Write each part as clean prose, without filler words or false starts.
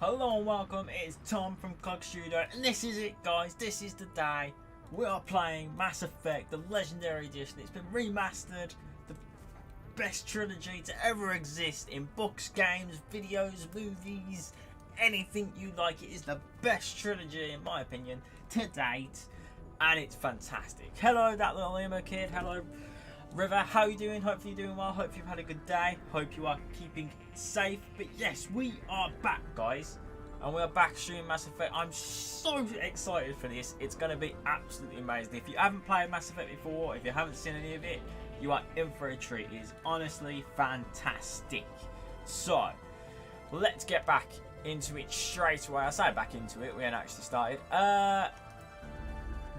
Hello and welcome, it's Tom from Cog Studio, and this is it guys, this is the day. We are playing Mass Effect, the Legendary Edition. It's been remastered, the best trilogy to ever exist in books, games, videos, movies, anything you like. It is the best trilogy in my opinion to date, and it's fantastic. Hello that little emo kid, hello River, how you doing? Hopefully you're doing well, hope you've had a good day, hope you are keeping safe. But yes, we are back guys, and we are back streaming Mass Effect. I'm so excited for this, it's going to be absolutely amazing. If you haven't played Mass Effect before, if you haven't seen any of it, you are in for a treat. It is honestly fantastic. So, let's get back into it straight away. I say back into it, we ain't actually started.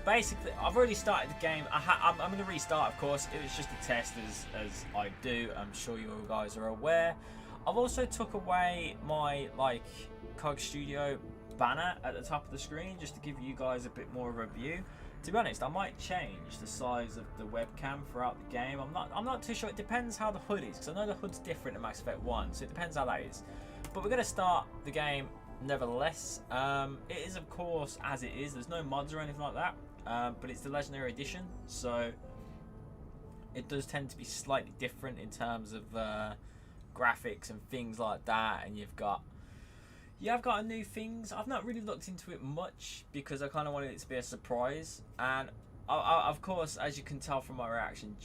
Basically, I've already started the game. I'm going to restart, of course. It was just a test, as I do. I'm sure you all guys are aware. I've also took away my Cog Studio banner at the top of the screen just to give you guys a bit more of a view. To be honest, I might change the size of the webcam throughout the game. I'm not too sure. It depends how the HUD is, because I know the HUD's different in Mass Effect 1, so it depends how that is. But we're going to start the game nevertheless. It is, of course, as it is. There's no mods or anything like that. But it's the Legendary Edition, so it does tend to be slightly different in terms of graphics and things like that. And you have got new things. I've not really looked into it much because I kind of wanted it to be a surprise. And of course, as you can tell from my reaction,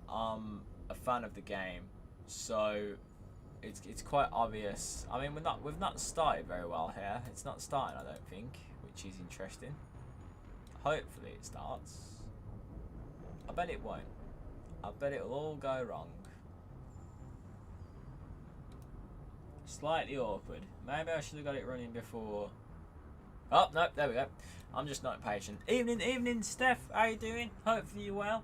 I'm a fan of the game, so it's quite obvious. I mean, we've not started very well here. It's not starting, I don't think, which is interesting. Hopefully it starts. I bet it won't. I bet it'll all go wrong. Slightly awkward. Maybe I should have got it running before. Oh, no, there we go. I'm just not patient. Evening, Steph. How you doing? Hopefully you're well.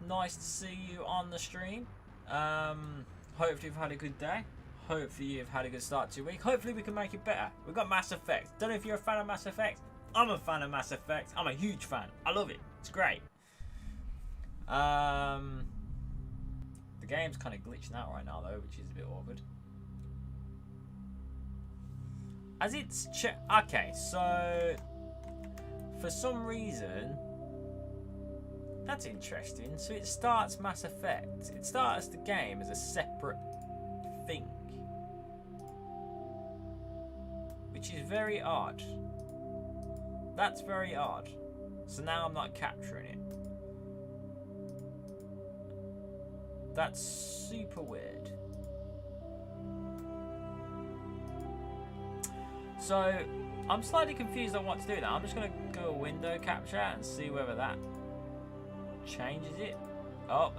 Nice to see you on the stream. Hopefully you've had a good day. Hopefully you've had a good start to your week. Hopefully we can make it better. We've got Mass Effect. Don't know if you're a fan of Mass Effect. I'm a fan of Mass Effect. I'm a huge fan. I love it. It's great. The game's kind of glitching out right now though, which is a bit awkward. As it's okay, so for some reason that's interesting. So it starts Mass Effect. It starts the game as a separate thing, which is very odd. That's very odd. So now I'm not capturing it. That's super weird. So I'm slightly confused on what to do now. I'm just going to go window capture and see whether that changes it. Oh,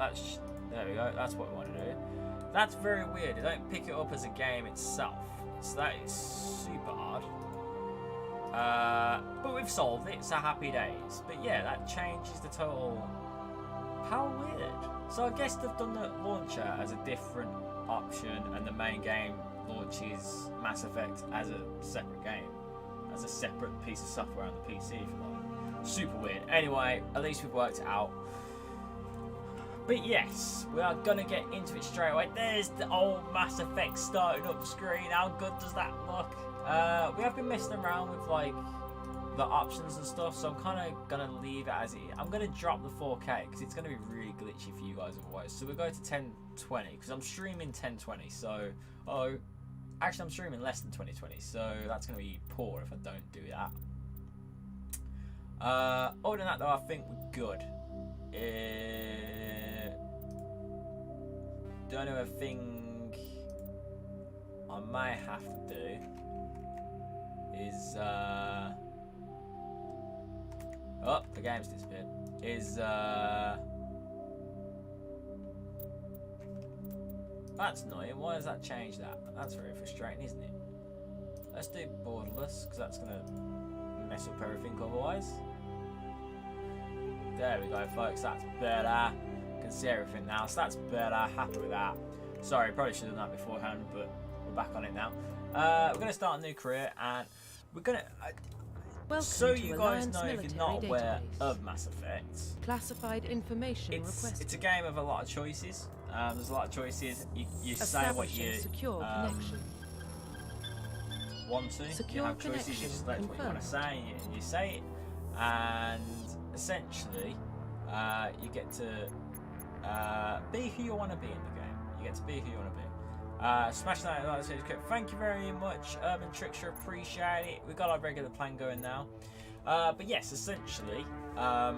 there we go. That's what we want to do. That's very weird. They don't pick it up as a game itself. So that is super odd. But we've solved it, so happy days. But yeah, that changes the total. How weird. So I guess they've done the launcher as a different option, and the main game launches Mass Effect as a separate game, as a separate piece of software on the PC, if you like. Super weird. Anyway, at least we've worked it out. But yes, we are gonna get into it straight away. There's the old Mass Effect starting up screen. How good does that look? We have been messing around with the options and stuff, so I'm kind of gonna leave it as it is. I'm gonna drop the 4K because it's gonna be really glitchy for you guys otherwise. So we'll go to 1020 because I'm streaming 1020. So actually I'm streaming less than 2020, so that's gonna be poor if I don't do that. Other than that though, I think we're good. The only other thing I may have to do is oh, the game's disappeared. That's annoying. Why does that change that? That's very frustrating, isn't it? Let's do borderless, because that's gonna mess up everything otherwise. There we go, folks. That's better. Can see everything now, so that's better. Happy with that. Sorry, probably should have done that beforehand, but we're back on it now. We're gonna start a new career, and we're gonna. So you guys know, if you're not aware of Mass Effect, classified information requested. It's a game of a lot of choices. There's a lot of choices. You say what you secure connection. want to. Secure You have choices. You connection select what you want to say, and you say it. And essentially, you get to be who you want to be in the game. You get to be who you want to be. Smash that like, thank you very much, Urban Trickster. Appreciate it. We've got our regular plan going now. But yes, essentially, there's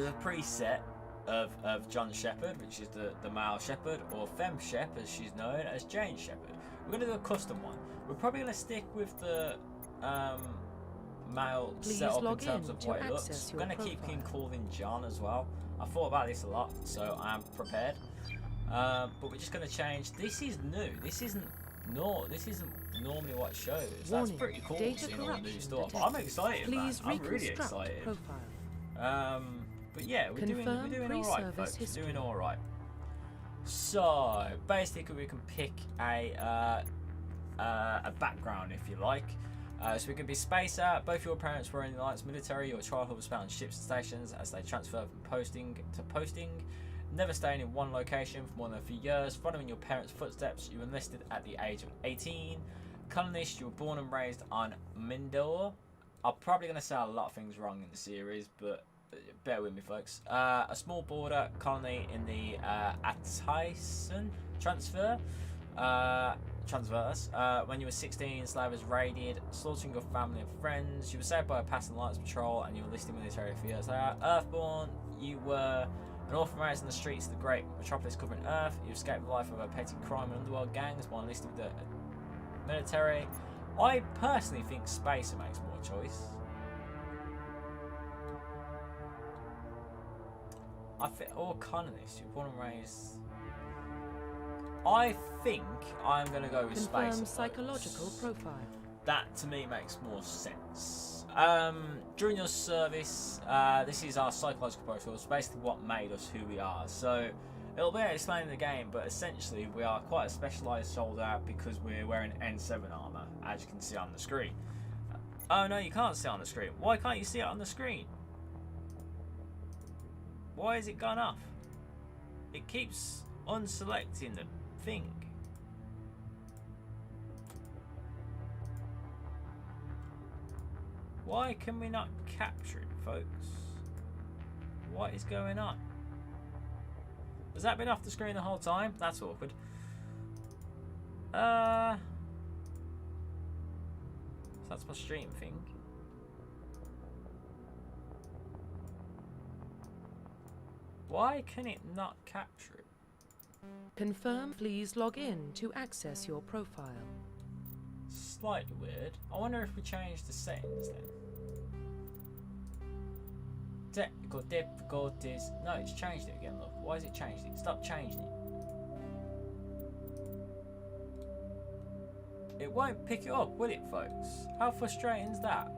a preset of John Shepherd, which is the male shepherd, or Femme Shep, as she's known as Jane Shepherd. We're going to do a custom one. We're probably going to stick with the male setup in terms of what it looks. We're going to keep him calling John as well. I thought about this a lot, so I am prepared. But we're just going to change. This is new. This isn't normally what it shows. That's pretty cool, seeing all the new stuff. I'm excited, man. I'm really excited. But yeah, we're doing all right, folks. We're doing all right. So basically, we can pick a background, if you like. So we can be spacer. Both your parents were in the Alliance military or trial hubs found on ships and stations as they transfer from posting to posting. Never staying in one location for more than a few years. Following your parents' footsteps, you enlisted at the age of 18. Colonist, you were born and raised on Mindor. I'm probably going to say a lot of things wrong in the series, but bear with me, folks. A small border colony in the Ataisen transverse. When you were 16, slavers raided, slaughtering your family and friends. You were saved by a passing Alliance patrol, and you were enlisted military for years. Earthborn, you were an orphan raised in the streets of the great metropolis covering Earth. You escaped the life of a petty crime and underworld gangs while enlisted with the military. I personally think Spacer makes more choice. I think, or colonist, you're born and raised. I think I'm going to go with Spacer. Psychological profile. That to me makes more sense. During your service, this is our psychological profile. It's basically what made us who we are. So it'll be explained in the game, but essentially we are quite a specialised soldier because we're wearing N7 armour, as you can see on the screen. Oh no, you can't see it on the screen. Why can't you see it on the screen? Why has it gone off? It keeps unselecting the thing. Why can we not capture it, folks? What is going on? Has that been off the screen the whole time? That's awkward. So that's my stream thing. Why can it not capture it? Confirm, please log in to access your profile. Slightly weird. I wonder if we change the settings then. Technical difficulties. No, it's changed it again, look. Why has it changed it? Stop changing it. It won't pick it up, will it, folks? How frustrating is that?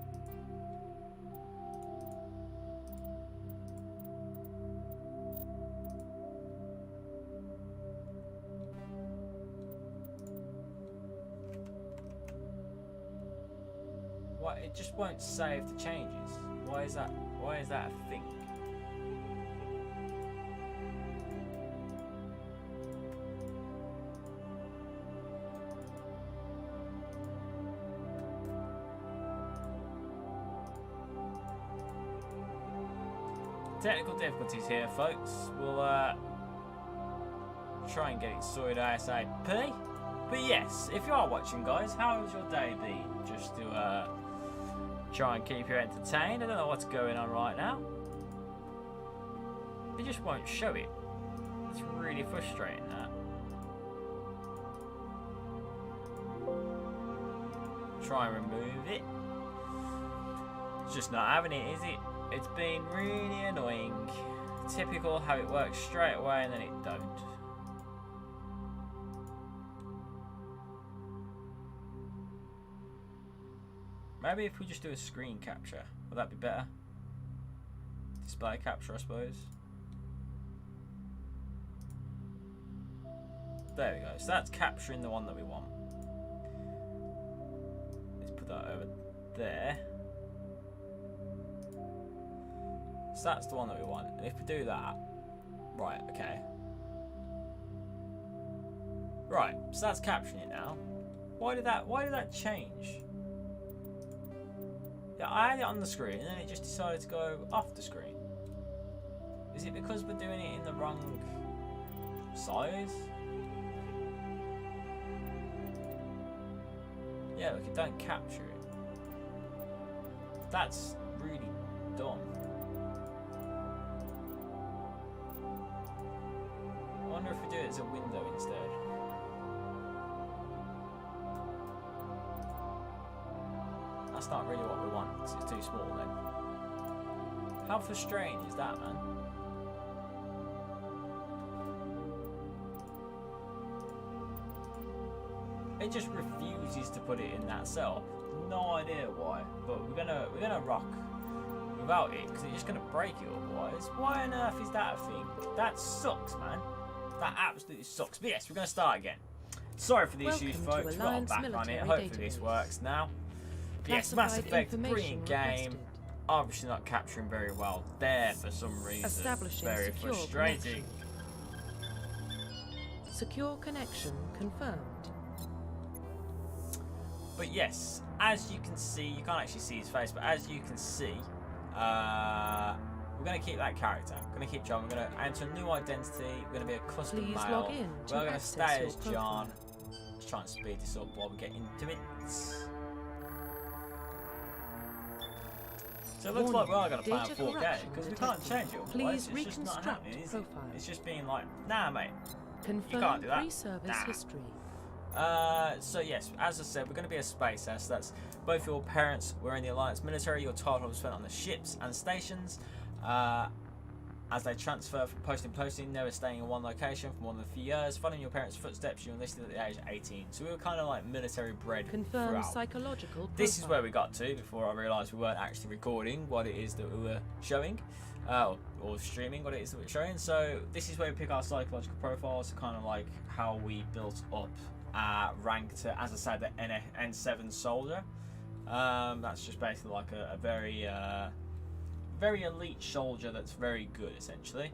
What? It just won't save the changes. Why is that? Why is that a thing? Technical difficulties here, folks. We'll try and get it sorted ASAP. But yes, if you are watching, guys, how has your day been? Just to try and keep you entertained. I don't know what's going on right now. It just won't show it. It's really frustrating, that. Try and remove it. It's just not having it, is it? It's been really annoying. Typical how it works straight away and then it don't. Maybe if we just do a screen capture, would that be better? Display capture, I suppose. There we go. So that's capturing the one that we want. Let's put that over there. So that's the one that we want. And if we do that, right, okay. Right, so that's capturing it now. Why did that change? Yeah, I had it on the screen and then it just decided to go off the screen. Is it because we're doing it in the wrong size? Yeah, look, it don't capture it. That's really dumb. I wonder if we do it as a window instead. That's not really what we want. It's too small then. How frustrating is that, man? It just refuses to put it in that cell. No idea why, but we're gonna rock without it because it's just gonna break it otherwise. Why on earth is that a thing? That sucks, man. That absolutely sucks. But yes, we're gonna start again. Sorry for the issues, folks. We've got back on it. Hopefully this works now. Yes, Mass Effect, brilliant game. Obviously not capturing very well there for some reason. Very frustrating. Secure connection confirmed. But yes, as you can see, you can't actually see his face, but as you can see, we're going to keep that character. We're going to keep John. We're going to enter a new identity. We're going to be a custom Please male. log in to We're going to access stay your as profile. John. Let's try and speed this up while we get into it. So it looks like we are going to play on 4K because we can't change it. Please It's just not happening, is it? profile. It's just being like, nah, mate. Confirm can't do that. pre-service Nah. history. So yes, as I said, we're going to be a space S. That's both your parents were in the Alliance military. Your childhood was spent on the ships and stations. As they transfer from posting to posting, never staying in one location for more than a few years. Following your parents' footsteps, you enlisted at the age of 18. So we were kind of like military bred Confirm throughout. psychological profile. This is where we got to before I realised we weren't actually recording what it is that we were showing. Or streaming what it is that we're showing. So this is where we pick our psychological profiles, kind of like how we built up rank to, as I said, the N7 soldier. That's just basically like a very very elite soldier that's very good, essentially.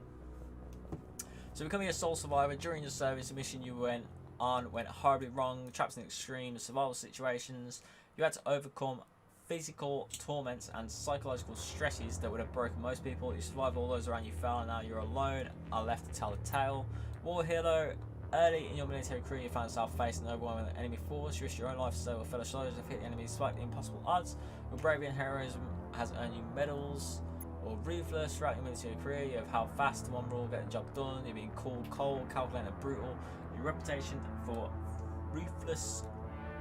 So becoming a sole survivor during your service, a mission you went horribly wrong, trapped in extreme survival situations. You had to overcome physical torments and psychological stresses that would have broken most people. You survived all those around you fell, and now you're alone, are left to tell the tale. War hero. Early in your military career, you found yourself facing an overwhelming enemy force. You risked your own life to save your fellow soldiers and defeat the enemy despite the impossible odds. Your bravery and heroism has earned you medals. Or ruthless throughout your military career, you have held fast to one rule, get the job done. You've been called cold, calculated, and brutal. Your reputation for ruthless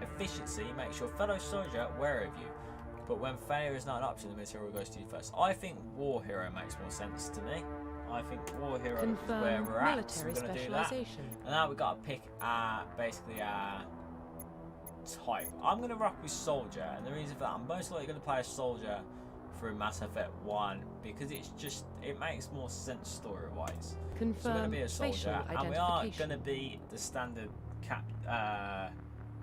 efficiency makes your fellow soldier wary of you. But when failure is not an option, the military will goes to you first. I think war hero makes more sense to me. I think war hero is where we're at, so we're going to do that. And now we've got to pick basically our type. I'm going to rock with soldier, and the reason for that, I'm most likely going to play a soldier through Mass Effect 1 because it makes more sense story-wise. So we're going to be a soldier, and we are going to be the standard I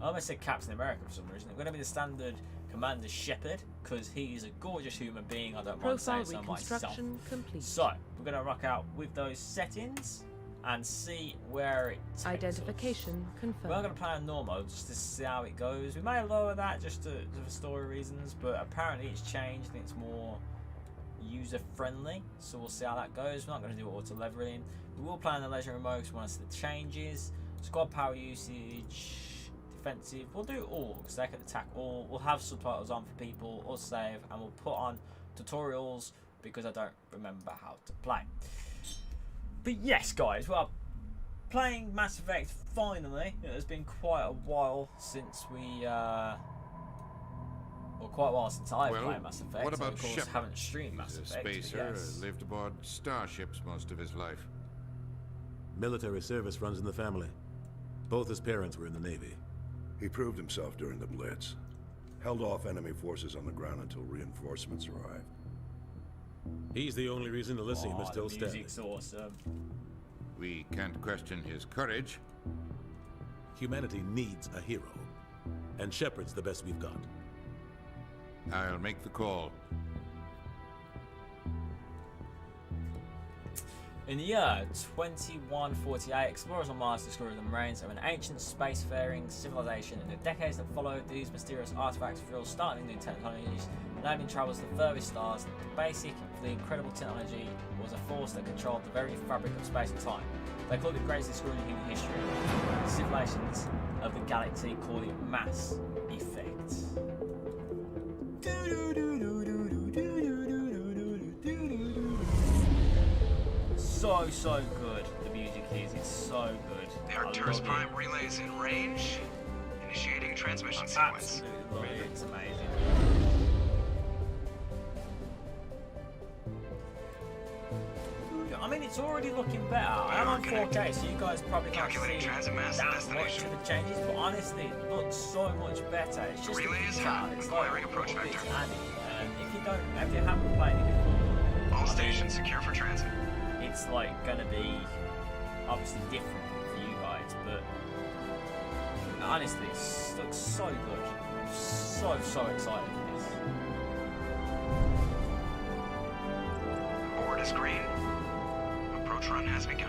almost said Captain America for some reason. We're going to be the standard Commander Shepard because he's a gorgeous human being. I don't mind saying so myself. Complete. So we're going to rock out with those settings and see where it takes Identification us. confirmed. We're going to play on normal just to see how it goes. We may lower that just for story reasons, but apparently it's changed and it's more user friendly. So we'll see how that goes. We're not going to do auto leveling. We will play on the leisure mode because we want to see the changes. Squad power usage. Defensive. We'll do all because they can attack all. We'll have subtitles on for people or save, and we'll put on tutorials because I don't remember how to play. But yes, guys, well, playing Mass Effect finally. It has been quite a while since we, well, quite a while since I played Mass Effect. What about of course, Shepard? haven't streamed Mass Effect. He's a spacer, yes. lived aboard starships most of his life. Military service runs in the family. Both his parents were in the Navy. He proved himself during the Blitz. Held off enemy forces on the ground until reinforcements arrived. He's the only reason Elysium is still the standing. music's awesome. We can't question his courage. Humanity needs a hero. And Shepard's the best we've got. I'll make the call. In the year 2148, explorers on Mars discovered the remains of an ancient spacefaring civilization. In the decades that followed, these mysterious artifacts revealed startling new technologies, enabling travels to the furthest stars. The basic for the incredible technology was a force that controlled the very fabric of space and time. They called it the greatest discovery in human history. The civilizations of the galaxy called it mass effect. So good. The music is. It's so good. The Arcturus Prime relay is in range. Initiating transmission sequence. Absolutely love it. It's amazing. I mean, it's already looking better. I'm on 4K, so you guys probably can't see transit mass that much of the changes, but honestly, it looks so much better. It's just relay is it's requiring approach all vector. bits added. And if you haven't played it before, All stations secure for transit. it's like gonna be obviously different for you guys, but honestly, it looks so good. I'm so excited for this. Board is green. Approach run has begun.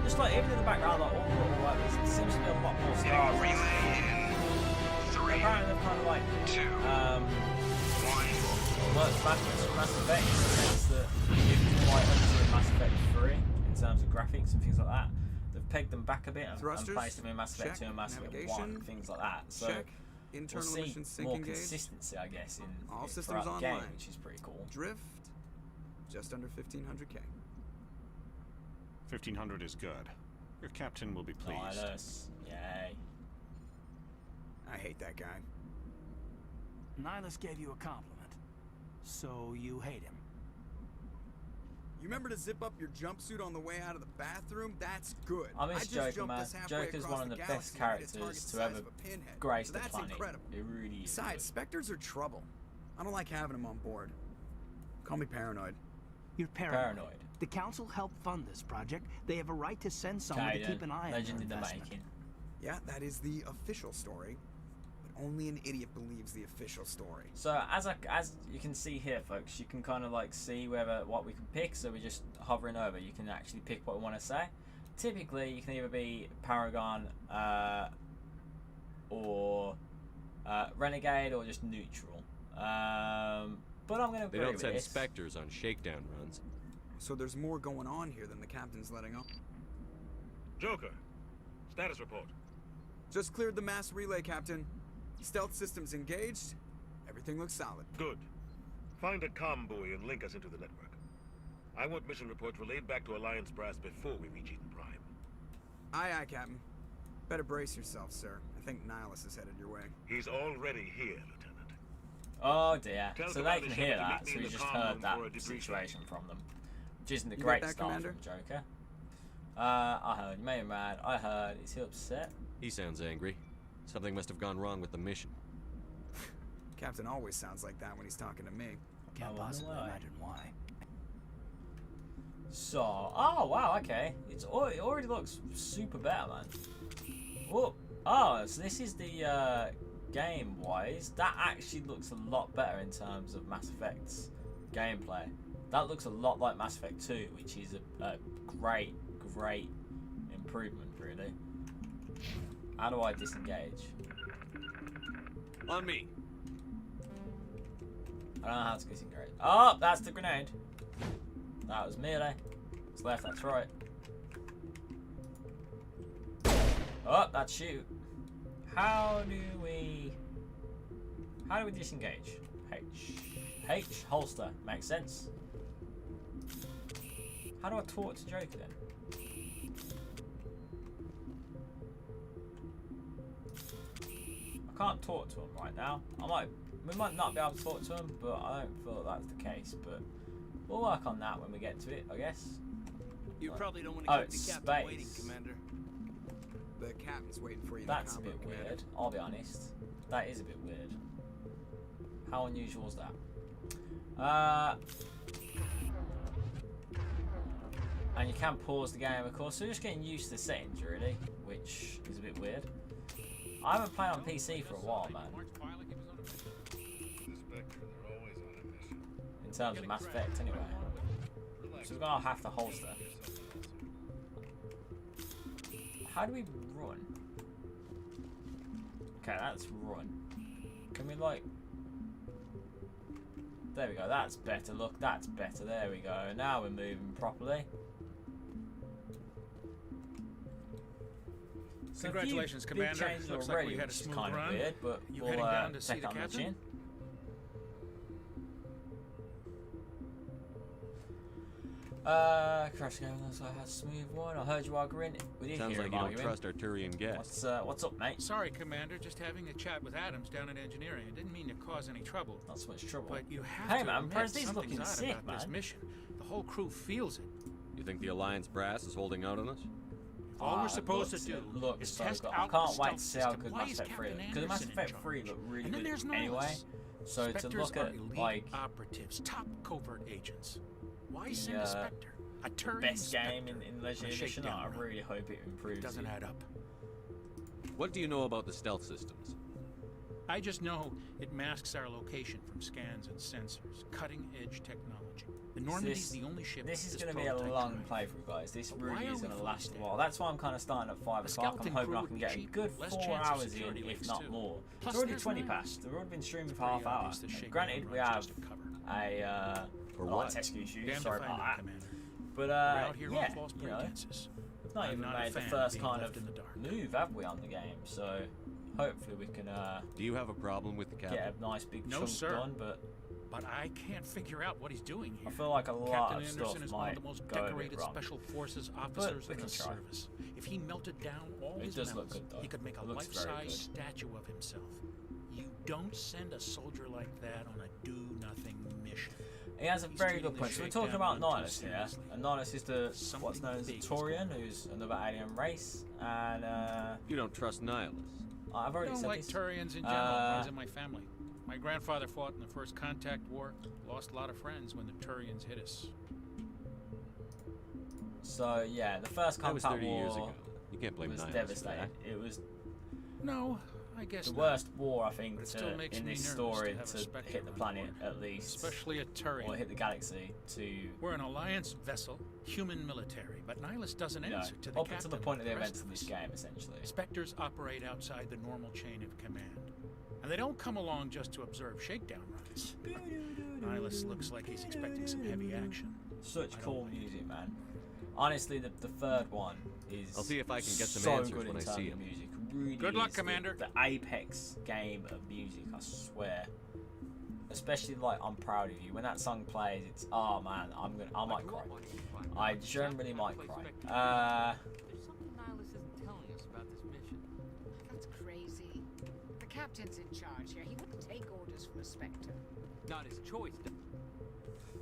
Just like even in the background, like there seems to be a lot more stars. Relay in 3, Apparently they've kind of like 2, 1. worked backwards from Mass Effect in the sense that you can quite up to Mass Effect 3 in terms of graphics and things like that. They've pegged them back a bit and placed them in Mass Effect 2 and Mass Effect 1, things like that. So we'll see more consistency, I guess, in all systems throughout the game, online. which is pretty cool. Drift, just under 1,500K. 1,500 is good. Your captain will be pleased. Nice. Yay. I hate that guy. Nihilus gave you a compliment. So you hate him. You remember to zip up your jumpsuit on the way out of the bathroom? That's good. I miss just Joker, jumped man. this halfway Joker's across one of the galaxy best and hit a target characters the to size ever of a pinhead. grace So the that's planet. incredible. It really is. Besides, good. Spectres are trouble. I don't like having them on board. Call me paranoid. You're paranoid. Paranoid. The council helped fund this project. They have a right to send someone to keep an eye on Legend their in the investment. making. Yeah, that is the official story. But only an idiot believes the official story. So as you can see here, folks, you can kind of like see what we can pick. So we're just hovering over. You can actually pick what we want to say. Typically, you can either be Paragon or Renegade or just neutral. But I'm going to They agree don't with send this. Spectres on shakedown runs. So there's more going on here than the captain's letting on. Joker, status report. Just cleared the mass relay, Captain. Stealth systems engaged. Everything looks solid. Good. Find a comm buoy and link us into the network. I want mission reports relayed back to Alliance brass before we reach Eden Prime. Aye, Captain. Better brace yourself, sir. I think Nihilus is headed your way. He's already here, Lieutenant. Oh dear. Tell So they Commander can hear Shepard to that, meet me so in we the just comm heard room that for a debriefing. situation from them. Which isn't the You great got that, start Commander? from Joker. I heard. You made him mad. I heard. Is he upset? He sounds angry. Something must have gone wrong with the mission. Captain always sounds like that when he's talking to me. Can't wonder possibly why. imagine why. So, oh wow, okay. It already looks super better, man. Oh, so this is the game-wise. That actually looks a lot better in terms of Mass Effect's gameplay. That looks a lot like Mass Effect 2, which is a great improvement, really. How do I disengage? On me. I don't know how to disengage. Oh, that's the grenade. That was melee. It's left, that's right. Oh, that's shoot. How do we disengage? H, holster, makes sense. How do I talk to Joker then? I can't talk to him right now. We might not be able to talk to him, but I don't feel that's the case. But we'll work on that when we get to it, I guess. You probably don't want Oh, to keep it's the captain space. waiting, Commander. The captain's waiting for you in That's the a comm bit room, Commander. weird. I'll be honest. That is a bit weird. How unusual is that? And you can pause the game, of course. So you're just getting used to the settings, really, which is a bit weird. I haven't played on PC for a while, man. In terms of Mass Effect, anyway. So we're gonna have to holster. How do we run? Okay, that's run. Can we like... There we go, that's better. Look, that's better. There we go. Now we're moving properly. So Congratulations, Commander. Looks like we had a smooth kind of run. weird, but You we'll heading down to see take the that on the captain? chin. Crash game looks like a smooth one. I heard you arguing. We didn't Sounds hear like him you don't arguing. trust Arturian guests. What's up, mate? Sorry, Commander. Just having a chat with Adams down at engineering. I didn't mean to cause any trouble. Not so much trouble. But you have Hey, to man, admit Presley's something's looking odd sick, about this man. mission. The whole crew feels it. You think the Alliance brass is holding out on us? All we're supposed to do looks is so test good. out I can't the wait to stealth see how system. good Why Mass is Effect 3 Captain looks. Because Mass Anderson in Effect charge? 3 looked really And then good there's anyway. Niles. So to Spectres look are at elite like operatives, top covert agents. Why send the a Spectre? A Turian best game Spectre in Legendary on a Edition, shakedown I run. really hope it improves. It doesn't it. add up. What do you know about the stealth systems? I just know it masks our location from scans and sensors. Cutting-edge technology. The Normandy's the only ship. This is with going to be a prototype long drive. playthrough, guys. This But really why is are we going to last a fully while. That's why I'm kind of starting at 5 o'clock. I'm skeleton hoping crew I would can be get a cheap, good less 4 chance of hours in, security if leaks, not too. more. Plus, It's already there's 20 Niles. past. We've already been streaming for Pretty half hour. obvious the shakedown Granted, we run's have just a cover. a For lot what? of test issues. Damned Sorry if I about know, that. Commander. But We're out here yeah, on false you know, pretenses. we've not I'm even not a made the fan of first being kind left of in the dark. move, have we, on the game? So hopefully we can Do you have a problem with the captain? get a nice big No, chunk sir. done. But But I can't figure out what he's doing here. I feel like a lot Captain of Anderson stuff is one of might the most go a bit decorated wrong. special forces officers we in can the try. service. If he melted down all It his does look medals, good, though. he could make a It looks very life-size good. statue of himself. You don't send a soldier like that on a do-nothing mission. He has a He's very treating good the point. So we're talking shakedown about run too Nihilus here. seriously. And Nihilus is the what's Something known as a big is Taurian, going who's another alien race. And You don't trust Nihilus. I've I already don't said like this. Turians in general. Runs in my family. My grandfather fought in the First Contact War. Lost a lot of friends when the Turians hit us. So yeah, the first That was Contact 30 years War ago. You can't blame was Nihilus for devastating. that. It was No, I guess the not. worst war I think But it still makes in me this nervous story to have a to Spectre hit the on planet board. at least, Especially a Turian. or hit the galaxy to. We're an Alliance vessel, human military, but Nihilus doesn't You know, answer to the up captain. to the point of the like events rest in this us. game, essentially. Spectres operate outside the normal chain of command. And they don't come along just to observe shakedown runs. Nihilus looks like he's expecting some heavy action. Such I cool don't like it. music, man. Honestly, the third one is. I'll see if I can get some so answers good when in I terms see of him. music. Really Good luck, is Commander. The apex game of music, I swear. Especially like I'm proud of you. When that song plays, it's I might cry. I generally might cry. There's something Nihilus isn't telling us about this mission. That's crazy. The captain's in charge here. He wouldn't take orders from a Spectre. Not his choice.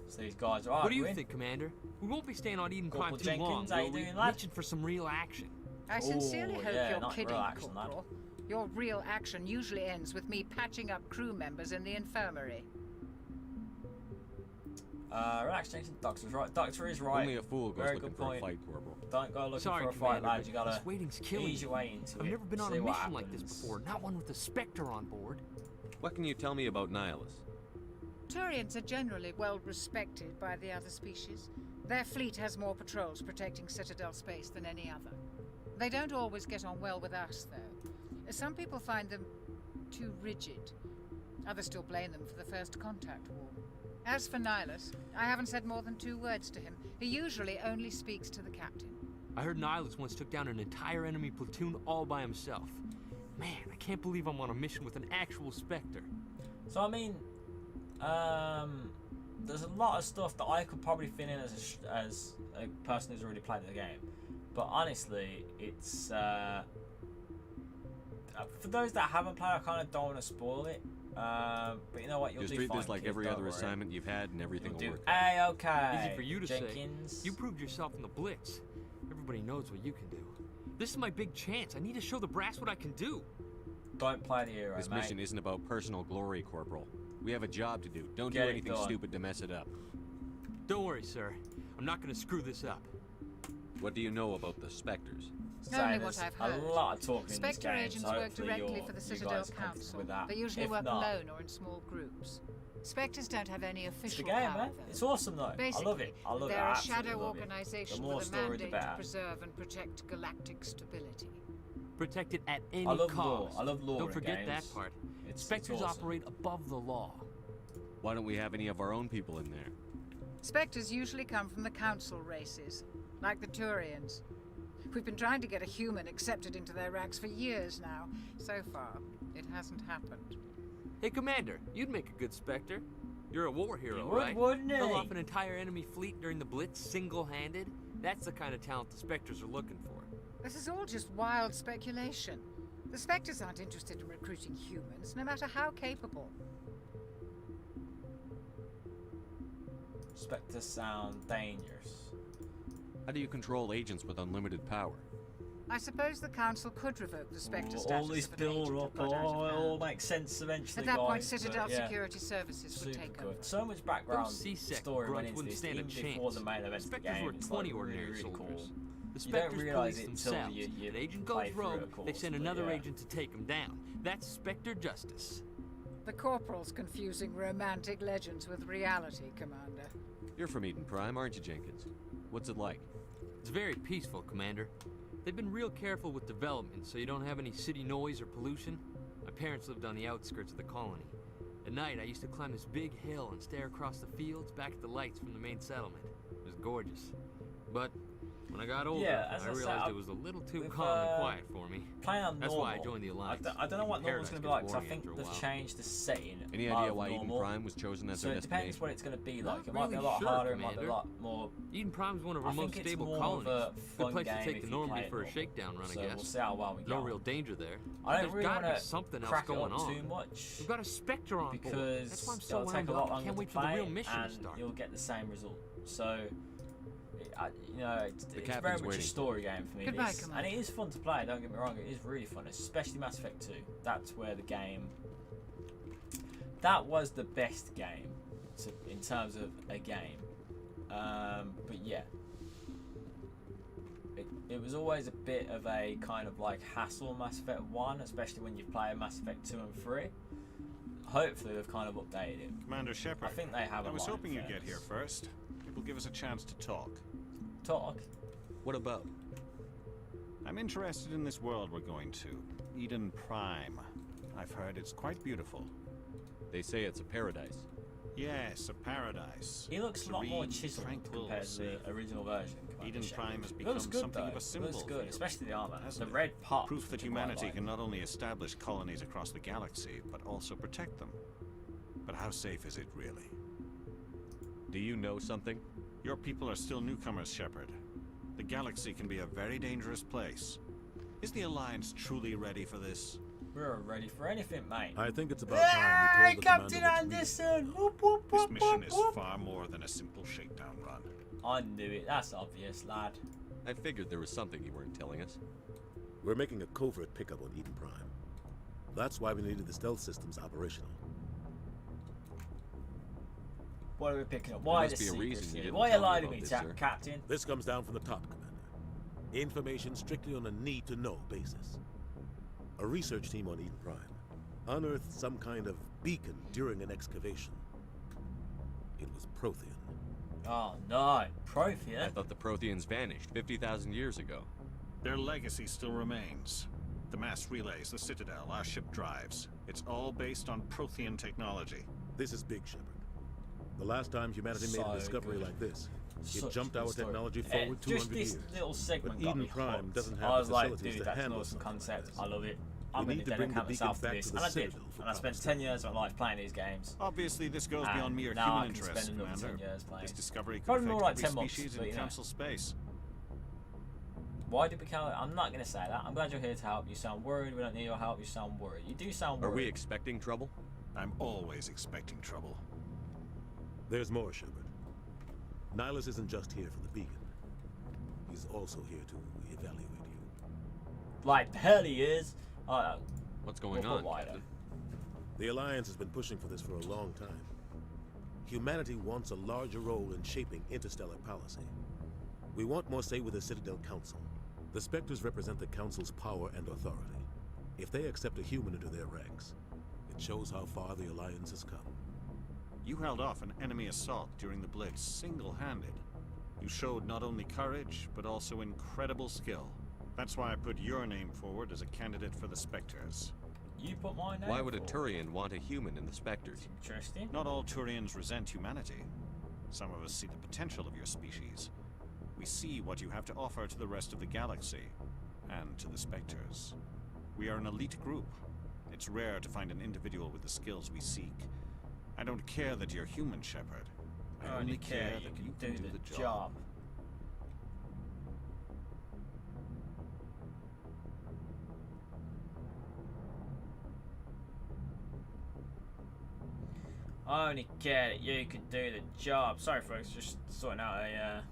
So these guys are What do you arguing. think, Commander? We won't be staying on Eden Prime Corporal too Jenkins, long. how you will we? doing, lad? Itching for some real action. I sincerely Oh, hope yeah, you're not kidding, real action, lad. Corporal. Your real action usually ends with me patching up crew members in the infirmary. Relax, Jason. Doctor's right. Doctor is right. Only a fool goes Very looking good for a point. fight, Corporal. Don't go looking Sorry, for a fight, Commander, lad. but You gotta this waiting's killing ease me. your way into I've it. never been on see a what mission like this happens. before, not one with a Spectre on board. What can you tell me about Nihilus? Turians are generally well respected by the other species. Their fleet has more patrols protecting Citadel space than any other. They don't always get on well with us, though. Some people find them too rigid. Others still blame them for the First Contact War. As for Nihilus, I haven't said more than 2 words to him. He usually only speaks to the captain. I heard Nihilus once took down an entire enemy platoon all by himself. Man, I can't believe I'm on a mission with an actual Spectre. So I mean, there's a lot of stuff that I could probably fit in as a person who's already played the game, but honestly, it's for those that haven't played. I kind of don't want to spoil it. But you know what? You'll Just do treat fine, this like kids, every don't other worry. assignment you've had, and everything You'll will do work out. okay. Easy for you to Jenkins. say. You proved yourself in the Blitz. Everybody knows what you can do. This is my big chance. I need to show the brass what I can do. Don't play the hero, This mate. mission isn't about personal glory, Corporal. We have a job to do. Don't Get do it anything done. stupid to mess it up. Don't worry, sir. I'm not going to screw this up. What do you know about the Spectres? Only there's what I've a heard. lot of talking in this Spectre game, agents so work hopefully directly you for the guys Citadel are comfortable Council. with that. They usually If work not, alone or in small groups. Spectres don't have any it's official the game, power, man. though. It's awesome, though. Basically, I love it. I love it. they're I a absolutely shadow love it. organization The more with a story, the mandate better. to preserve and protect galactic stability. Protect it at any I love cost. lore. I love lore Don't in forget games. that part. It's Spectres awesome. operate above the law. Why don't we have any of our own people in there? Spectres usually come from the council races, like the Turians. We've been trying to get a human accepted into their ranks for years now. So far, it hasn't happened. Hey, Commander, you'd make a good Spectre. You're a war hero, He would, right? wouldn't he? Kill off an entire enemy fleet during the Blitz single-handed? That's the kind of talent the Spectres are looking for. This is all just wild speculation. The Spectres aren't interested in recruiting humans, no matter how capable. Spectres sound dangerous. How do you control agents with unlimited power? I suppose the council could revoke the Spectre Ooh, status all this of an build agent up, that got out of it all hand. makes sense eventually, At that point, guys, Citadel but yeah. Security Services would Super take good. over. So much background Those C-Sec story went grunts into wouldn't this stand a even before chance. the main event of the Spectres game. were It's 20 like ordinary really soldiers. cool. The You don't Spectres realise police it until themselves. you An agent play goes through rogue, it, of they course, send but another yeah. agent to take him down. That's Spectre justice. The Corporal's confusing romantic legends with reality, Commander. You're from Eden Prime, aren't you, Jenkins? What's it like? It's very peaceful, Commander. They've been real careful with development, so you don't have any city noise or pollution. My parents lived on the outskirts of the colony. At night, I used to climb this big hill and stare across the fields back at the lights from the main settlement. It was gorgeous. But when I got older, Yeah, as I I said, realized it was a little too with, calm and quiet for me. Playing on That's normal, why I joined the Alliance. I don't know what normal's Paradise going to be gets like, because I boring think after a they've while. changed the setting. Any of idea why Eden normal. Prime was chosen as So their it depends destination? what it's going to be Not like. It might be a really lot sure, harder, it might be a Commander. lot more... Eden Prime's one of our I think most it's stable more colonies. of a Good fun place game to take if the you play Normandy it for a normal. shakedown run, So I guess. we'll see how well we get No on. real danger there. I don't There's really gotta want be to something else crack it going up on. too much, We've got a Spectre on board. because That's why I'm so it'll take wound a lot up. I longer can't to wait for the play, real mission to and start. you'll get the same result. So, you know, it's very captain's much a waiting. story game for me. Goodbye, This, and Commander. it is fun to play, don't get me wrong, it is really fun, especially Mass Effect 2. That's where the game... That was the best game in terms of a game. But yeah. It was always a bit of a kind of like hassle Mass Effect 1, especially when you play Mass Effect 2 and 3. Hopefully they've kind of updated it. Commander Shepard, I think they have I a was line hoping you'd get fairness. here first. It will give us a chance to talk. Talk? What about? I'm interested in this world we're going to. Eden Prime. I've heard it's quite beautiful. They say it's a paradise. Yes, a paradise. He looks a lot more Serene, chiseled tranquil, compared to safe. the original version. Eden Prime has It become looks good, something though. of a symbol. It looks for good, you, especially the armor. hasn't The it? red part. Proof that humanity can not only establish colonies across the galaxy, but also protect them. But how safe is it really? Do you know something? Your people are still newcomers, Shepard. The galaxy can be a very dangerous place. Is the Alliance truly ready for this? We're ready for anything, mate. I think it's about time we told the Captain commander what's real. Anderson! Whoop, whoop, This whoop, mission whoop, is whoop. far more than a simple shakedown run. I knew it. That's obvious, lad. I figured there was something you weren't telling us. We're making a covert pickup on Eden Prime. That's why we needed the stealth systems operational. What are we picking up? Why must the be a reason secrecy? you didn't Why you tell me lying to about me, this, sir. Captain? This comes down from the top, Commander. Information strictly on a need-to-know basis. A research team on Eden Prime unearthed some kind of beacon during an excavation. It was Prothean. Oh no, I Prothean? thought the Protheans vanished 50,000 years ago. Their legacy still remains. The mass relays, the Citadel, our ship drives. It's all based on Prothean technology. This is big, Shepard. The last time humanity made So a discovery good. like this, it Such jumped a our good story. technology And forward just 200 this years. little segment But got Eden me Prime hooked. doesn't I have was the like, facilities dude, to that's an handle awesome something like concept. this. I love it. We I'm going need to to bring the dedicate beacon myself to back this. to the And I did. Citadel for And I spent proper 10 years of my life playing these games. Obviously, this goes And beyond mere now human I can interests, spend another 10 Commander. years playing. This discovery could Probably more affect like every 10 months, species but in you know. Council space. Why did we count it? I'm not going to say that. I'm glad you're here to help. You sound worried. We don't need your help. You sound worried. You do sound Are worried. we expecting trouble? I'm always expecting trouble. There's more, Shepard. Nihilus isn't just here for the beacon. He's also here to evaluate you. Like the hell he is. What's going We'll on, put wider. Captain? The Alliance has been pushing for this for a long time. Humanity wants a larger role in shaping interstellar policy. We want more say with the Citadel Council. The Spectres represent the Council's power and authority. If they accept a human into their ranks, it shows how far the Alliance has come. You held off an enemy assault during the Blitz single-handed. You showed not only courage, but also incredible skill. That's why I put your name forward as a candidate for the Spectres. You put my name Why would a forward. Turian want a human in the Spectres? Interesting. Not all Turians resent humanity. Some of us see the potential of your species. We see what you have to offer to the rest of the galaxy, and to the Spectres. We are an elite group. It's rare to find an individual with the skills we seek. I don't care that you're human, Shepard. I only care that you can do the job. I only care that you could do the job. Sorry, folks, just sorting out a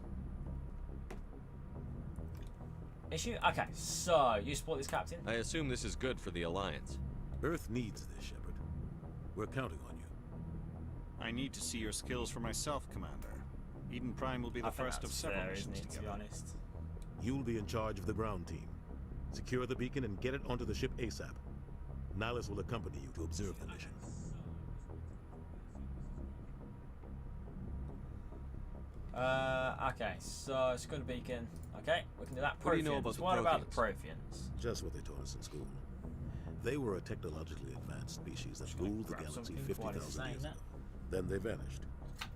issue. Okay, so you support this, Captain? I assume this is good for the Alliance. Earth needs this, Shepard. We're counting on you. I need to see your skills for myself, Commander. Eden Prime will be the first of several missions to be together. honest. You'll be in charge of the ground team. Secure the beacon and get it onto the ship ASAP. Nihilus will accompany you to observe the mission. Okay, so it's got a beacon. Okay, we can do that. What do you know about the What about the Protheans? Protheans? Just what they taught us in school. They were a technologically advanced species that ruled the grab galaxy something while he's 50,000 saying years that. ago. Then they vanished.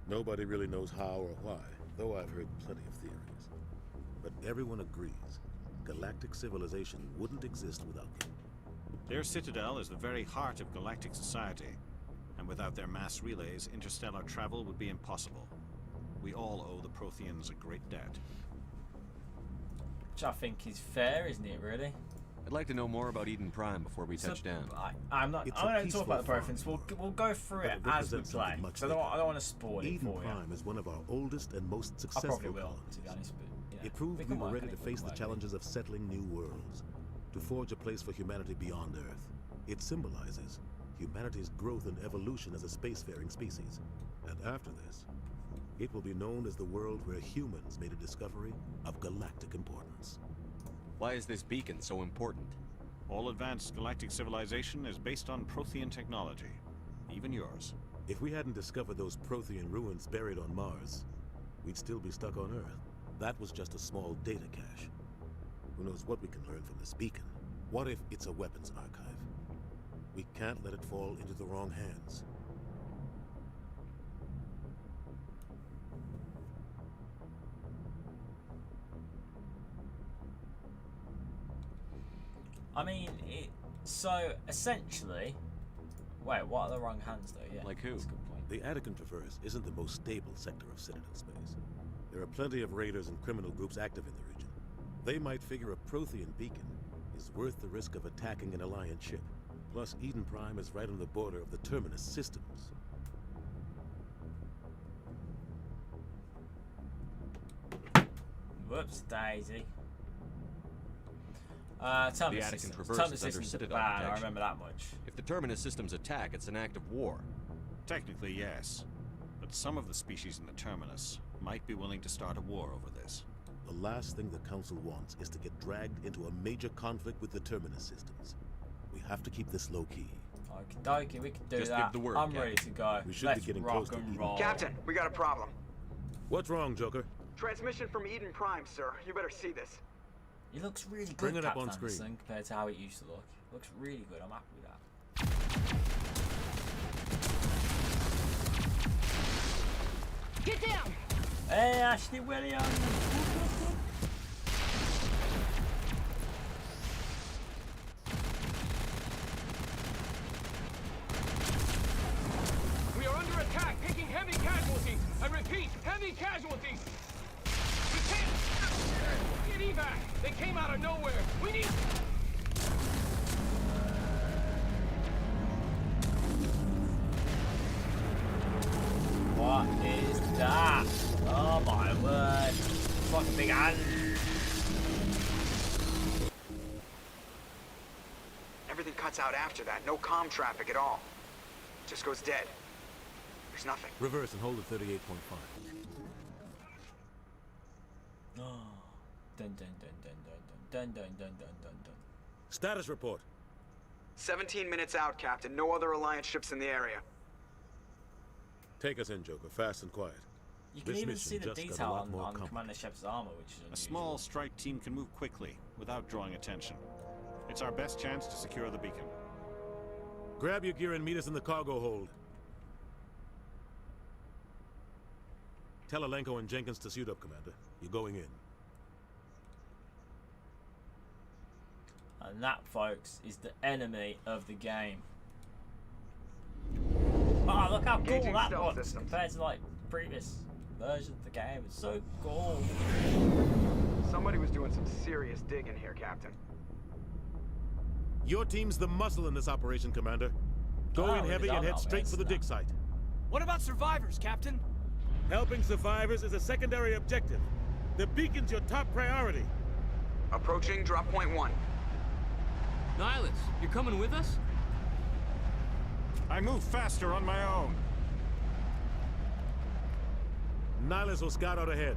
Nobody really knows how or why, though I've heard plenty of theories. But everyone agrees, galactic civilization wouldn't exist without them. Their citadel is the very heart of galactic society, and without their mass relays, interstellar travel would be impossible. We all owe the Protheans a great debt. Which I think is fair, isn't it, really? I'd like to know more about Eden Prime before we touch down. I'm not. It's I'm a going to talk about the peaceful Protheans. We'll go through but it it as we represents play. something much So I don't want to spoil it Eden for you. Prime is one of our oldest and most I successful probably will, colonies. to be honest. But, you know, It proved we can were work ready on to it, face we the can work challenges of settling new worlds, to forge a place for humanity beyond Earth. It symbolizes humanity's growth and evolution as a spacefaring species. And after this, it will be known as the world where humans made a discovery of galactic importance. Why is this beacon so important? All advanced galactic civilization is based on Prothean technology, even yours. If we hadn't discovered those Prothean ruins buried on Mars, we'd still be stuck on Earth. That was just a small data cache. Who knows what we can learn from this beacon? What if it's a weapons archive? We can't let it fall into the wrong hands. I mean, so essentially, wait, what are the wrong hands though? Yeah, Like who? That's a good point. The Attican Traverse isn't the most stable sector of Citadel space. There are plenty of raiders and criminal groups active in the region. They might figure a Prothean beacon is worth the risk of attacking an Alliance ship. Plus, Eden Prime is right on the border of the Terminus systems. Whoops, Daisy. Terminus The Attican systems. Traverse Terminus is under systems are Citadel bad, I protection. remember that much. If the Terminus systems attack, it's an act of war. Technically, yes. But some of the species in the Terminus might be willing to start a war over this. The last thing the Council wants is to get dragged into a major conflict with the Terminus systems. We have to keep this low-key. Okie dokie, we can do Just that. give the word, I'm Captain. ready to go. We should Let's be getting rock close to and Eden. roll. Captain, we got a problem. What's wrong, Joker? Transmission from Eden Prime, sir. You better see this. It looks really good, Bring it up Captain on screen. Anderson, compared to how it used to look. It looks really good. I'm happy with that. Get down! Hey, Ashley Williams! We are under attack, taking heavy casualties. I repeat, heavy casualties. We can't get evac. They came out of nowhere. We need. What is that? Oh my word. Fucking big hand. Everything cuts out after that. No comm traffic at all. Just goes dead. There's nothing. Reverse and hold at 38.5. Oh, Dun dun dun dun dun dun dun dun dun dun dun. Status report. 17 minutes out, Captain. No other Alliance ships in the area. Take us in, Joker. Fast and quiet. You can This even mission see the just got a detail lot on, more on complex. Commander Shep's armor, which is A unusual. small strike team can move quickly without drawing attention. It's our best chance to secure the beacon. Grab your gear and meet us in the cargo hold. Tell Alenko and Jenkins to suit up, Commander. You're going in. And that, folks, is the enemy of the game. Oh, look how cool Engaging that stealth looks systems. compared to like previous versions of the game. It's so cool. Somebody was doing some serious digging here, Captain. Your team's the muscle in this operation, Commander. Go in heavy and head straight for the dig site. What about survivors, Captain? Helping survivors is a secondary objective. The beacon's your top priority. Approaching drop point 1. Nihilus, you're coming with us? I move faster on my own. Nihilus will scout out ahead.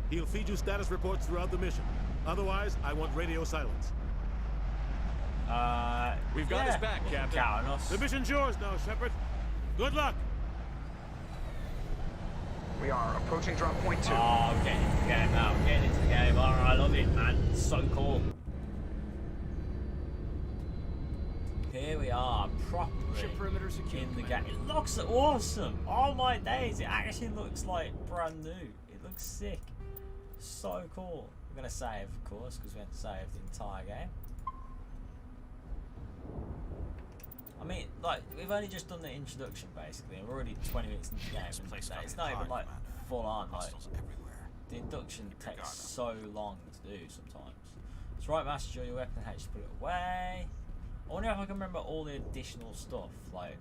He'll feed you status reports throughout the mission. Otherwise, I want radio silence. We've got his back, Captain. Count on us. The mission's yours now, Shepard. Good luck. We are approaching drop point 2. Oh, I'm getting into the game now. I'm getting into the game. Alright, I love it, man. It's so cool. Here we are, properly Ship perimeter secure, in the game. Commander. It looks awesome. Oh my days, it actually looks like brand new. It looks sick. So cool. We're gonna save, of course, because we have to save the entire game. I mean, like, we've only just done the introduction, basically, and we're already 20 minutes into the game. And it's not even, like, full on, like, the induction takes so long to do sometimes. It's right, Master, draw your weapon, how you just put it away. I wonder if I can remember all the additional stuff, like,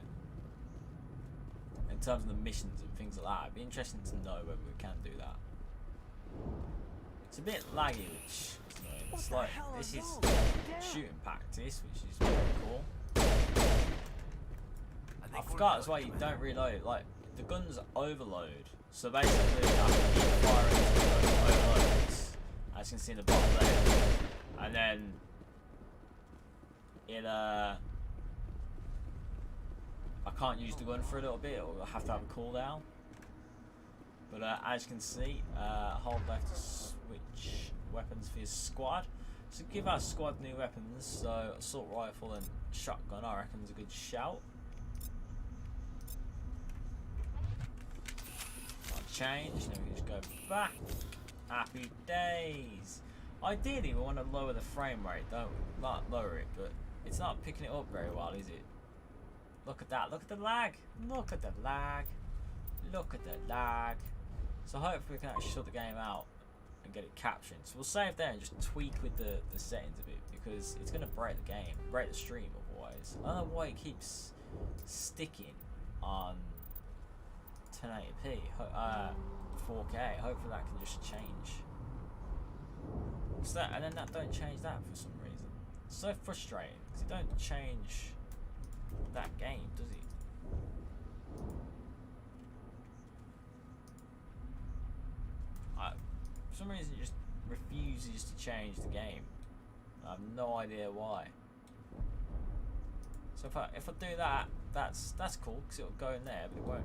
in terms of the missions and things like that. It'd be interesting to know whether we can do that. It's a bit laggy, which, you know, it's like, this is shooting practice, which is really cool. I forgot as well, you don't reload. Like, the guns overload. So basically, I can keep firing until the gun overloads, as you can see in the bottom there. And then it I can't use the gun for a little bit, or I have to have a cooldown. But as you can see, hold left to switch weapons for your squad. So give our squad new weapons. So assault rifle and shotgun, I reckon, is a good shout. I'll change. Then we just go back. Happy days. Ideally, we want to lower the frame rate, don't we? Not lower it, but it's not picking it up very well, is it? Look at that. Look at the lag. Look at the lag. Look at the lag. So hopefully we can actually shut the game out and get it captured. So we'll save there and just tweak with the settings a bit, because it's going to break the game, break the stream otherwise. I don't know why it keeps sticking on 1080p, 4K. Hopefully that can just change. So that, and then that don't change that for some reason. It's so frustrating, because it don't change that game, does it? For some reason it just refuses to change the game. I have no idea why. So if I do that, that's cool, because it'll go in there, but it won't.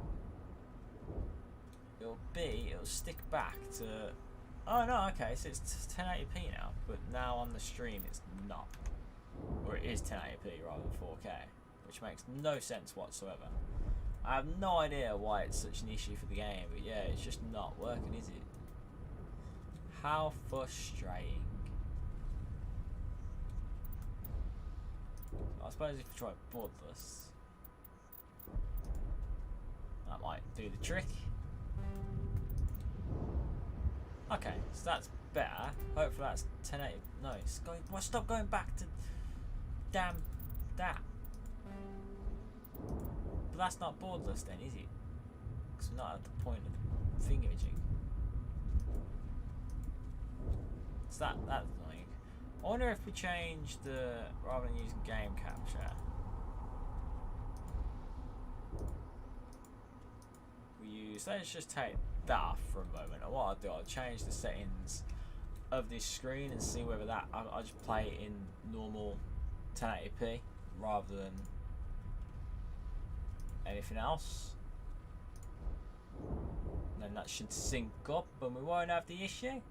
It'll stick back to. Oh no, okay, so it's 1080p now, but now on the stream it's not. Or it is 1080p rather than 4K, which makes no sense whatsoever. I have no idea why it's such an issue for the game, but yeah, it's just not working, is it? How frustrating. I suppose if you try Bloodless, that might do the trick. Okay, so that's better. Hopefully that's 1080. No, it's going. Well, stop going back to damn that. But that's not borderless then, is it? Because we're not at the point of thing imaging. So that's annoying. I wonder if we change the, rather than using game capture, we use, let's just take that off for a moment. And what I'll do, I'll change the settings of this screen and see whether that I just play it in normal 1080p rather than anything else. Then that should sync up and we won't have the issue.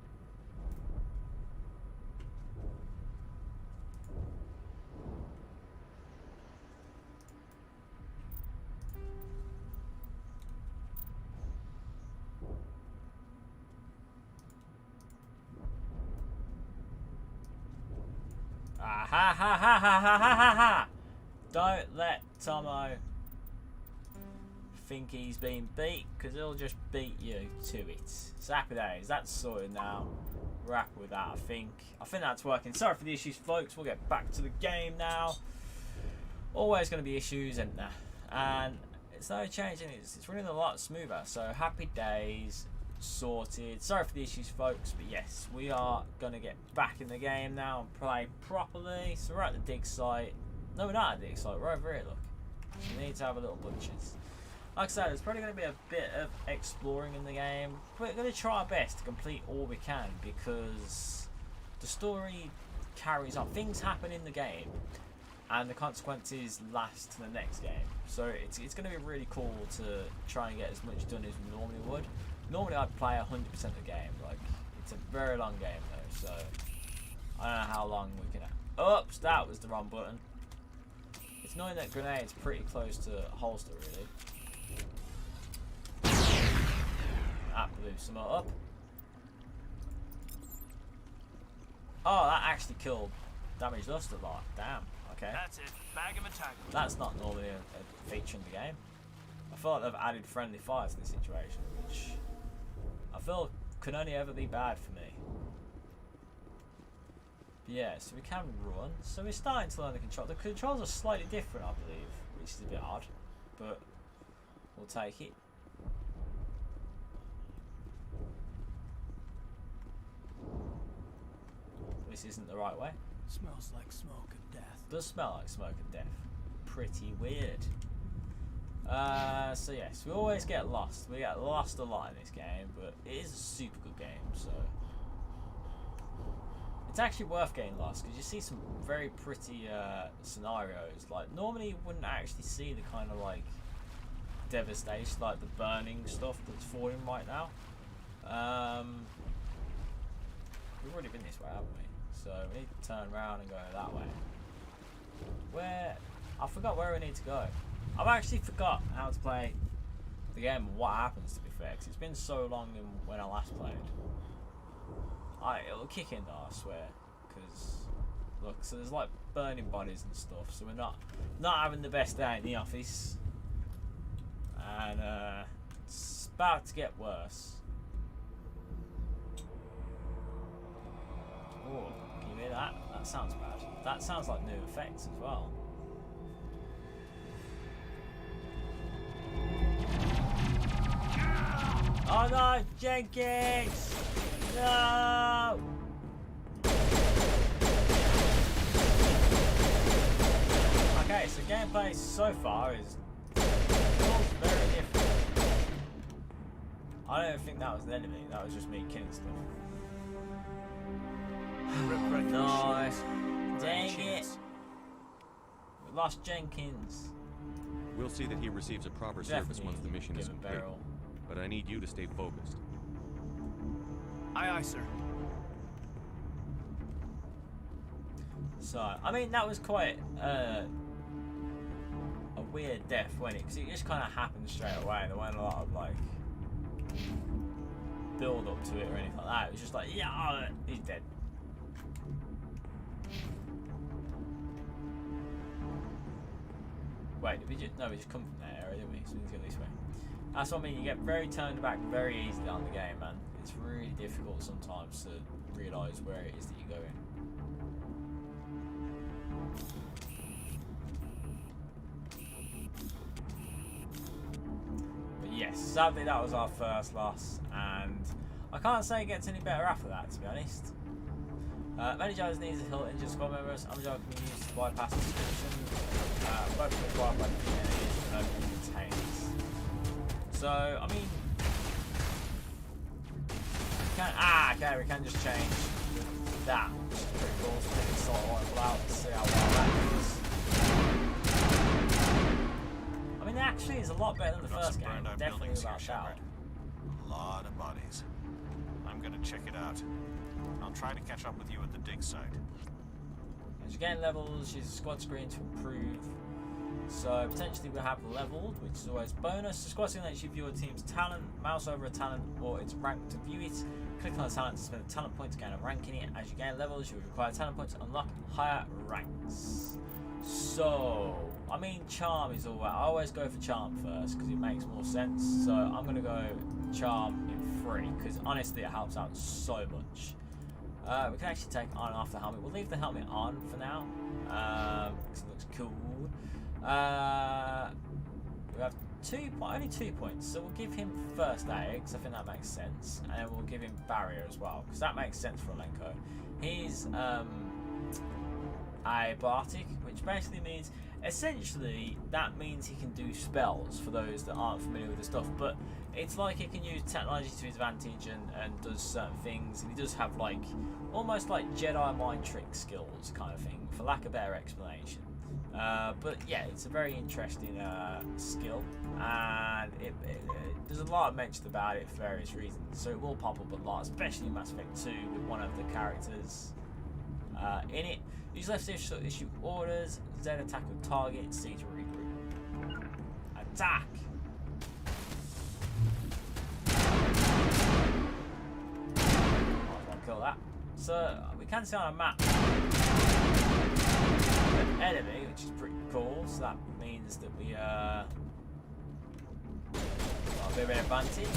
Ah, ha ha ha ha ha ha ha ha! Don't let Tomo think he's been beat, because he'll just beat you to it. So happy days, that's sorted now. We're happy with that, I think. I think that's working. Sorry for the issues, folks. We'll get back to the game now. Always going to be issues, isn't there? And it's no changing. It's running a lot smoother. So happy days, sorted. Sorry for the issues, folks, but yes, we are going to get back in the game now and play properly. So we're at the dig site. No, we're not at the dig site. We're over here, look. We need to have a little butchers. Like I said, there's probably going to be a bit of exploring in the game. We're going to try our best to complete all we can because the story carries on. Things happen in the game and the consequences last to the next game. So it's going to be really cool to try and get as much done as we normally would. Normally I'd play 100% of the game. Like, it's a very long game though, so I don't know how long we can... Oops, that was the wrong button. It's knowing that grenade's pretty close to holster, really. That blew some up. Oh, that actually killed, damaged us a lot. Damn. Okay. That's it. Bag him and tag him. That's not normally a feature in the game. I feel like they've added friendly fire to this situation, which I feel can only ever be bad for me. But yeah, so we can run. So we're starting to learn the control. The controls are slightly different, I believe, which is a bit odd, but we'll take it. This isn't the right way. Smells like smoke and death. Does smell like smoke and death. Pretty weird. So yes, we always get lost. We get lost a lot in this game, but it is a super good game, so it's actually worth getting lost because you see some very pretty scenarios. Like normally you wouldn't actually see the kind of like devastation, like the burning stuff that's falling right now. We've already been this way, haven't we? So we need to turn around and go that way. Where? I forgot where we need to go. I've actually forgot how to play the game and what happens, to be fair, because it's been so long than when I last played. It'll kick in though, I swear. Because, look, so there's like burning bodies and stuff, so we're not having the best day in the office. And it's about to get worse. Oh, can you hear that? That sounds bad. That sounds like new effects as well. Oh no, Jenkins! No! Okay, so gameplay so far is very different. I don't think that was an enemy, that was just me killing stuff. Nice. Dang it. We lost Jenkins. We'll see that he receives a proper service once the mission is complete. But I need you to stay focused. Aye, aye, sir. So, I mean, that was quite a weird death, wasn't it? Because it just kind of happened straight away. There weren't a lot of, like, build up to it or anything like that. It was just like, yeah, he's dead. Wait, did we just... No, we just come from that area, didn't we? So we need to go this way. That's what I mean, you get very turned back very easily on the game, man. It's really difficult sometimes to realise where it is that you're going. But yes, sadly that was our first loss, and I can't say it gets any better after that, to be honest. Many Joes needs a hill injured squad members. I'm joking, we use to bypass description. Both required by the enemies and open containers. So, I mean, we can just change the that, which is pretty cool. So maybe sort of rifle out and see how well that is. I mean, it actually is a lot better than the first game. Definitely without a doubt. A lot of bodies. I'm gonna check it out. I'll try to catch up with you at the dig site. As you gain levels, use the squad screen to improve. So potentially we'll have leveled, which is always bonus. The squad screen lets you view a team's talent, mouse over a talent or its rank to view it. Click on the talent to spend a talent point to gain a rank in it. As you gain levels, you will require talent points to unlock higher ranks. So, I mean, charm is always, I always go for charm first because it makes more sense. So I'm going to go charm in 3 because honestly it helps out so much. We can actually take on and off the helmet. We'll leave the helmet on for now because it looks cool. We have only 2 points, so we'll give him first aid because I think that makes sense, and then we'll give him barrier as well because that makes sense for Lenko. He's a Bartik, which basically means, essentially, that means he can do spells for those that aren't familiar with the stuff, but it's like he can use technology to his advantage and does certain things, and he does have like, almost like Jedi mind trick skills kind of thing, for lack of better explanation. But yeah, it's a very interesting skill, and there's a lot mentioned about it for various reasons, so it will pop up a lot, especially in Mass Effect 2 with one of the characters in it. Use left stick to issue orders, Z attack with target, C to regroup. Attack! I'll kill that. So we can see on a map an enemy, which is pretty cool, so that means that we got a bit of an advantage.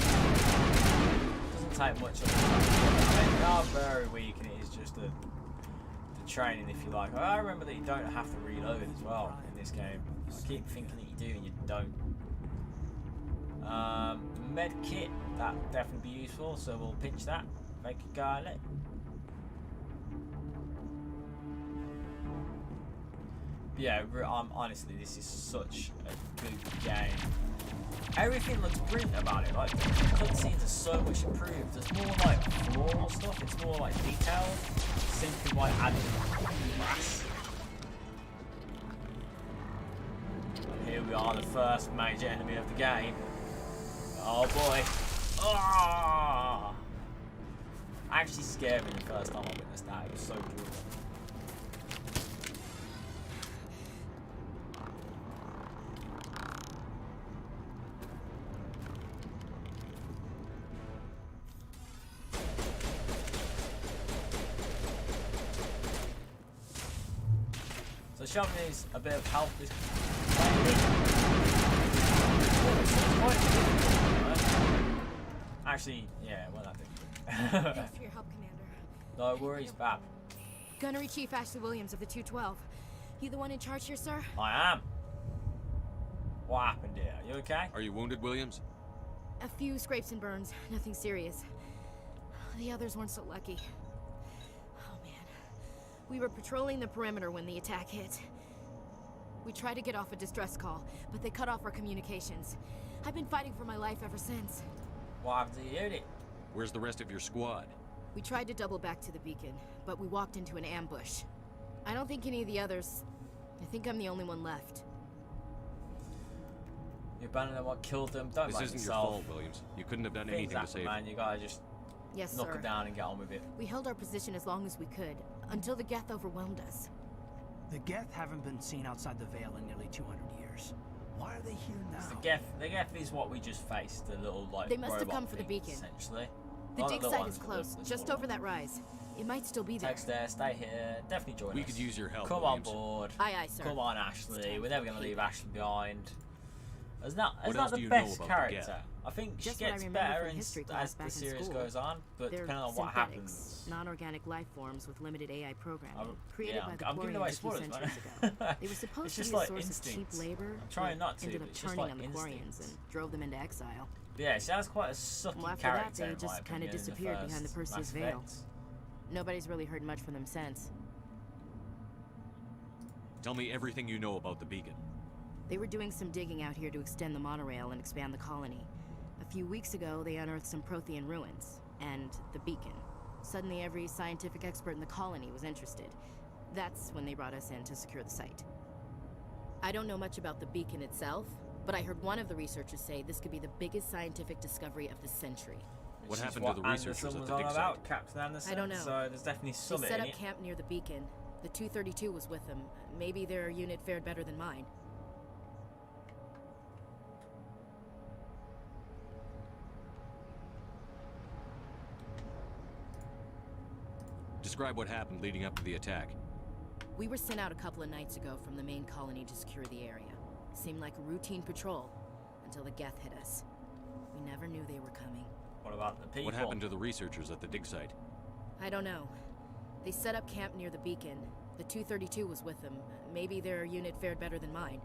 Doesn't take much of it. I mean, they are very weak, and it is just the training, if you like. I remember that you don't have to reload as well in this game. I keep thinking that you do and you don't. Med kit, that definitely be useful, so we'll pinch that. Make a garlic. Yeah, honestly, this is such a good game. Everything looks brilliant about it. Like, the cutscenes are so much improved. There's more like floral stuff. It's more like detailed, simply by adding mass. And here we are, the first major enemy of the game. Oh boy! Oh! Actually scared me the first time I witnessed that. It was so brutal. Shoving is a bit of help. Actually, yeah, well, I think. Thanks for your help, Commander. No worries, Bab. Gunnery Chief Ashley Williams of the 212. You the one in charge here, sir? I am. What happened here? You okay? Are you wounded, Williams? A few scrapes and burns, nothing serious. The others weren't so lucky. We were patrolling the perimeter when the attack hit. We tried to get off a distress call, but they cut off our communications. I've been fighting for my life ever since. What happened to the unit? Where's the rest of your squad? We tried to double back to the beacon, but we walked into an ambush. I don't think any of the others... I think I'm the only one left. You abandoned what killed them. Don't This isn't your fault, Williams. You couldn't have done anything to save man. You gotta just knock it down and get on with it. We held our position as long as we could, until the Geth overwhelmed us. The Geth haven't been seen outside the Veil in nearly 200 years. Why are they here now? The Geth is what we just faced, the little, like, they must have come for the beacon. Essentially. The dig site is close, just over that rise. It might still be there. Text there, stay here, definitely join us. We could use your help, Come Williams. on board. Aye, aye, sir. Come on, Ashley. We're never going to leave Ashley behind. Isn't that do the you best know about the character? I think Just she what I gets remember better from history class as the back in series school. goes on, but They're depending on what synthetics, happens. Non-organic life forms with limited AI programming, created yeah, by the I'm giving away Quarians a few spoilers, centuries man. ago. They were supposed It's to just be a like source instinct. of cheap labor, I'm trying but not to, ended but up it's just turning like on the Quarians instinct. and drove them into exile. Yeah, she has quite a sucky Well, after character. that, they in just my kind of opinion, in the disappeared behind the first Perseus Mass Veil. Effect. Nobody's really heard much from them since. Tell me everything you know about the beacon. They were doing some digging out here to extend the monorail and expand the colony. A few weeks ago, they unearthed some Prothean ruins, and the beacon. Suddenly every scientific expert in the colony was interested. That's when they brought us in to secure the site. I don't know much about the beacon itself, but I heard one of the researchers say this could be the biggest scientific discovery of the century. What happened to the researchers at the dig site? Captain Anderson. I don't know. So there's definitely some They set in up it. camp near the beacon. The 232 was with them. Maybe their unit fared better than mine. Describe what happened leading up to the attack. We were sent out a couple of nights ago from the main colony to secure the area. Seemed like a routine patrol until the Geth hit us. We never knew they were coming. What about the people? What happened to the researchers at the dig site? I don't know. They set up camp near the beacon. The 232 was with them. Maybe their unit fared better than mine.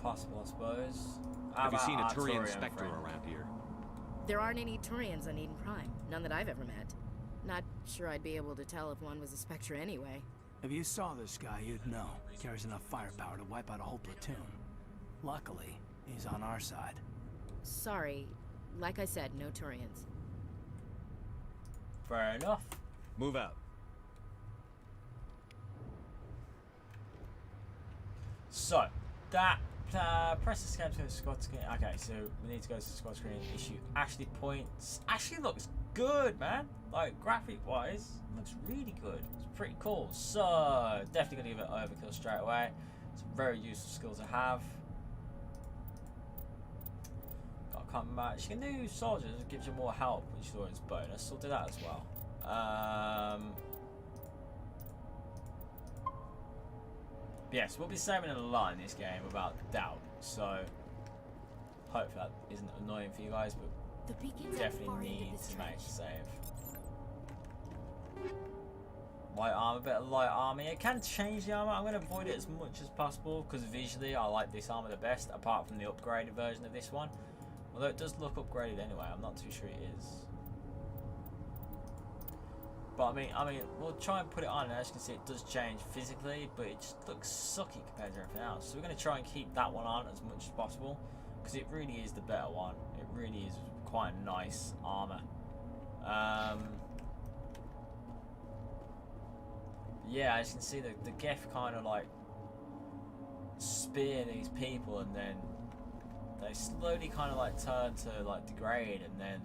Possible, I suppose. Have you seen a Turian Spectre around here? There aren't any Turians on Eden Prime. None that I've ever met. Not sure I'd be able to tell if one was a Spectre anyway. If you saw this guy, you'd know. Carries enough firepower to wipe out a whole platoon. Luckily, he's on our side. Sorry. Like I said, no Turians. Fair enough. Move out. So, that press escape to the squad screen. Okay, so we need to go to the squad screen. Issue Ashley points. Ashley looks good, man. Like, graphic-wise, looks really good. It's pretty cool. So, definitely gonna give it overkill straight away. It's a very useful skill to have. Got to come back. She can do soldiers. It gives you more help, which is always a bonus. So, we'll do that as well. Yes, we'll be saving a lot in this game, without doubt. So, hopefully that isn't annoying for you guys, but the we definitely need to make a save. Light armor, bit of light armor. It can change the armor. I'm going to avoid it as much as possible because visually I like this armor the best, apart from the upgraded version of this one. Although it does look upgraded anyway, I'm not too sure it is. But I mean, we'll try and put it on, and as you can see, it does change physically, but it just looks sucky compared to everything else. So we're going to try and keep that one on as much as possible, because it really is the better one. It really is quite a nice armor. Yeah, as you can see, the Geth kind of like spear these people, and then they slowly kind of like turn to like degrade, and then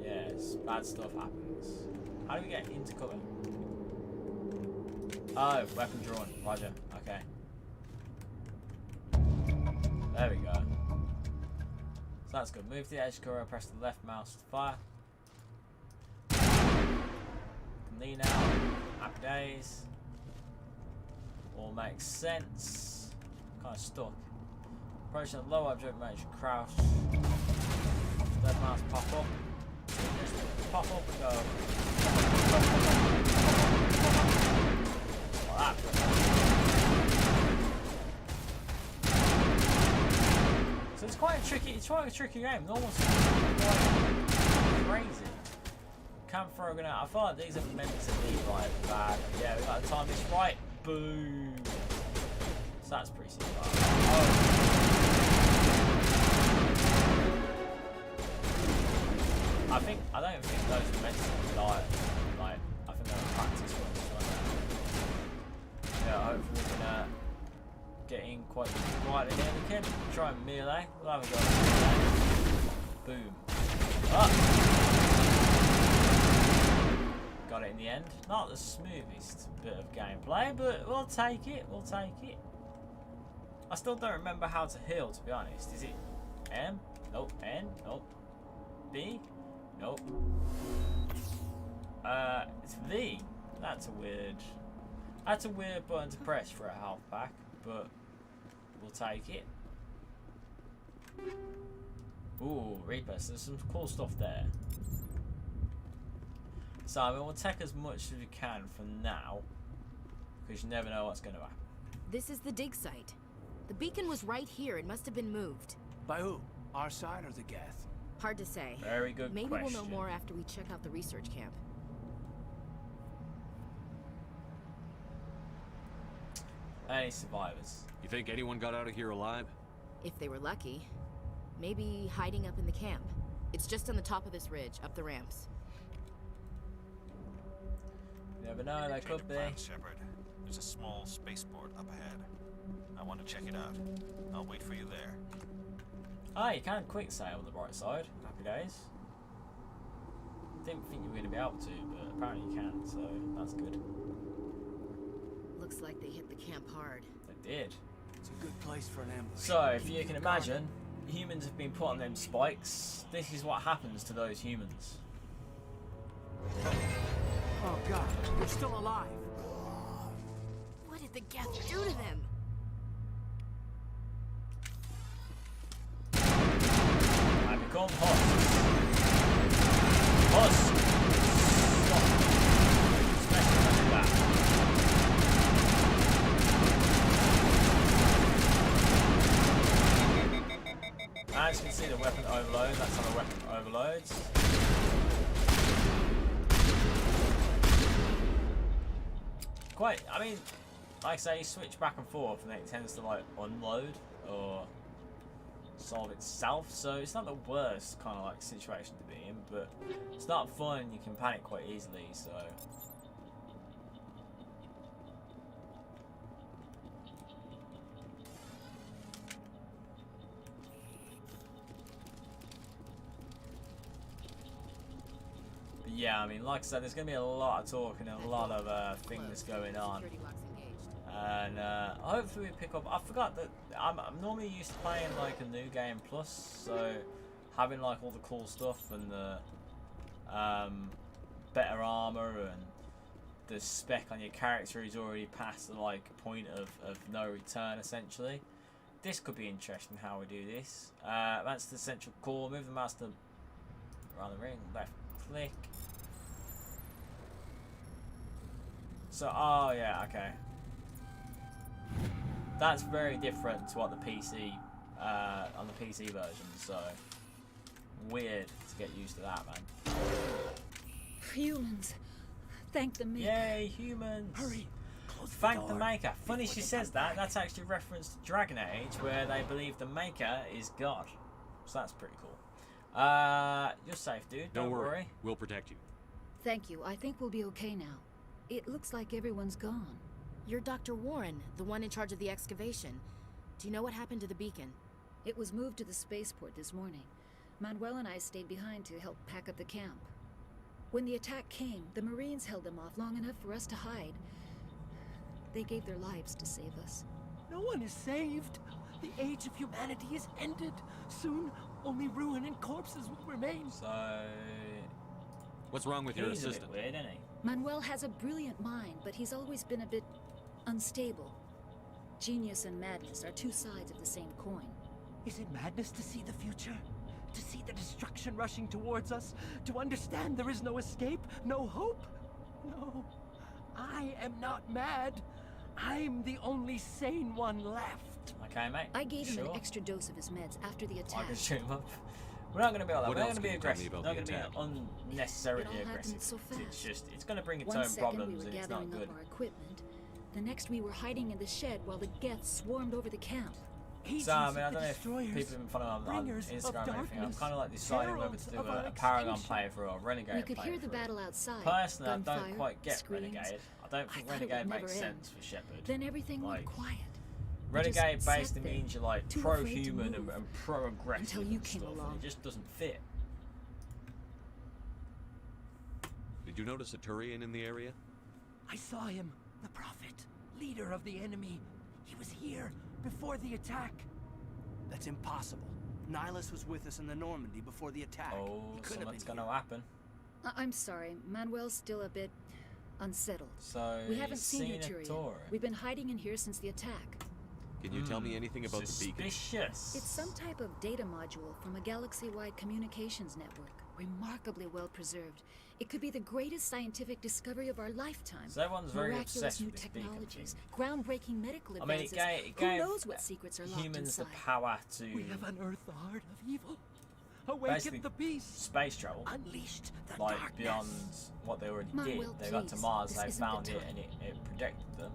yes, bad stuff happens. How do we get into cover? Oh, weapon drawn. Roger. Okay. There we go. So that's good. Move to the edge cover, press the left mouse to fire. Lean out. Happy days. All makes sense. Kind of stuck. Approaching the low object, make sure crouch. Left mouse pop up. Just pop up and go. Like that. So it's quite a tricky game. Almost quite crazy. Can't throw a grenade. I feel like these are meant to be like bad. Yeah, we got to time this right. Boom. So that's pretty simple. Oh. I don't think those are meant to be like I think they're practice ones. Yeah, hopefully we can get in quite quietly here. We can try and melee. We'll have a go at melee. Boom. Ah. Got it in the end. Not the smoothest bit of gameplay, but we'll take it. We'll take it. I still don't remember how to heal, to be honest. Is it M? Nope. N? Nope. B? Nope. It's V. That's a weird button to press for a health pack, but we'll take it. Ooh, Reapers. There's some cool stuff there. So I mean, we'll take as much as we can for now, because you never know what's going to happen. This is the dig site. The beacon was right here. It must have been moved. By who? Our side or the Geth? Hard to say. Very good Maybe question. we'll know more after we check out the research camp. Any survivors? You think anyone got out of here alive? If they were lucky. Maybe hiding up in the camp. It's just on the top of this ridge, up the ramps. You never know, they could be. Shepard. There's a small spaceport up ahead. I want to check it out. I'll wait for you there. Ah, you can quick sail on the bright side. Happy days. Didn't think you were going to be able to, but apparently you can, so that's good. Looks like they hit the camp hard. They did. It's a good place for an ambush. So, if you can imagine, humans have been put on them spikes. This is what happens to those humans. Oh god, they're still alive. What did the Geth do to them? I become hot. Husk. Stop. Especially like that. As you can see, the weapon overload. That's how the weapon overloads. Quite, I mean, like I say, you switch back and forth and it tends to like unload or solve itself, so it's not the worst kind of like situation to be in, but it's not fun. You can panic quite easily, so but yeah, I mean, like I said, there's going to be a lot of talk and a lot of things going on. And hopefully we pick up. I forgot that I'm normally used to playing like a new game plus, so having like all the cool stuff and the better armor and the spec on your character is already past the like point of no return essentially. This could be interesting how we do this. That's the central core. Move the mouse to around the ring. Left click. So oh yeah, okay. That's very different to what the PC on the PC version, so weird to get used to that, man. Humans, thank the Maker. Yay, humans! Hurry, thank the Maker. Funny she says that. That's actually a reference to Dragon Age, where they believe the Maker is God. So that's pretty cool. You're safe, dude. Don't worry. We'll protect you. Thank you. I think we'll be okay now. It looks like everyone's gone. You're Dr. Warren, the one in charge of the excavation. Do you know what happened to the beacon? It was moved to the spaceport this morning. Manuel and I stayed behind to help pack up the camp. When the attack came, the Marines held them off long enough for us to hide. They gave their lives to save us. No one is saved. The age of humanity is ended. Soon, only ruin and corpses will remain. So what's wrong with your assistant? A bit weird, isn't he? Manuel has a brilliant mind, but he's always been a bit unstable. Genius and madness are two sides of the same coin. Is it madness to see the future? To see the destruction rushing towards us? To understand there is no escape? No hope? No. I am not mad. I'm the only sane one left. Okay, mate. I gave him an extra dose of his meds after the attack. I can shoot him up. We're not going to be all that. What We're not else going to be can you tell me aggressive. about Not the going to be unnecessarily aggressive. So fast. It's just, it's going to bring its One own second problems we were and it's not gathering good. up our equipment. The next we were hiding in the shed while the Geth swarmed over the camp. So, I mean, I don't know if people have been following me on Instagram or anything. I'm kind of like deciding whether to do a Paragon playthrough or a Renegade We could hear the playthrough. battle outside. Personally, I Gunfire, don't quite get screams. Renegade. I don't think thought it Renegade would makes never end. sense for Shepard. Then everything Like, went quiet. We Renegade just sat basically there, means you're like too afraid to pro-human move and pro-aggressive until you and came stuff, along. and it just doesn't fit. Did you notice a Turian in the area? I saw him. The Prophet. Leader of the enemy. He was here before the attack. That's impossible. Nihilus was with us in the Normandy before the attack. Oh, something's going to happen. I'm sorry. Manuel's still a bit unsettled. So, we haven't seen a Turian. Turian. We've been hiding in here since the attack. Can you tell me anything about the beacon? Suspicious. It's some type of data module from a galaxy-wide communications network. Remarkably well preserved. It could be the greatest scientific discovery of our lifetime. So everyone's very Miraculous obsessed new with this beacon technologies, groundbreaking medical I mean, advances. it gave Who knows what secrets are locked humans inside? the power to We have unearthed the heart of evil. basically Awakened the beast. space travel, Unleashed the like darkness. beyond what they already did. Manuel, They got to please, Mars, this they isn't found the it, time. and it protected them.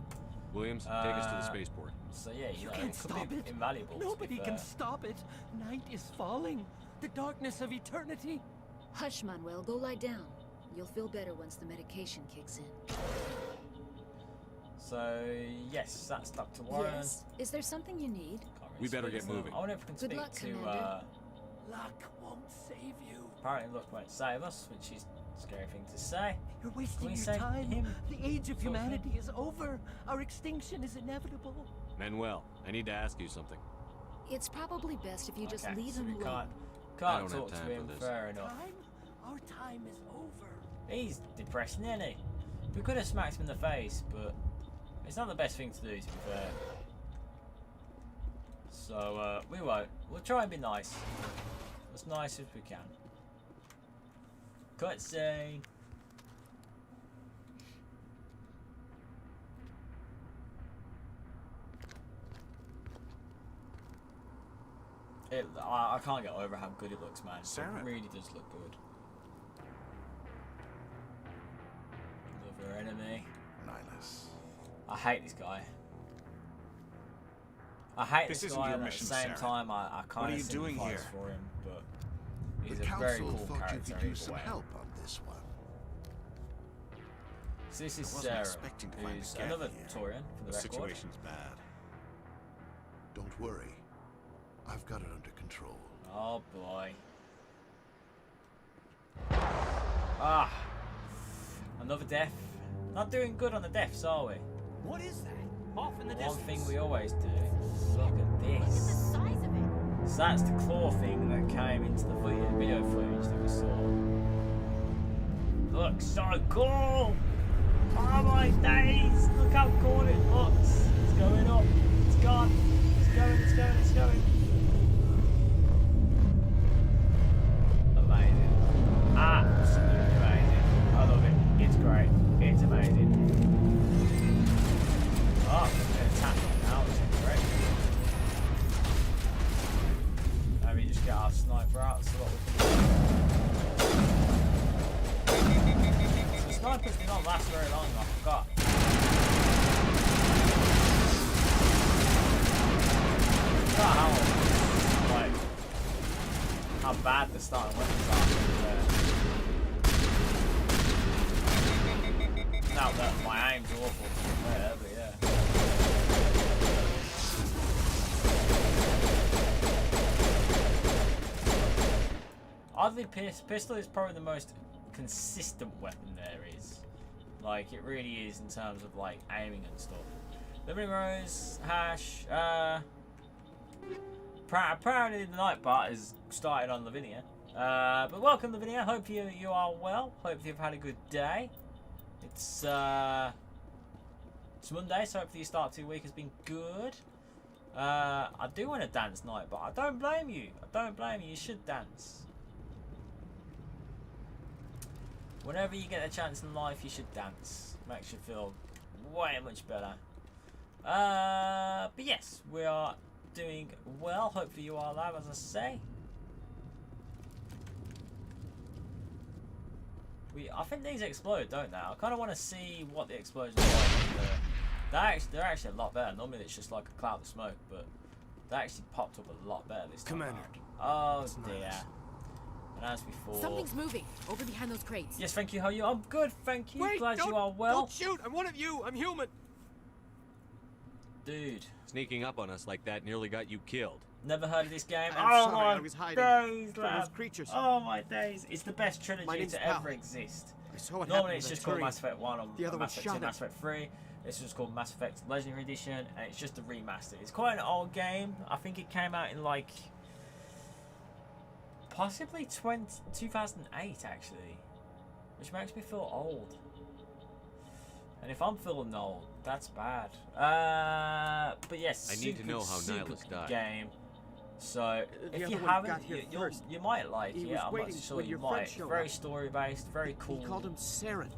Williams, take us to the spaceport. So yeah, You know, can't it could stop be it. invaluable. Nobody can stop it. Night is falling. The darkness of eternity. Hush, Manuel. Go lie down. You'll feel better once the medication kicks in. So yes, that's Dr. Warren. Yes. Is there something you need? We better get moving. I wonder if we can Good speak luck, to. Commander. Luck won't save you. Apparently, luck won't save us, which is a scary thing to say. You're Can we wasting your save time. him? The age of Sort of thing? humanity is over. Our extinction is inevitable. Manuel, I need to ask you something. It's probably best if you just Okay, leave so him we alone. I can't don't talk have to time him. for this. Fair enough. Our time is over. He's depressing, isn't he? We could have smacked him in the face, but it's not the best thing to do, to be fair. So we won't. We'll try and be nice, as nice as we can. Cutscene. I can't get over how good it looks, man. Sarah. It really does look good. Another enemy. Nihilus. I hate this guy. I hate This this isn't guy, your and mission, at the same Sarah. time, I What kind are of you doing sympathise here? for him, but he's The a very council cool thought you character could use either some way. help on this one. So this is I wasn't Sarah, expecting to find who's a gap another here. Taurian, for the The record. situation's bad. Don't worry. I've got it under control. Oh boy. Ah, another death. Not doing good on the deaths, are we? What is that? Off in the One distance. thing we always do. Look at this. Size of it. So that's the claw thing that came into the video footage that we saw. Looks so cool! Oh my days! Look how cool it looks! It's going up. It's gone. It's going, it's going, it's going. Amazing. Absolutely amazing. I love it. It's great. It's amazing. Oh, we're going to attack it now, which is great. Maybe just get our sniper out, so what we can do. The snipers do not last very long, I forgot. I forgot how, like, how bad the starting weapons are. Now that my aim's awful, but yeah. Oddly, pistol is probably the most consistent weapon there is. Like, it really is in terms of, like, aiming and stuff. Living Rose, Hash, apparently the night part is started on Lavinia. But welcome, Lavinia. Hope you are well. Hope you've had a good day. It's Monday, so hopefully your start to your week has been good. I do want to dance night, but I don't blame you. I don't blame you. You should dance. Whenever you get a chance in life, you should dance. Makes you feel way much better. But yes, we are doing well. Hopefully you are alive, as I say. I think these explode, don't they? I kind of want to see what the explosions are like. They're actually a lot better. Normally it's just like a cloud of smoke, but they actually popped up a lot better this time. Commander. Oh dear. And as before. Something's moving over behind those crates. Yes, thank you. How are you? I'm good, thank you. Wait, Glad you are well. Don't shoot! I'm one of you! I'm human! Dude. Sneaking up on us like that nearly got you killed. Never heard of this game. I'm Oh sorry, my I was hiding days, from lad. those creatures. Oh my days. It's the best My trilogy name's to Pal. ever exist. I saw what Normally happened it's to just that called Turian. Mass Effect 1 or The other one Mass Effect shot 2, him. Mass Effect 3. This was called Mass Effect Legendary Edition, and it's just a remaster. It's quite an old game. I think it came out in like possibly 2008 actually, which makes me feel old. And if I'm feeling old, that's bad. But yes, I need to know how super Nihilus died. game. So The if other you one haven't, got here first. you might like He it. was I'm not waiting sure when you your friend might. showed Very up. story based, very cool. He called him Saren.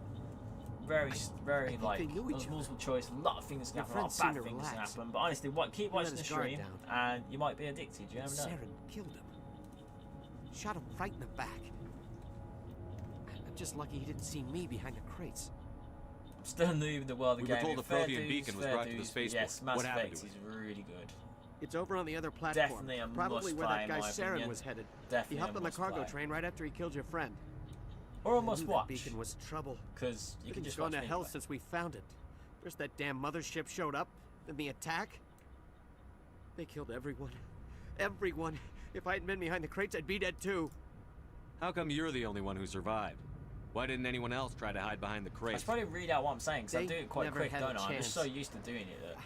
Very think like they knew each there's other. multiple choice. A lot of things can Your happen. A lot of friend bad seemed to things can relax. happen. But honestly, keep He let watching the his guard stream, down. and you might be addicted. You never know. Saren killed him. Shot him right in the back. I'm just lucky he didn't see me behind the crates. still a noob in the world of We were gaming. told the Fair Prothean dues, beacon was fair brought to the dues, spaceport. Yes, Mass What happened Effect to is it? really good. It's over on the other platform. Definitely a Probably must where play, that in guy my Saren opinion. was headed. Definitely He hopped a on the must cargo play. train right after he killed your friend. Or a I must knew that watch. beacon was trouble. Because you can It's just gone watch to me hell play. since we found it. First that damn mothership showed up, then the attack. They killed everyone. Everyone. If I hadn't been behind the crates, I'd be dead too. How come you're the only one who survived? Why didn't anyone else try to hide behind the I crates? should probably read out what I'm saying, because I They do it quite never quick, had a don't I? I'm just chance. so used to doing it that...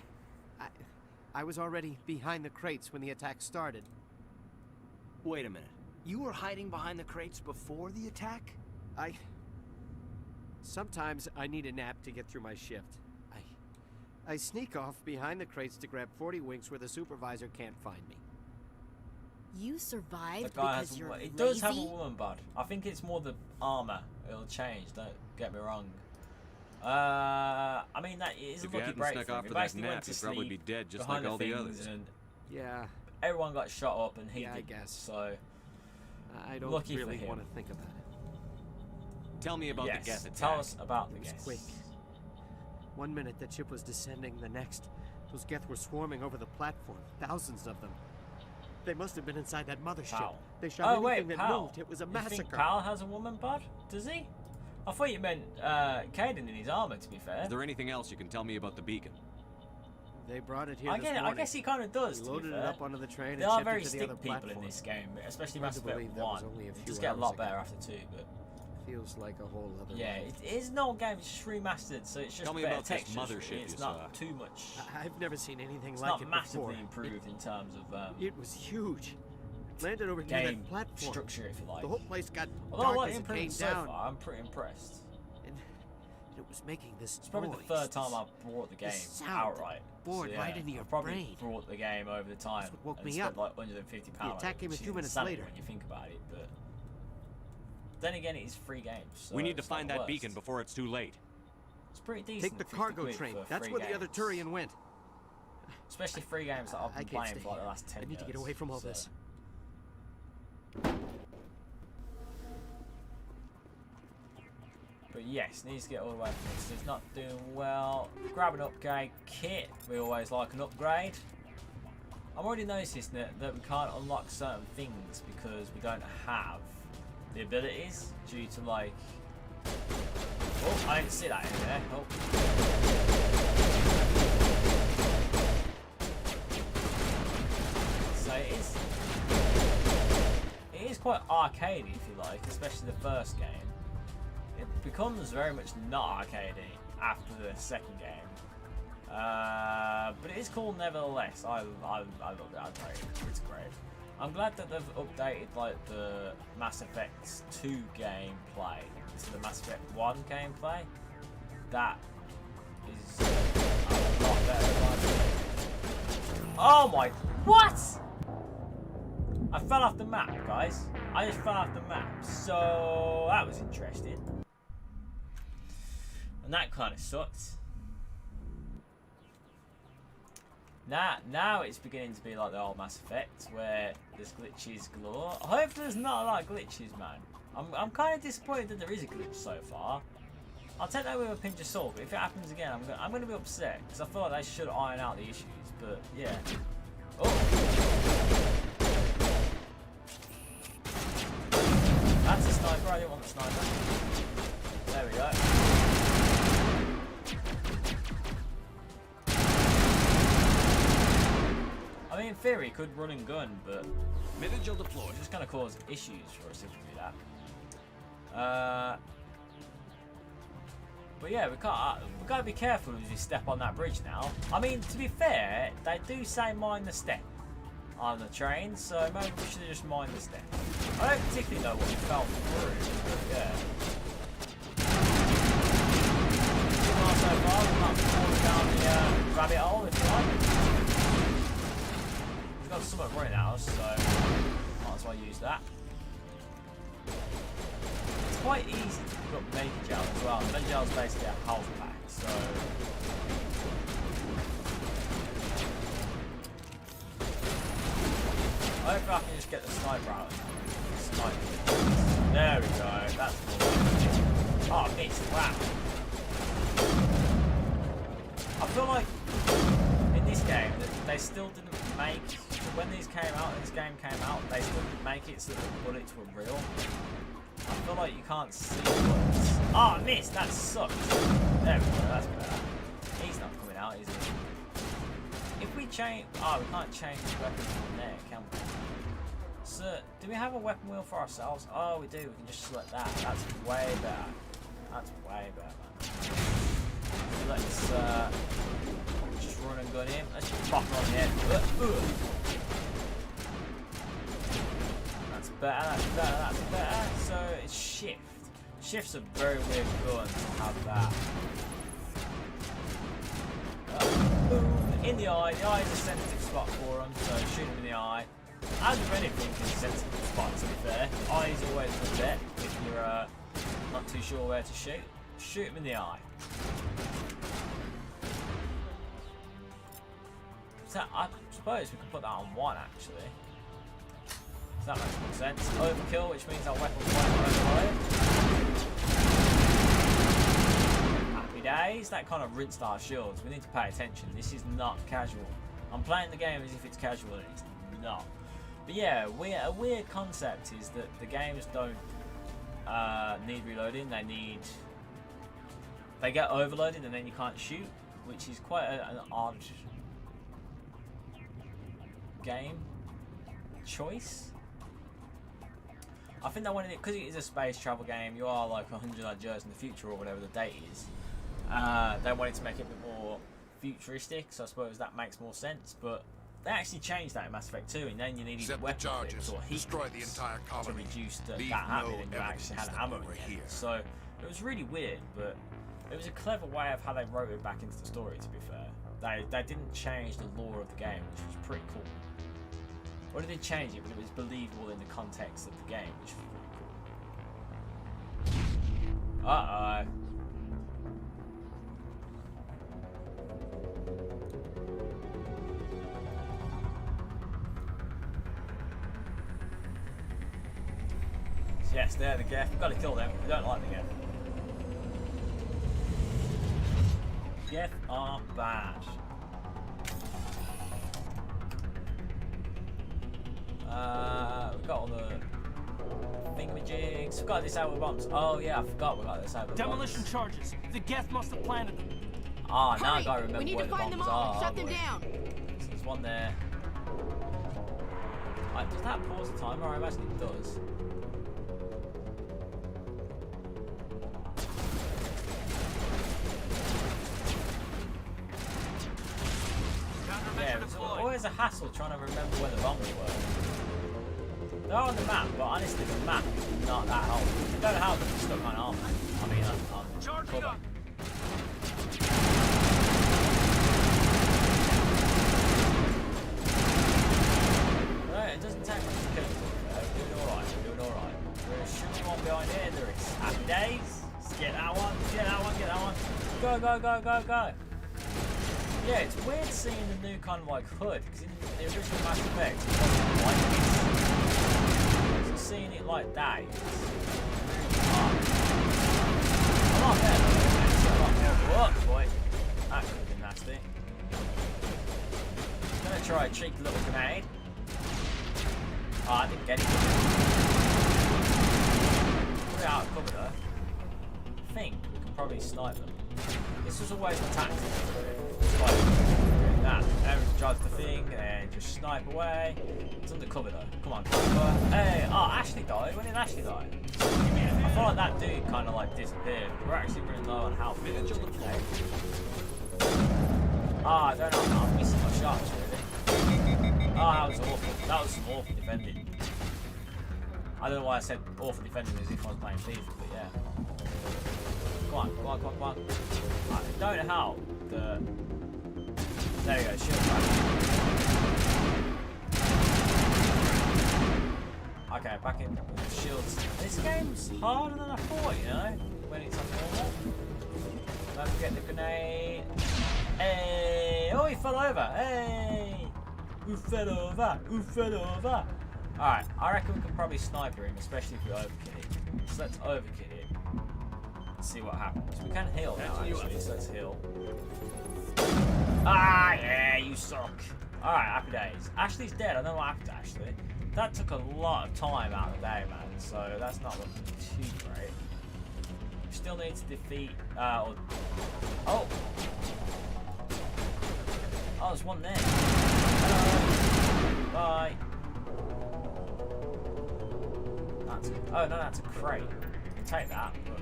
I was already behind the crates when the attack started. Wait a minute. You were hiding behind the crates before the attack? Sometimes I need a nap to get through my shift. I sneak off behind the crates to grab 40 winks where the supervisor can't find me. You The survived guy because has, you're it does have a lazy? woman bud. I think it's more the armor. It'll change, don't get me wrong. I mean, that is a If you lucky hadn't break snuck for him. off He for that basically went nap, to you'd probably sleep be dead just behind like all the things others. and Yeah. everyone got shot up and he Yeah, I did, guess. so... I don't Lucky for really him. want to think about it. Tell me about yes, the Geth attack. tell us about the It was Geth. quick. One minute the ship was descending, the next, those Geth were swarming over the platform. Thousands of them. They must have been inside that mothership. Pal. They shot Oh wait, anything that Pal. moved. It was a You massacre. think Pal has a woman bud? Does he? I thought you meant Caden in his armor, to be fair. Is there anything else you can tell me about the beacon? They brought it here I this guess, I morning. guess he kind of does. We to be loaded it fair. up onto the train There and are shipped very it to the stick other people platform. in this game, especially Hard Mass to Effect believe that 1. was only a It few does get a hours lot ago. better after 2, but Feels like a whole other yeah, world. it is an old game. It's just remastered, so it's just Tell me better about this textures. mothership It's you not saw. too much. I've never seen anything It's like not it massively before. improved in terms of It was huge. Landed over near game that platform. structure, if you like. The whole place got Although I dark like as the it came improvements so down. far, I'm pretty impressed. And it was making this It's probably noise, the third time this- I've brought the game this sound outright. bored So, yeah, right into your I've probably brain. brought the game over the time. That's what woke and me spent up. like £150. The attack came a which few is minutes insanity later. when you think about it, but then again, it is free games. So we need to it's not find the that worst. beacon before it's too late. It's pretty decent. Take the 50 cargo quid train. for That's free where the other games. Turian went. Especially free games that I've I been can't playing stay for like the here. last 10 I need years. to get away from all so. this. But yes, needs to get all the way from this. It's not doing well. Grab an upgrade kit. We always like an upgrade. I'm already noticing that we can't unlock certain things because we don't have the abilities due to like... Oh, I didn't see that in there. Oh. So it is quite arcadey, if you like, especially the first game. It becomes very much not arcadey after the second game. But it is cool nevertheless. I love it. It's great. I'm glad that they've updated like the Mass Effect 2 gameplay to the Mass Effect 1 gameplay. That is a lot better. Oh my... What?! I fell off the map, guys. I just fell off the map. So that was interesting. And that kind of sucked. Now it's beginning to be like the old Mass Effect, where there's glitches galore. Hopefully there's not a lot of glitches, man. I'm kind of disappointed that there is a glitch so far. I'll take that with a pinch of salt, but if it happens again, I'm gonna be upset, because I feel like they should iron out the issues, but yeah. Oh! That's a sniper, I didn't want the sniper. There we go. I mean, in theory, it could run and gun, but Vigil deployed. It's just going to cause issues for us if we do that. But yeah, we've got to be careful as we step on that bridge now. I mean, to be fair, they do say mind the step on the train, so maybe we should just mind the step. I don't particularly know what we fell through, but yeah. So far, we've not fallen down the rabbit hole, if you like. We've got something running now, so might as well use that. It's quite easy to pick up Major Gel as well. Major Gel is basically a health pack, so... I hope I can just get the sniper out. Sniper. There we go, that's more. Oh, I missed. Wow. feel like in this game that they still didn't make, when this game came out, they still didn't make it so that the bullets were real. I feel like you can't see the bullets. Oh, I missed! That sucks. There we go, that's better. He's not coming out, is he? If we change... Oh, we can't change the weapon from there, can we? So, do we have a weapon wheel for ourselves? Oh, we do. We can just select that. That's way better. That's way better, man. Let's just run and gun him. Let's just pop him on the head. That's better, that's better, that's better. So it's shift. Shift's a very weird gun to have that. Boom. In the eye. The eye is a sensitive spot for him, so shoot him in the eye. As with anything, it's a sensitive spot, to be fair. Eye is always a good bet if you're not too sure where to shoot. Shoot him in the eye. So I suppose we can put that on 1 actually. So that makes more sense. Overkill, which means our weapon won't overload. Happy days. That kind of rinsed our shields. We need to pay attention. This is not casual. I'm playing the game as if it's casual and it's not. But yeah, a weird concept is that the games don't need reloading. They get overloaded and then you can't shoot, which is quite an odd game choice. I think they wanted it because it is a space travel game. You are like 100 odd years in the future or whatever the date is. They wanted to make it a bit more futuristic, so I suppose that makes more sense. But they actually changed that in Mass Effect 2, and then you needed weapon clips or heat destroy the entire colony. to reduce that Leave happening, no and you actually had evidence ammo that we were again. here. So it was really weird, but it was a clever way of how they wrote it back into the story. To be fair, they didn't change the lore of the game, which was pretty cool. Or they did change it, but it was believable in the context of the game, which was pretty cool. Uh-oh. Yes, they're the Geth. We've got to kill them. We don't like the Geth. Geth are bad. We've got all the thingamajigs. We've got to disable bombs. Oh yeah, I forgot we got to disable Demolition bombs. charges. The Geth must have planted them. Ah, now I Hurry! gotta remember We need where to the find them bombs all are. and shut them down. So there's one there. Right, does that pause the timer? I imagine it does. Yeah, it's always a hassle trying to remember where the bombs were. They're on the map, but honestly the map is not that helpful. I don't know how they're stuck on armor. I mean, on cover. No, it doesn't take much to kill them. We're doing alright, we're doing alright. We're shooting one behind here, there is. Happy days. Let's get that one, get that one, get that one. Go, go, go, go, go. Yeah, it's weird seeing the new kind of like hood, because in the original Mass Effect it wasn't like this. So seeing it like that is really hard. A lot better though, actually, a lot more. Whoa, boy. That could have been nasty. I'm gonna try a cheeky little grenade. Oh, I didn't get it. Put it out of cover though. I think we can probably snipe them. This was always the tactic. It's like doing that. Everyone drives the thing and just snipe away. It's undercover though. Come on, cover. Hey, oh, Ashley died. When did Ashley die? I feel like that dude kind of like disappeared. We're actually running low on health. Ah, I don't know. I'm missing my shots really. Oh, that was awful. That was some awful defending. I don't know why I said awful defending as if I was playing FIFA, but yeah. Come on, come on, come on, come on. Right, don't help the... There you go, shield back. Okay, back in with the shields. This game's harder than I thought, you know, when it's on normal. Don't forget the grenade. Hey! Oh, he fell over! Hey! Who fell over? Who fell over? Alright, I reckon we can probably sniper him, especially if we overkill it. So let's overkill it. see what happens. We can heal now, actually, so let's heal. Ah, yeah, you suck. Alright, happy days. Ashley's dead. I don't know what happened to Ashley. That took a lot of time out of the day, man, so that's not looking too great. We still need to defeat... Oh, there's one there. Hello. Bye. Oh, no, that's a crate. I'll take that, but...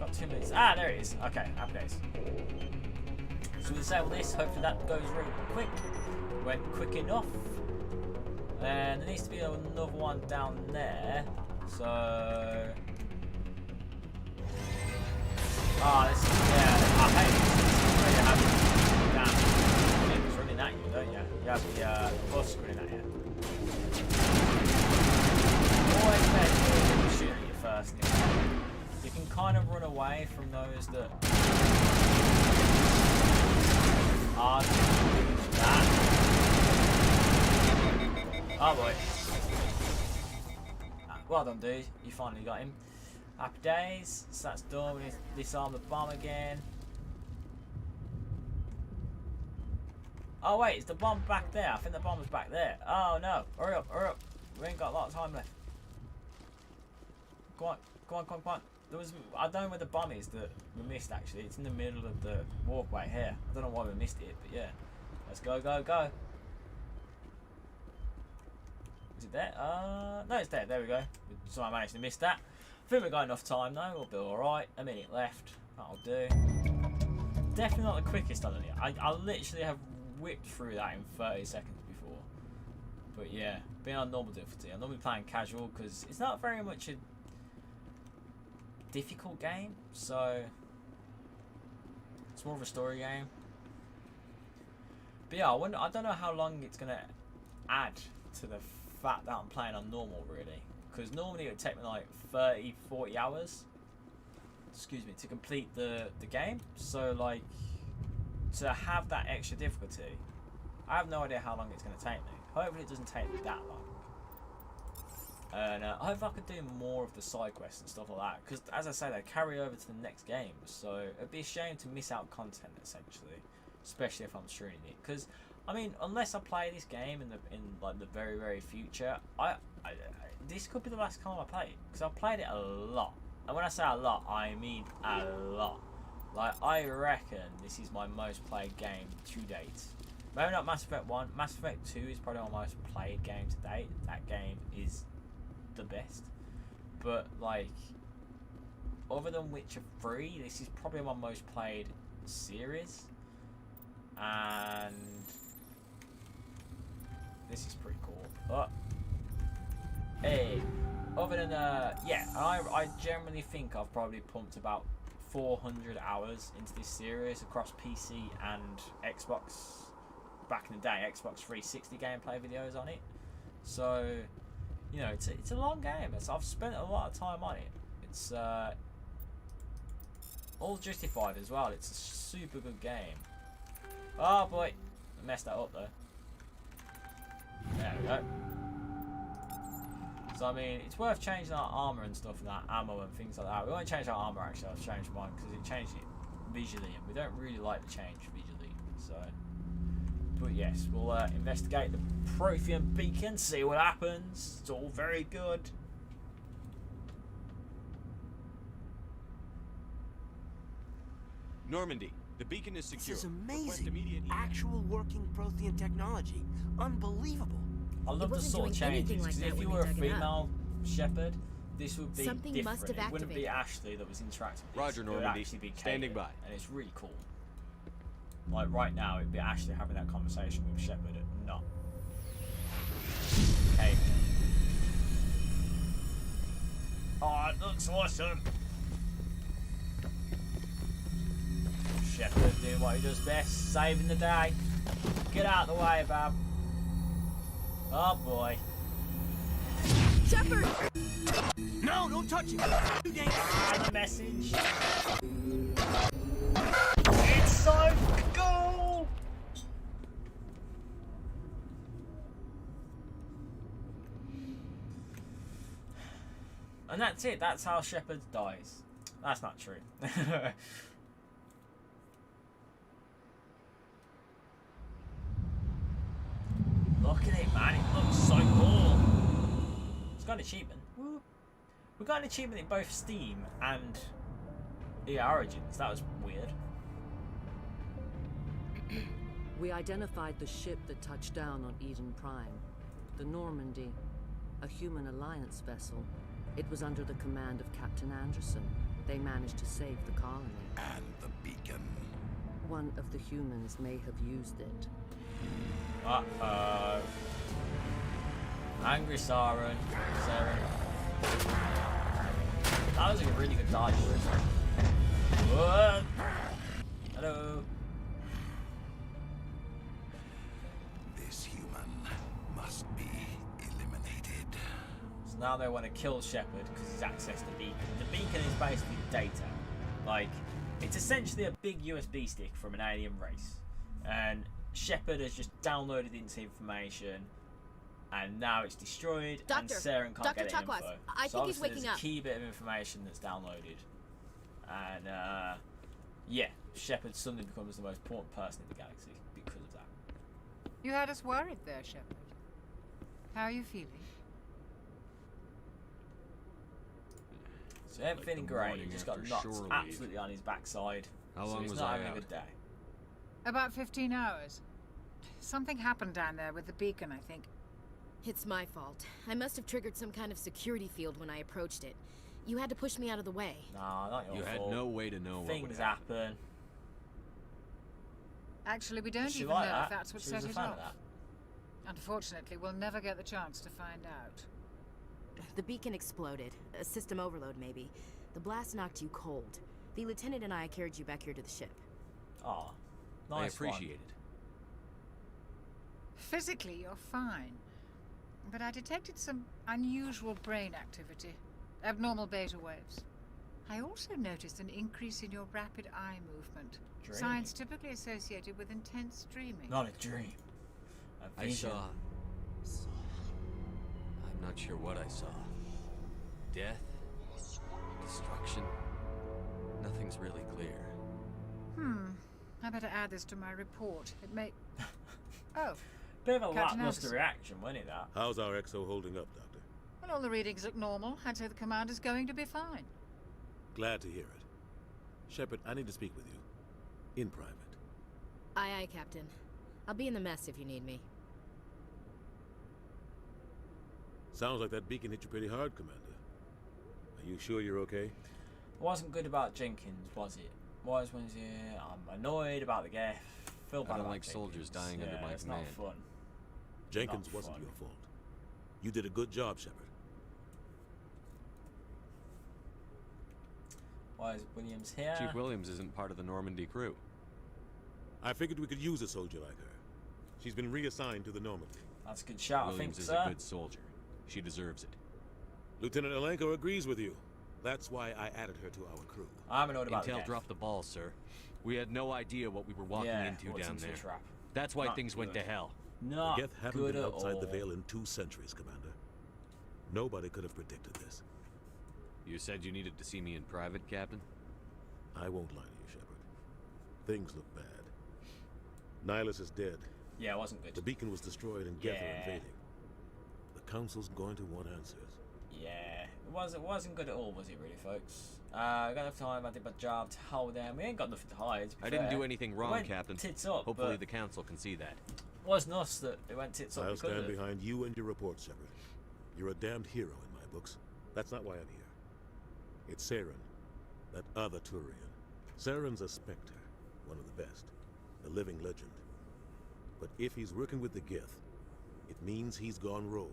Got 2 minutes. Ah, there it is. Okay, happy days. So we disable this. Hopefully that goes really quick. Went quick enough. And there needs to be another one down there. So... Oh, this is... Yeah, I hate this. Where you have damn things running at you, don't you? You have the bus running at you. Always better to shoot at you first. You can kind of run away from those that are doing that. Oh boy. Well done, dude. You finally got him. Happy days. So that's done. We need to disarm the bomb again. Oh wait, is the bomb back there? I think the bomb was back there. Oh no. Hurry up, hurry up. We ain't got a lot of time left. Go on, go on, go on, go on. There was, I don't know where the bomb is that we missed actually. It's in the middle of the walkway here. I don't know why we missed it, but yeah. Let's go, go, go. Is it there? No, it's there. There we go. So I managed to miss that. I think we've got enough time though. We'll be alright. A minute left. That'll do. Definitely not the quickest on it. I literally have whipped through that in 30 seconds before. But yeah, being on normal difficulty. I'm normally playing casual because it's not very much a difficult game, so it's more of a story game. But yeah, I don't know how long it's gonna add to the fact that I'm playing on normal really, because normally it would take me like 30-40 hours, excuse me, to complete the game. So like, to have that extra difficulty, I have no idea how long it's gonna take me. Hopefully it doesn't take me that long. And I hope I could do more of the side quests and stuff like that, because as I say, they carry over to the next game, so it'd be a shame to miss out content essentially, especially if I'm streaming it. Because I mean, unless I play this game in like the very future, this could be the last time I play it, because I've played it a lot, and when I say a lot, I mean a lot. Like, I reckon this is my most played game to date. Maybe not Mass Effect 1. Mass Effect 2 is probably my most played game to date. That game is the best. But, like, other than Witcher 3, this is probably my most played series. And this is pretty cool. Oh. Hey. Other than, yeah, I generally think I've probably pumped about 400 hours into this series across PC and Xbox. Back in the day, Xbox 360 gameplay videos on it. So, you know, it's a long game. I've spent a lot of time on it. It's all justified as well. It's a super good game. Oh boy, I messed that up though. There we go. So I mean, it's worth changing our armor and stuff, and that ammo and things like that. We won't change our armor actually. I've changed mine because it changed it visually, and we don't really like the change visually. So, but yes, we'll investigate the Prothean beacon, see what happens. It's all very good. Normandy, the beacon is secure. This is amazing. Actual working Prothean technology. Unbelievable. I love the sort of changes, because if you were a female shepherd, this would be Something different. must have It wouldn't be activated. Ashley that was interacting with Roger, this. It would Normandy. actually be Standing Kaden, by. and it's really cool. Like right now, it'd be Ashley having that conversation with Shepard, and not Kaden. Oh, it looks awesome. Shepard doing what he does best, saving the day. Get out of the way, Bab. Oh boy. Shepard! No, don't touch it! You dangerous! The message. It's so cool! And that's it. That's how Shepard dies. That's not true. Look at it, man. It looks so cool. It's got an achievement. Woo. We got an achievement in both Steam and EA Origins. That was weird. We identified the ship that touched down on Eden Prime. The Normandy. A human alliance vessel. It was under the command of Captain Anderson. They managed to save the colony. And the beacon. One of the humans may have used it. Uh-oh. Angry Siren. That was a really good dodge. What? Hello. This human must be eliminated. So now they want to kill Shepard because he's accessed the beacon. The beacon is basically data. Like, it's essentially a big USB stick from an alien race. And Shepard has just downloaded this information. And now it's destroyed, and Saren can't get it info. I think he's waking there's up. A key bit of information that's downloaded. And, yeah, Shepard suddenly becomes the most important person in the galaxy because of that. You had us worried there, Shepard. How are you feeling? So I'm feeling great. He just got knocked absolutely on his backside. How long so he's was not I having out? a good day. About 15 hours. Something happened down there with the beacon, I think. It's my fault. I must have triggered some kind of security field when I approached it. You had to push me out of the way. Nah, not your You fault. had no way to know what would Things happen. happen. Actually, we don't She even know like that. if that's what She was set a it fan of off. that. Unfortunately, we'll never get the chance to find out. The beacon exploded. A system overload, maybe. The blast knocked you cold. The lieutenant and I carried you back here to the ship. Aw, nice I appreciate it. Physically, you're fine. But I detected some unusual brain activity. Abnormal beta waves. I also noticed an increase in your rapid eye movement. Dreaming. Signs typically associated with intense dreaming. Not a dream. A I vision. saw. I'm not sure what I saw. Death? Destruction? Nothing's really clear. I better add this to my report. It may... Oh. Bit of a Captain lackluster Anderson. reaction, wasn't it, that? How's our XO holding up, Doctor? Well, all the readings look normal. I'd say the commander's going to be fine. Glad to hear it. Shepard, I need to speak with you. In private. Aye, aye, Captain. I'll be in the mess if you need me. Sounds like that beacon hit you pretty hard, Commander. Are you sure you're okay? It wasn't good about Jenkins, was it? Was it? I'm annoyed about the guy. Feel bad I don't about like soldiers Jenkins. dying under my it's command. Not fun. Jenkins Not wasn't fun. your fault. You did a good job, Shepard. Why is Williams here? Chief Williams isn't part of the Normandy crew. I figured we could use a soldier like her. She's been reassigned to the Normandy. That's a good shout, Williams I think, is sir. a good soldier. She deserves it. Lieutenant Alenko agrees with you. That's why I added her to our crew. I'm annoyed about Intel the dropped the ball, sir. We had no idea what we were walking into what's down into there. the trap. That's why Not things went to good. hell. Not The Geth haven't good been at outside the all. Veil in 2 centuries, Commander. Nobody could have predicted this. You said you needed to see me in private, Captain? I won't lie to you, Shepard. Things look bad. Nihilus is dead. Yeah, it wasn't good. The beacon was destroyed and Geth are Yeah. invading. The Council's going to want answers. Yeah, it wasn't good at all, was it, really, folks? I got enough time. I did my job to hold them. We ain't got nothing to hide. To be I didn't fair. do anything We wrong, went Captain. Tits up. Hopefully but the Council can see that. it wasn't us that it went tits up. I'll We could've. stand behind you and your report, Shepard. You're a damned hero in my books. That's not why I'm here. It's Saren, that other Turian. Saren's a Spectre, one of the best, a living legend. But if he's working with the Geth, it means he's gone rogue.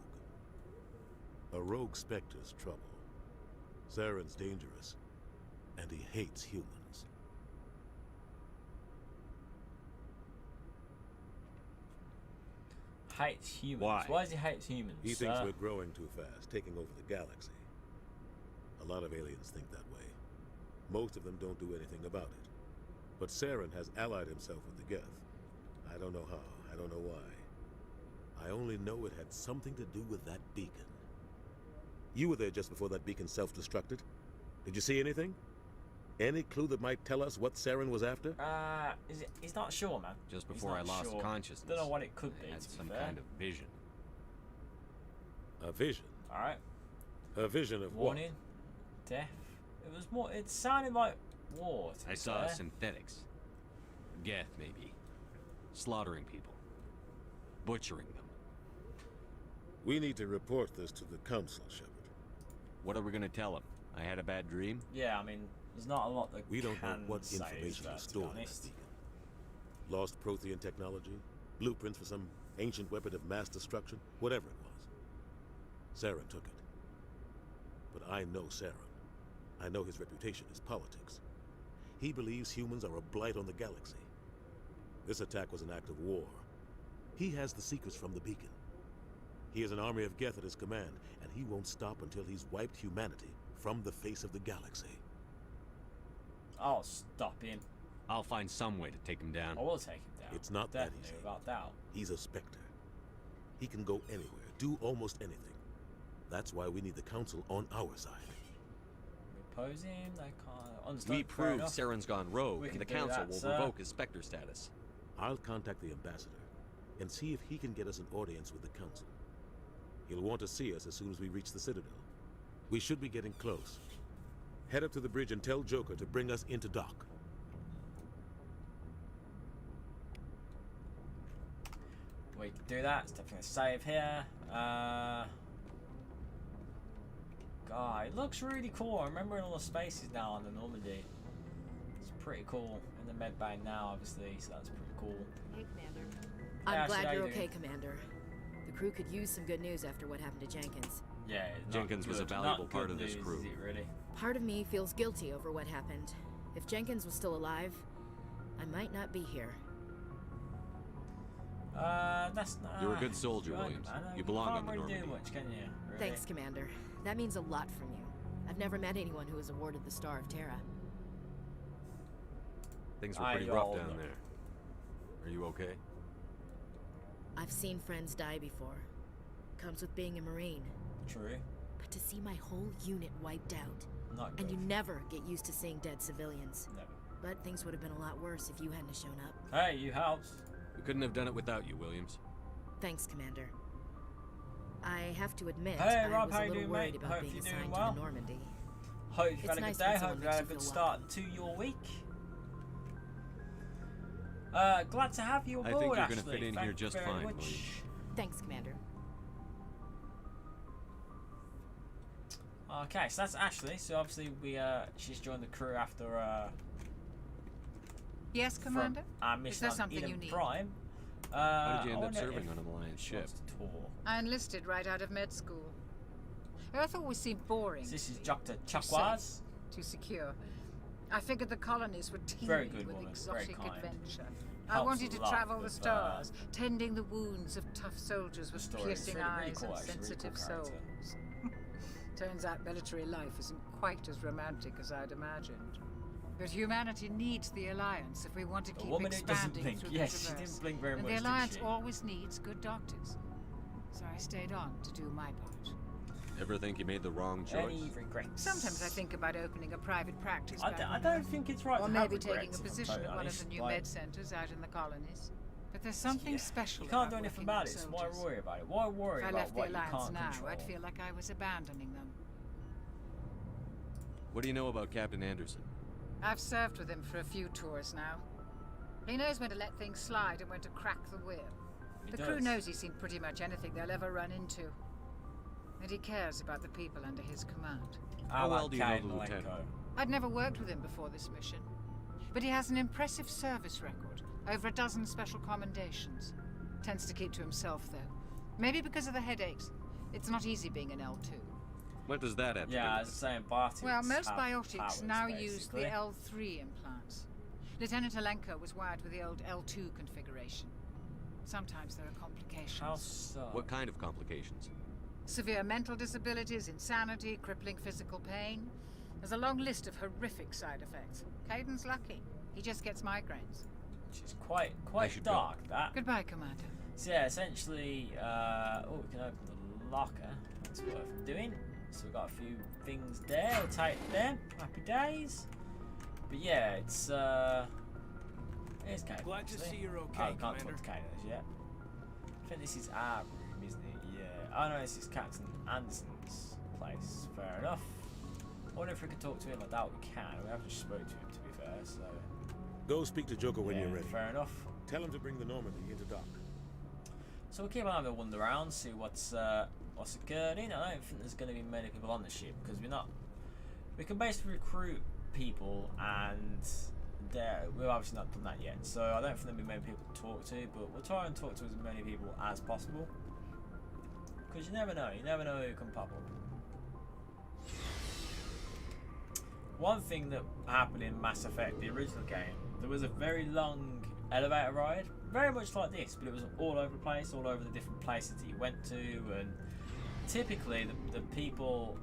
A rogue Spectre's trouble. Saren's dangerous, and he hates humans. Hates humans. Why? Why does he hate humans? He thinks sir? we're growing too fast, taking over the galaxy. A lot of aliens think that way. Most of them don't do anything about it. But Saren has allied himself with the Geth. I don't know how, I don't know why. I only know it had something to do with that beacon. You were there just before that beacon self-destructed. Did you see anything? Any clue that might tell us what Saren was after? He's not sure, man. Just He's before I not lost sure. consciousness, Don't know what it could be. I had to be some fair. kind of vision. A vision? Alright. A vision of Warning. Death. It was more. It sounded like war. to I be saw fair. synthetics. Geth, maybe. Slaughtering people. Butchering them. what? We need to report this to the council, Shepard. What are we gonna tell them? I had a bad dream? Yeah, I mean, there's not a lot that We don't know can what say information that, is to be stored in that honest. beacon. Lost Prothean technology, blueprints for some ancient weapon of mass destruction, whatever it was. Saren took it. But I know Saren. I know his reputation is politics. He believes humans are a blight on the galaxy. This attack was an act of war. He has the secrets from the beacon. He has an army of Geth at his command, and he won't stop until he's wiped humanity from the face of the galaxy. I'll stop him. I'll find some way to take him down. I will take him down. It's not Definitely, that easy. without doubt. He's a Spectre. He can go anywhere, do almost anything. That's why we need the Council on our side. Oppose him, they can't. Understood. We Fair proved enough. Saren's gone rogue, We and can the do Council that, will sir. revoke his Spectre status. I'll contact the ambassador and see if he can get us an audience with the Council. He'll want to see us as soon as we reach the Citadel. We should be getting close. Head up to the bridge and tell Joker to bring us into dock. We can do that. It's definitely a save here. God, it looks really cool. I'm remembering all the spaces now on the Normandy. It's pretty cool. In the med bay now, obviously, so that's pretty cool. Hey, Commander. Hey, I'm Ashley, how glad you you're doing? okay, Commander. The crew could use some good news after what happened to Jenkins. Yeah, not Jenkins was a good. valuable Not part good of this news, crew. Is it really? Part of me feels guilty over what happened. If Jenkins was still alive, I might not be here. That's not. You're a good soldier, Right, Williams. I know, You belong on can't the really do Normandy. much, can you? Really? Thanks, Commander. That means a lot from you. I've never met anyone who was awarded the Star of Terra. Things were I pretty rough all down know. there. Are you okay? I've seen friends die before. Comes with being a Marine. True. But to see my whole unit wiped out. Not And good. you never get used to seeing dead civilians. Never. But things would have been a lot worse if you hadn't shown up. Hey, you helped. We couldn't have done it without you, Williams. Thanks, Commander. I have to admit, Hey, I Rob, was how a you little doing, worried mate? about Hope being you're doing assigned well. to the Normandy. Hope you've It's had a nice good when day. someone Hope you had a makes you good feel start to your week. Glad to have you I aboard, think you're gonna Ashley. fit in Thank here you just very fine, much. Williams. Thanks, Commander. Okay, so that's Ashley. So obviously she's joined the crew after Yes, Commander? from our mission there on something Eden you need? Prime. How did you I end up wonder serving if on an Alliance she ship? wants to tour. I enlisted right out of med school. Earth always seemed boring. This is to me. Dr. Too Chuckwaz. safe, too secure. I figured the colonies were Very teeming good with woman, very exotic kind. adventure. I Helps wanted a to lot travel the with, stars, tending the wounds of tough soldiers with story. It's piercing really, really eyes cool, and actually, really sensitive cool character. souls. Turns out military life isn't quite as romantic as I'd imagined. But humanity needs the Alliance if we want to A keep woman who doesn't expanding blink. through Yes, the she universe. didn't blink very And much, the did Alliance she? always needs good doctors. So I stayed on to do my part. Ever think you made the wrong choice? Any regrets? Sometimes I think about opening a private practice. I back don't home. think it's right Or to maybe have taking regrets, a if I'm position totally at one of honest. the new Like, med centers out in the colonies. But there's something special You can't about do anything working about with it, so why soldiers. worry about it? Why worry If I about left the what you Alliance can't now, control? I'd feel like I was abandoning them. What do you know about Captain Anderson? I've served with him for a few tours now. He knows when to let things slide and when to crack the whip. He The crew does. knows he's seen pretty much anything they'll ever run into. And he cares about the people under his command. How well do you know Kate the lieutenant? Malenko. I'd never worked with him before this mission. But he has an impressive service record, over a dozen special commendations. Tends to keep to himself, though. Maybe because of the headaches. It's not easy being an L2. What does that have to do Yeah, with as I was saying, biotics Well, most have biotics powers, now use basically. the L3 implants. Lieutenant Alenko was wired with the old L2 configuration. Sometimes there are complications. How so? What kind of complications? Severe mental disabilities, insanity, crippling physical pain. There's a long list of horrific side effects. Caden's lucky. He just gets migraines. Which is quite dark, that. Goodbye, Commander. So yeah, essentially, oh, we can open the locker. That's worth doing. So we've got a few things there. We'll take them. Happy days. But yeah, it's Kate. Glad to actually. see you're okay, Oh, I can't Commander. talk to Kate as yet. I think this is our room, isn't it? Yeah. Oh no, this is Captain Anderson's place. Fair enough. I wonder if we could talk to him. I doubt we can. We haven't just spoke to him, to be fair. So. Go speak to Joker when Yeah, you're ready. fair enough. Tell him to bring the Normandy into dock. So we'll keep on having a wander around, see what's occurring. I don't think there's going to be many people on the ship because we can basically recruit people, and we've obviously not done that yet. So I don't think there'll be many people to talk to, but we'll try and talk to as many people as possible because you never know. You never know who can pop up. One thing that happened in Mass Effect, the original game, there was a very long elevator ride, very much like this, but it was all over the place, all over the different places that you went to, and typically the people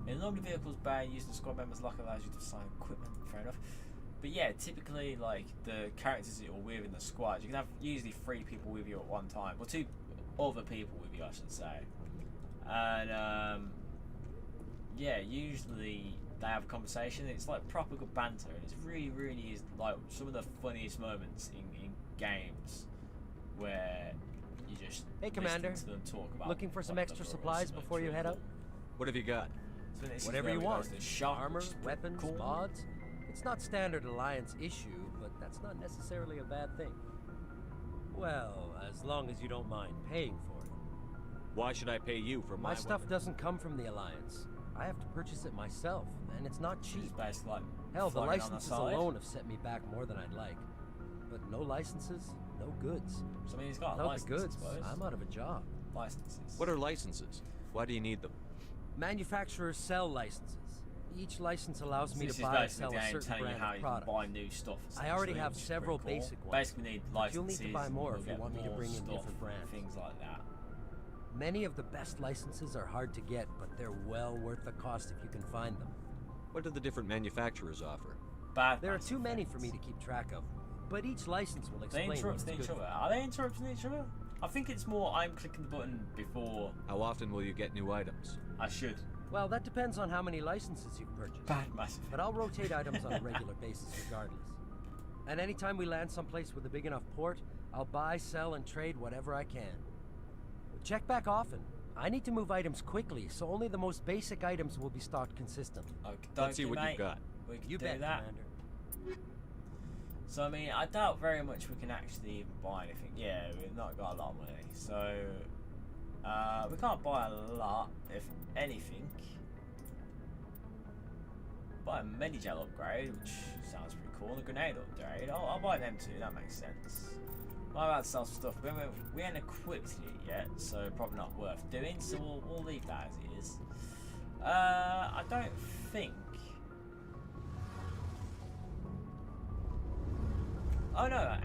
in normal vehicles bay using the squad members locker allows you to assign equipment, fair enough. But yeah, typically like the characters that you're with in the squad, you can have usually 3 people with you at one time, or 2 other people with you, I should say. And yeah, usually they have a conversation. It's like proper good banter, and it's really is like some of the funniest moments in games where you just Hey, Commander. listen to them talk about Looking for some what extra the supplies Lord is before you head out? What have you got? So this is Whatever where you we go want. to the shop, Armor, which is pretty weapons, cool. mods. It's not standard Alliance issue, but that's not necessarily a bad thing. Well, as long as you don't mind paying for it. Why should I pay you for My stuff weapon? doesn't come from the Alliance. I have to purchase it myself, and it's not cheap. It's basically like Hell, the floating on the licenses side. alone have set me back more than I'd like. But no licenses, no goods. So I mean, he's got a Without license, the goods, I suppose. I'm out of a job. Licenses. What are licenses? Why do you need them? Manufacturers sell licenses. Each license allows me This to is buy and basically sell the a game certain telling you brand how of you product. can buy new stuff. I already essentially, have which is several pretty cool. basic ones. Basically, need But licenses. you'll need to buy more and if you we'll want me get to bring more in stuff, different brands. things like that. Many of the best licenses are hard to get, but they're well worth the cost if you can find them. What do the different manufacturers offer? There are too many for me to keep track of, but each license will They explain what interrupt it's each good other. for. Are they interrupting each other? I think it's more I'm clicking the button before How often will you get new items? I should. Well, that depends on how many licenses you've purchased. Bad massive. But I'll rotate items on a regular basis regardless. And anytime we land someplace with a big enough port, I'll buy, sell, and trade whatever I can. Check back often. I need to move items quickly, so only the most basic items will be stocked consistently. Okay, Let's see what you've got. We can You do bet, that. Commander. So I mean, I doubt very much we can actually even buy anything. Yeah, we've not got a lot of money, so we can't buy a lot, if anything. Buy a medi-gel upgrade, which sounds pretty cool, and a grenade upgrade. I'll buy them too. That makes sense. I'm about to sell some stuff. We ain't equipped it yet, so probably not worth doing. So we'll leave that as it is. I don't think. Oh no,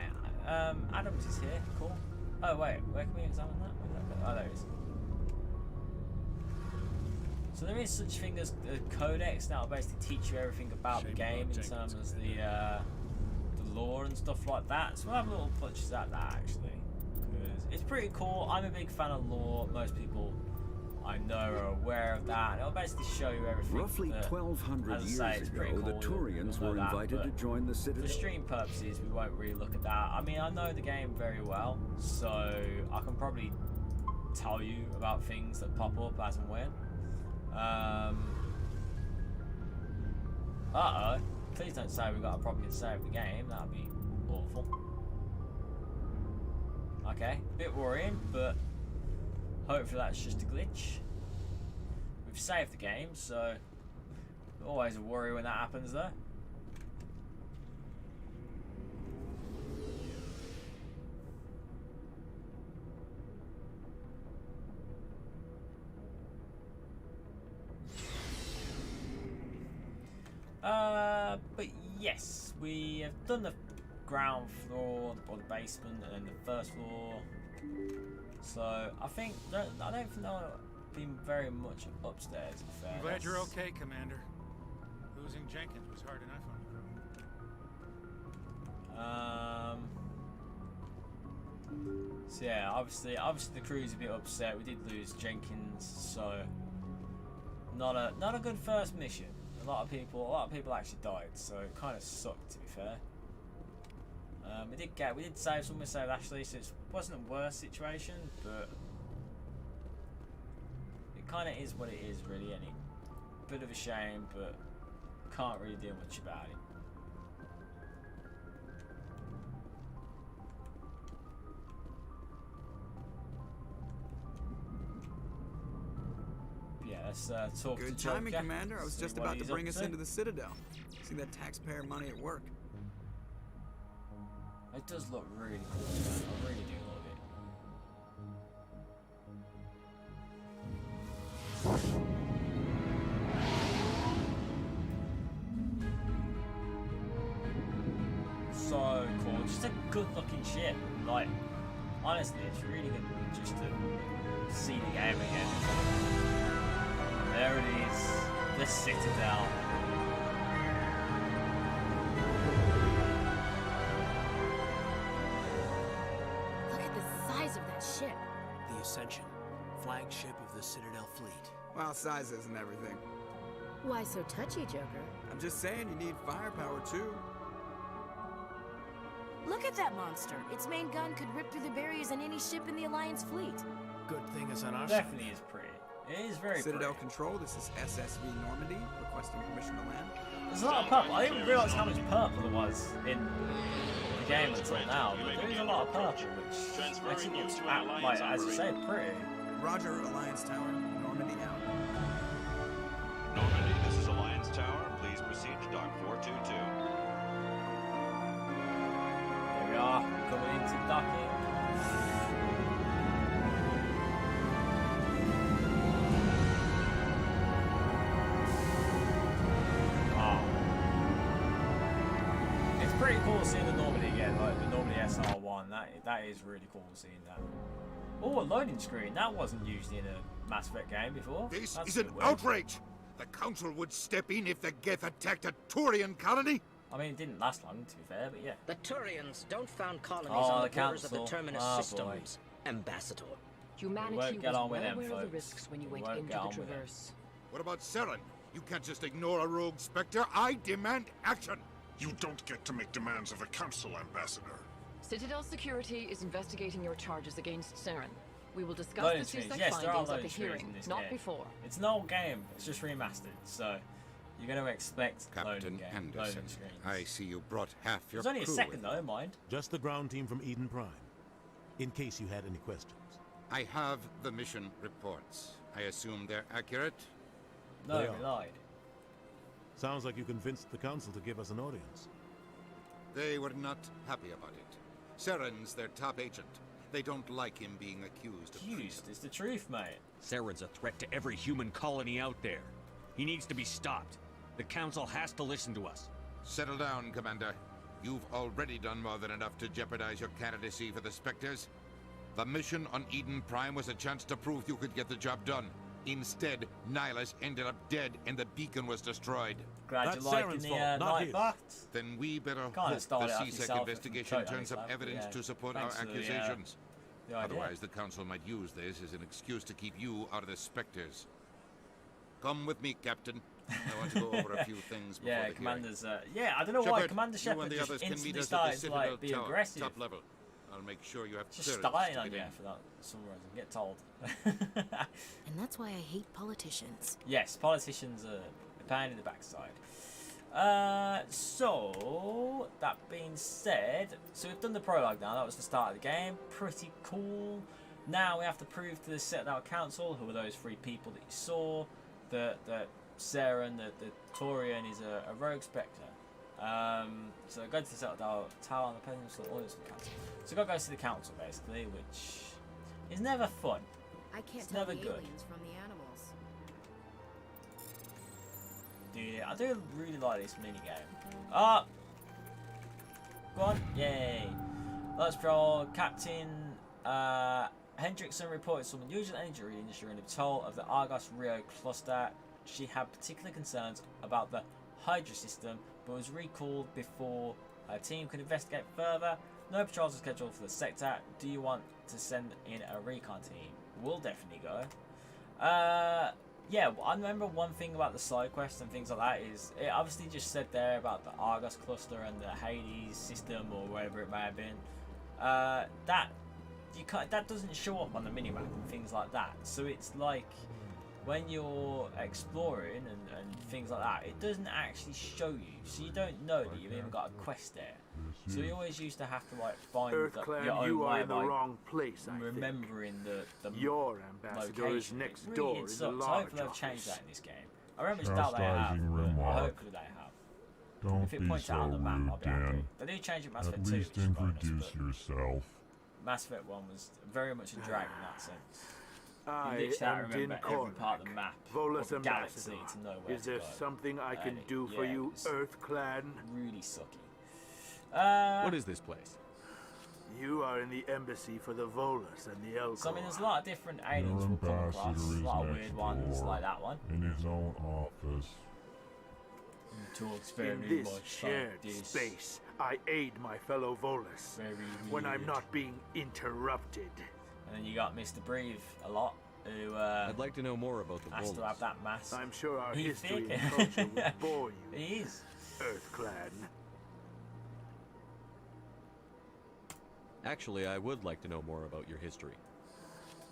Adams is here. Cool. Oh wait, where can we examine that? Where's that go? Oh, there it is. So there is such thing as a codex that will basically teach you everything about the game in terms of the lore and stuff like that. So we'll have a little punches at that actually, because it's pretty cool. I'm a big fan of lore. Most people I know are aware of that. It'll basically show you everything. Roughly that, 1,200 as I say, years it's pretty ago, the cool. Turians You'll were know that, invited to but join the Citadel. For stream purposes, we won't really look at that. I mean, I know the game very well, so I can probably tell you about things that pop up as and when. Uh-oh. Please don't say we've got a problem to save the game. That would be awful. Okay, bit worrying, but hopefully that's just a glitch. We've saved the game, so always a worry when that happens though. But yes, we have done the ground floor, or the basement, and then the first floor. So I think I don't think there'll be very much upstairs. In fairness. I'm glad you're okay, Commander. Losing Jenkins was hard enough on the crew. So yeah, obviously the crew's a bit upset. We did lose Jenkins, so not a good first mission. A lot of people actually died, so it kind of sucked, to be fair. We did save someone, we saved Ashley, so it wasn't a worse situation, but it kind of is what it is, really, and a bit of a shame, but can't really do much about it. Yeah, let's talk Good to Joker. timing, Commander. I was see just what about to he's bring up us to. into the Citadel. See that taxpayer money at work. It does look really cool, man. I really do love it. So cool. Just a good looking ship. Like, honestly, it's really good just to see the game again. There it is. The Citadel. Look at the size of that ship. The Ascension, flagship of the Citadel fleet. Well, size isn't everything. Why so touchy, Joker? I'm just saying you need firepower, too. Look at that monster. Its main gun could rip through the barriers in any ship in the Alliance fleet. Good thing it's on our side. Definitely is pretty. It is very Citadel pretty. Control, this is SSV Normandy, requesting permission to land. There's a lot of purple. I didn't realise how much purple there was in the game until now, but there is a lot of purple, which makes it look, like, as you say, pretty. Roger, Alliance Tower, Normandy out. Normandy, this is Alliance Tower. Please proceed to dock 422. Here we are, coming into docking. It's pretty cool seeing the Normandy again, like the Normandy SR1. That is really cool seeing that. Oh, a loading screen. That wasn't used in a Mass Effect game before. This That's is a an bit weird. outrage! The Council would step in if the Geth attacked a Turian colony! I mean, it didn't last long, to be fair, but yeah. The Turians don't found colonies Oh, on the the borders of the Council. Terminus Oh, boy. systems, Ambassador. Humanity won't get was on with well them, aware of the folks. risks when you We went won't into get the on with them. Traverse. What about Saren? You can't just ignore a rogue Spectre. I demand action! You don't get to make demands of the Council, Ambassador. Citadel Security is investigating your charges against Saren. We will discuss Loading the screens. CSEC Yes, there are findings at loading the screens hearing, in this not game. before. It's an old game. It's just remastered, so you're going to expect loading Captain game, Anderson, loading screens. I see you brought half your There's only a crew second with though, mind. Just the ground team from Eden Prime. In case you had any questions. I have the mission reports. I assume they're accurate? No, They they are. lied. Sounds like you convinced the Council to give us an audience. They were not happy about it. Saren's their top agent. They don't like him being accused of Accused. It's the truth, mate. Saren's a threat to every human colony out there. He needs to be stopped. The Council has to listen to us. Settle down, Commander. You've already done more than enough to jeopardize your candidacy for the Spectres. The mission on Eden Prime was a chance to prove you could get the job done. Instead, Nihilus ended up dead and the beacon was destroyed. Glad you liking the night bath. Then we better Kinda hope start the it off CSEC yourself investigation if you turns up totally evidence yeah. to support Thanks our for the, accusations. the idea. Otherwise, the Council might use this as an excuse to keep you out of the Spectres. Come with me, Captain. I want to go over a few things before Yeah, the Commander's. Yeah, I don't know why Shepard, Commander you Shepard and the just others can instantly meet us at started the to Citadel like be Tower, aggressive. top level. I'll make sure you have Just clearance starting to on get you in. for that for some reason. Get told. And that's why I hate politicians. Yes, politicians are a pain in the backside. So that being said, so we've done the prologue now. That was the start of the game. Pretty cool. Now we have to prove to the Citadel Council, who are those three people that you saw, that Saren, the Turian, is a rogue Spectre. So go to the Citadel Tower on the Presidential Audience of the Council. So go to the Council basically, which is never fun. I can't It's tell never the good. aliens from the animals. Dude, I do really like this mini game. Ah, go on, yay! Let's draw Captain Hendrickson reported some unusual energy readings during the patrol of the Argos Rio cluster. She had particular concerns about the Hydra system, but was recalled before her team could investigate further. No patrols are scheduled for the sector. Do you want to send in a recon team? We'll definitely go. yeah, well, I remember one thing about the side quests and things like that is it obviously just said there about the Argos cluster and the Hades system or wherever it may have been. That doesn't show up on the minimap and things like that. So it's like when you're exploring and things like that, it doesn't actually show you. So you don't know that you've even got a quest there. So you always used to have to like find Earthclan, your own you are way in the by wrong place, I remembering the Your ambassador location. is next It really door in the sucks. So large hopefully they've office. changed that in this game. I remember it's doubt they have. Chastising But remark. hopefully they have. Don't If it be points so out on the map, rude, I'll be happy. Dan. They do change it Mass At Effect 2, least which is bonus, introduce but yourself. Mass Effect 1 was very much a drag in that sense. You I literally have to am remember Din every Korvac, part of the map Volus or the galaxy ambassador. to know where Is to there go. something I can And do for yeah, you, it's Earthclan? Really sucky. What is this place? You are in the embassy for the Volus and the Elcor. So I mean, there's a lot of different aliens Your we'll come across. ambassador A is lot of next weird ones, door, like that one. in his own office. He talks very In this much shared like this. space, I aid my fellow Volus Very when I'm weird. not being interrupted. And then you got Mr. Breathe a lot, who I'd like to know more about the has to Volus. have that mask. I'm sure our He's history thick. and culture will bore you. He is. Earthclan. Actually, I would like to know more about your history.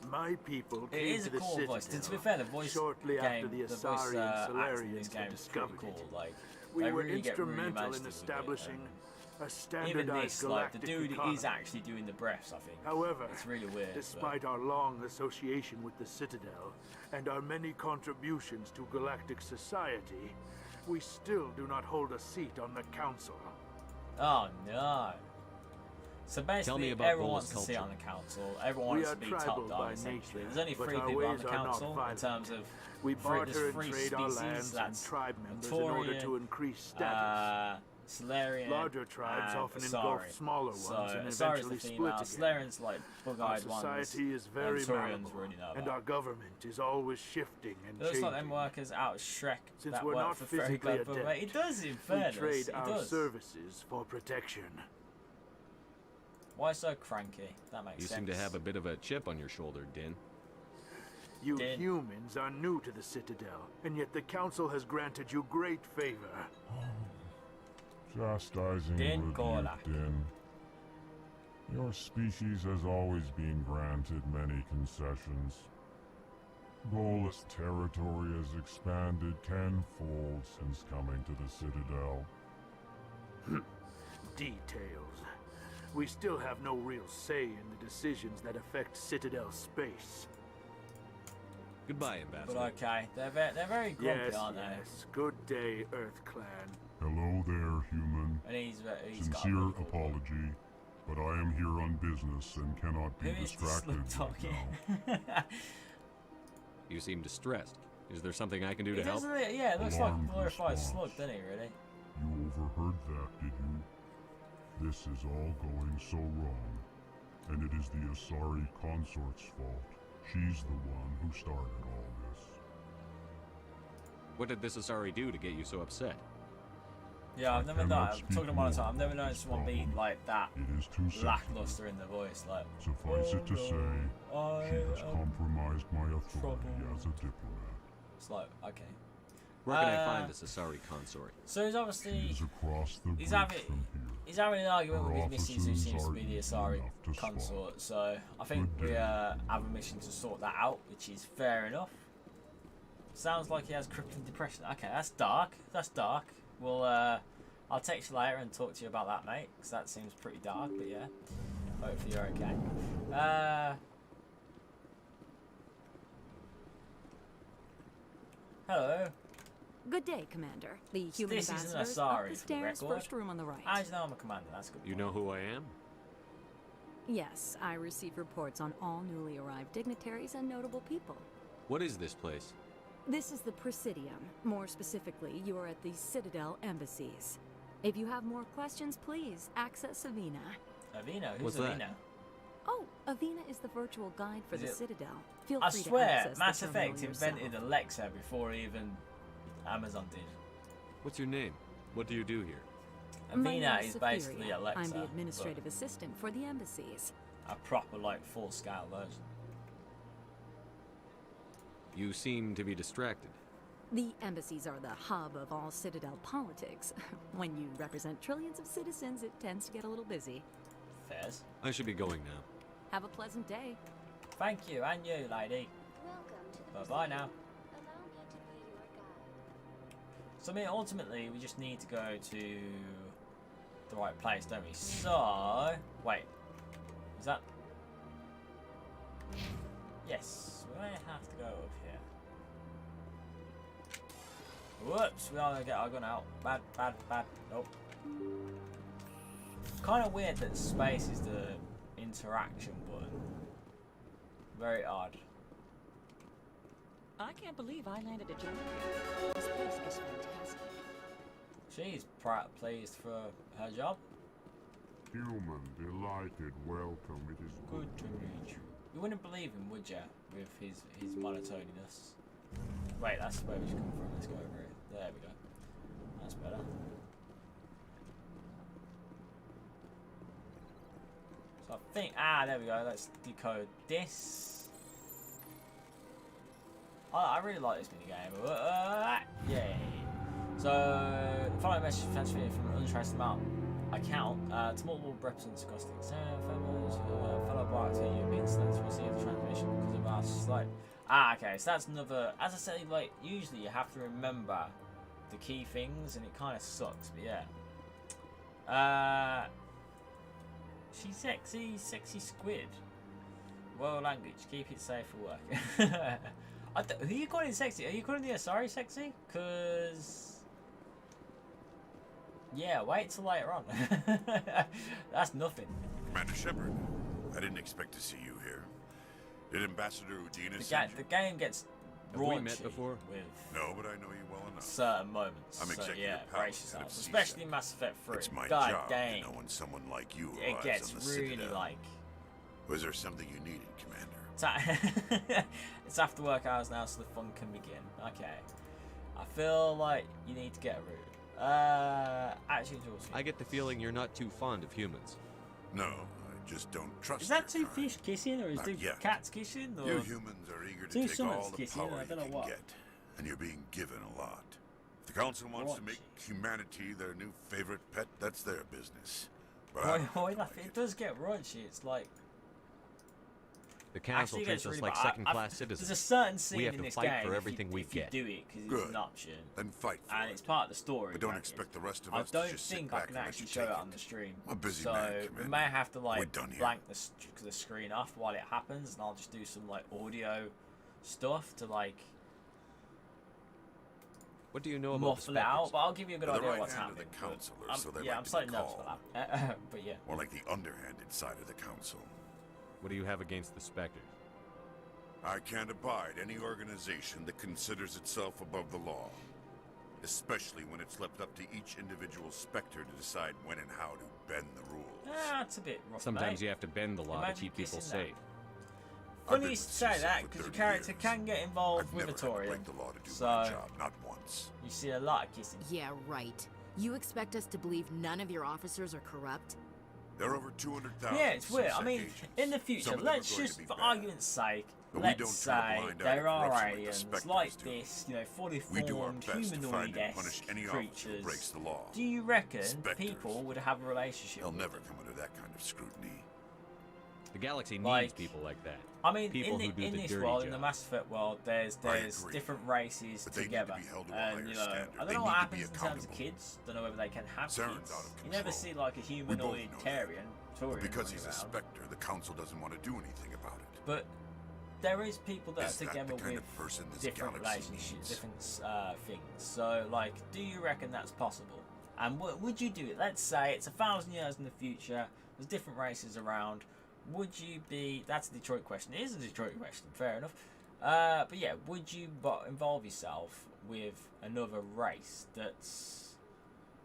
My people It came is to a the cool Citadel voice. To be fair, the voice shortly game, after the the voice Asari and acting in Solarians this game had is pretty discovered cool. it. Like We they were really get really instrumental in imaginative with it, establishing a even standardized this, like galactic the dude economy. is actually doing the breaths. I think. However, it's really weird. despite our long association with the Citadel and our many contributions to galactic society, we still do not hold a seat on the council. Oh no. So basically, me about everyone Volus wants to sit culture. on the council. Everyone We wants are to be tribal top by dog, essentially. nature, There's only but 3 our people on ways the are not council in violent. terms of We barter there's and 3 trade our species. lands and That's tribe members in order to Praetorian, increase status. Solarian, Larger tribes and often Asari. engulf smaller ones so and Asari's eventually the split female. again. Solarian's like Our bug-eyed ones. society is very and Turians malleable, really know and about. our government is always shifting and It looks like changing. them workers out of Shrek Since that we're work not for Fairy physically Club, but adept, it does in we fairness. trade It our does. services for protection. Why so cranky? That makes You sense. seem to have a bit of a chip on your shoulder, Din. You humans are new to the Citadel, and yet the Council has granted you great favor. Chastising Din rebuke, Korvac. Din. Your species has always been granted many concessions. Volus territory has expanded tenfold since coming to the Citadel. Details. We still have no real say in the decisions that affect Citadel space. Goodbye, Ambassador. But okay, they're very grumpy, Yes, aren't they? yes. Good day, Earthclan. Hello there, human. And he's got a Sincere really cool apology, but I am here on business and cannot be Who is this distracted slug right talking? now. You seem distressed. Is there something I can do He to help? doesn't really, yeah, it looks like a Alarmed glorified response. slug, doesn't he, really? You overheard that, did you? This is all going so wrong, and it is the Asari consort's fault. She's the one who started all this. What did this Asari do to get you so upset? Yeah, I've never known, cannot I'm speak talking about it, more I've never about known this someone be problem. like that It is too sensitive. lackluster in the voice, like, Suffice it to say, she has am compromised my authority as a diplomat. it's like, okay. Where can I find this Asari consort? So he's obviously, She's across the he's bridge having, from here. he's having an argument Her with his missus who officers seems to are be the easy Asari enough to spot. consort, so I think Good we day. have a mission to sort that out, which is fair enough. Sounds like he has crippling depression. Okay, that's dark. That's dark. Well, I'll text you later and talk to you about that, mate, because that seems pretty dark, but yeah. Hopefully you're okay. Hello. Good day, Commander. The human This is an ambassador is Asari, up for the the stairs, record. first room on the right. How do you know I'm a commander? That's a good. You know who I am? Yes, I receive reports on all newly arrived dignitaries and notable people. What is this place? This is the Presidium. More specifically, you are at the Citadel embassies. If you have more questions, please access Avina. Avina? Who's What's that? Avina? Oh, Avina is the virtual guide for Is the it- Citadel. Feel I free to swear, access the Mass terminal Effect yourself. invented Alexa before even Amazon did. What's your name? What do you do here? My name Avina is basically Safiria. Alexa. I'm the but administrative assistant for the embassies. a proper, like, full-scale version. You seem to be distracted. The embassies are the hub of all Citadel politics. When you represent trillions of citizens, it tends to get a little busy. Fairs. I should be going now. Have a pleasant day. Thank you, and you, lady. Bye-bye now. So, I mean, ultimately, we just need to go to the right place, don't we? So, wait. Is that... Yes, we may have to go up here. Whoops, we are going to get our gun out. Bad, bad, bad. Nope. Kind of weird that space is the interaction button. Very odd. I can't believe I landed a job here. This place is fantastic. She's pleased for her job. Human, delighted, welcome. It is Good to meet you. You wouldn't believe him, would ya? With his monotoneness. Wait, that's where we should come from. Let's go over here. There we go. That's better. So I think... Ah, there we go. Let's decode this. I really like this minigame. Yay. So, the following message is transferred from an untraced amount account to multiple represents caustic. Fellow bikes here, you've been sent to receive the transmission because of our slight. Ah, okay, so that's another. As I said, like, usually you have to remember the key things, and it kind of sucks, but yeah. She's sexy squid. World language, keep it safe for work. Who are you calling sexy? Are you calling the Asari sexy? Cause yeah, wait till later on. That's nothing. Commander Shepard, I didn't expect to see you here. Did Ambassador Udina the game gets Have we met before? With no, but I know you well enough. certain moments. I'm executive yeah, pilot, brace head of yourself. CSEC. Especially in Mass Effect 3. It's my God job dang. to know when someone like you It arrives gets on the really Citadel. like. Was there something you needed, Commander? It's after work hours now, so the fun can begin. Okay. I feel like you need to get a route. Actually, Jules. I get the feeling you're not too fond of humans. No, I just don't trust Is that your two fish kissing, or is Not two yet. cats kissing? Or You humans are eager to two take all summons the kissing, power I you don't know can what. get, and you're being given a lot. If the Council wants to Raunchy. make humanity their new favorite pet, that's their business. But it does get raunchy. It's like. The council Actually, treats it's us really like bad. second-class citizens. There's a certain scene we have in to this fight game for if everything you, we if get. you do it because it's Good. an option. Then fight for And it. it's part of the story. But don't bracket. expect the rest of I us don't to just think sit I back can and let actually you show take it it. on the stream. I'm a busy so man, we Commander. may have to We're like done here. blank the screen off while it happens, and I'll just do some like audio stuff to like What do you know about the muffle it out. Spectres? But I'll give you a good They're the idea right what's hand of happening. the Council, or but so they yeah, like I'm to be slightly nervous called. for that. But yeah. Or like the underhanded side of the Council. What do you have against the Spectres? I can't abide any organization that considers itself above the law. Especially when it's left up to each individual Spectre to decide when and how to bend the rules. That's a bit rough, Sometimes mate. you have to bend the law Imagine to keep people kissing that. safe. Funny you should say that because your character can get involved with a Torian. So not once. You see a lot of kissing. Yeah, right. You expect us to believe none of your officers are corrupt? There are over 200,000. Yeah, it's weird. I CSEC mean, agents. in the future, Some of them let's are going just, to be for bad. argument's sake, But we let's don't turn a say blind eye to there are corruption like the aliens Spectres like do. this, you know, fully We do our formed best to find and punish humanoid-esque any officer who creatures. breaks the law. Do you reckon Spectres. people would have a relationship? They'll with never them? come under that kind of scrutiny. The galaxy needs Like- people like that. I mean, People in, who do in the this dirty world, job. in the Mass Effect world, there's agree. different races But they need to together, be held to a and higher you know, standard. I They don't know need what to happens be in terms of accountable. kids. Don't know whether they can have Saren's kids. out of You never control. see like a both humanoid know that. Tarian, But Torian because he's a running around. Spectre, the Council doesn't want to do anything about it. But there is people that Is are that together the kind with of person this different galaxy relationships, needs? different things. So, like, do you reckon that's possible? And would you do it? Let's say it's 1,000 years in the future. There's different races around. Would you be? That's a Detroit question. It is a Detroit question. Fair enough. But yeah, would you involve yourself with another race that's,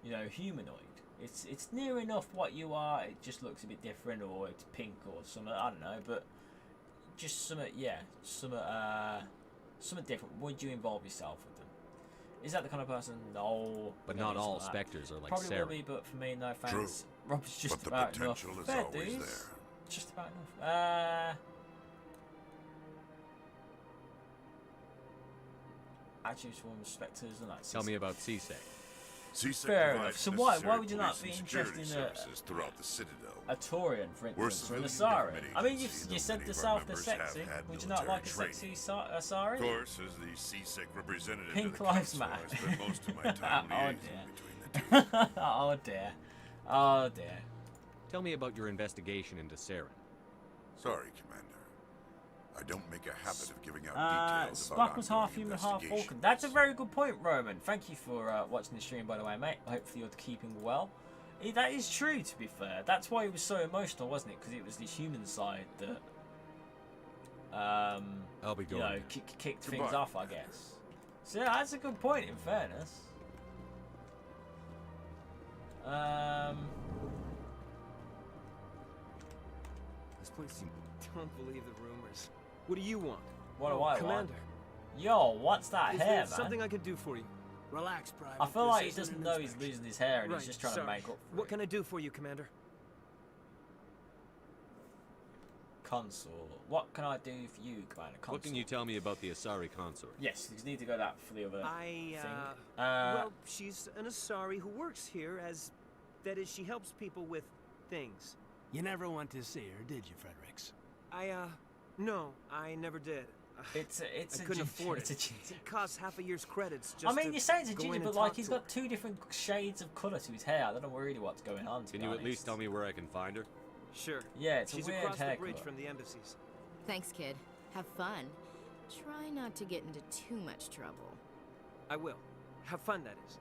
you know, humanoid? It's near enough what you are. It just looks a bit different, or it's pink or something. I don't know, but just something. Yeah, something different. Would you involve yourself with them? Is that the kind of person? No. But no, not it's all not that. Spectres are like Probably Sarah. will be, but for me, no thanks. True. Rob's just But the about potential enough. is Fair always dues. there. Just about enough. attributes from specters and that. Tell me about CSEC. CSEC Fair enough. provides So why necessary would you not police be and interested security in a services throughout the Citadel? a Taurian, for We're instance, or an civilian Asari? government I mean, you agency, though said many the of our South is members have sexy. had Would you not like a military sexy training. Asari? Of course, as the CSEC representative Pink to the Lives council, Matter. I spend most of my time Oh, liaising dear. between the two. Oh dear. Oh dear. Tell me about your investigation into Saren. Sorry, Commander. I don't make a habit of giving out details about Sparkle's half ongoing human, half Vulcan. investigations. That's a very good point, Roman. Thank you for watching the stream, by the way, mate. Hopefully you're keeping well. That is true, to be fair. That's why it was so emotional, wasn't it? Because it was the human side that, I'll be going. you know, kicked things Goodbye. off, I guess. So yeah, that's a good point. In fairness. This place seems... Don't believe the rumors. What do you want? What do I want? Commander. Yo, what's that Is hair, there man? something I can do for you? Relax, Private. I feel This like he isn't doesn't an know he's inspection. losing his hair and Right, he's just trying sorry. to make up for What it. can I do for you, Commander? Consort. What can I do for you, Commander? Consort. What can you tell me about the Asari consort? Yes, you need to go that for the other thing. Well, she's an Asari who works here as... That is, she helps people with things. You never went to see her, did you, Fredericks? No, I never did. It's I a couldn't ginger. afford It's a it. ginger. It costs half a year's credits just I mean, to you're saying it's a go ginger, in and but like talk he's to got her. 2 different shades of colour to his hair. I don't know really what's going on. Can you at least tell me where I can find her? Sure. Yeah, it's She's a weird across the hair bridge colour. from the embassies. Thanks, kid. Have fun. Try not to get into too much trouble. I will. Have fun, that is.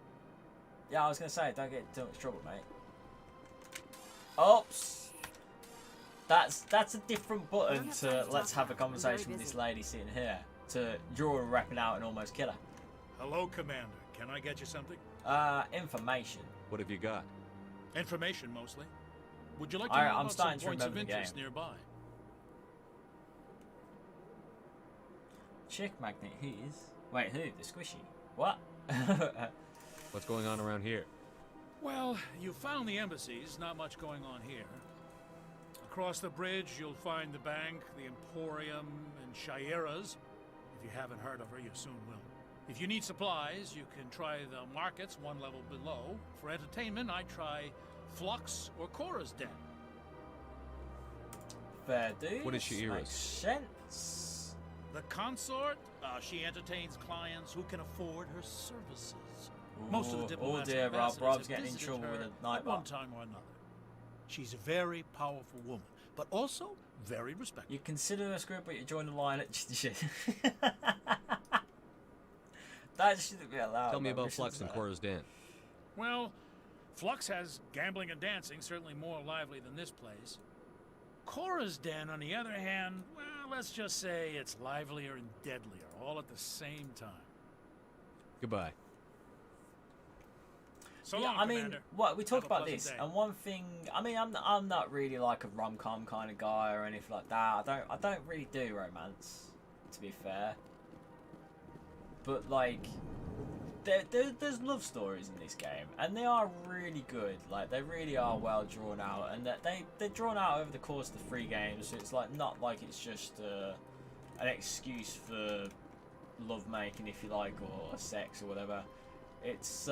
Yeah, I was gonna say, don't get in too much trouble, mate. Oops. That's a different button to let's have a conversation with this lady sitting here. To you're rapping out and almost kill her. Hello, Commander. Can I get you something? Information. What have you got? Information, mostly. Would you like to know I'm about starting some to points of remember the interest game. nearby? Chick magnet, who's? Wait, who? The squishy? What? What's going on around here? Well, you found the embassies. Not much going on here. Across the bridge, you'll find the bank, the Emporium, and Shaira's. If you haven't heard of her, you soon will. If you need supplies, you can try the markets 1 level below. For entertainment, I'd try Flux or Cora's Den. Fair dude. What is Shaira's? Makes sense. The consort, she entertains clients who can afford her services. Most of the diplomats dear, and Rob. ambassadors Rob's have getting in visited trouble her with a night at one bot. time or another. She's a very powerful woman, but also very respectful. You consider us good, but you join the line at shit. That shouldn't be allowed. Tell me man. about We shouldn't Flux and say Cora's Den. Well, Flux has gambling and dancing, certainly more lively than this place. Cora's Den, on the other hand, well, let's just say it's livelier and deadlier, all at the same time. Goodbye. So yeah, long, I mean, Commander. what we talked Have a about pleasant this, day. and one thing, I mean, I'm not really like a rom-com kind of guy or anything like that. I don't really do romance, to be fair. But like, there's love stories in this game, and they are really good. Like, they really are well drawn out, and that they're drawn out over the course of the 3 games. So it's like not like it's just an excuse for love making, if you like, or sex or whatever. It's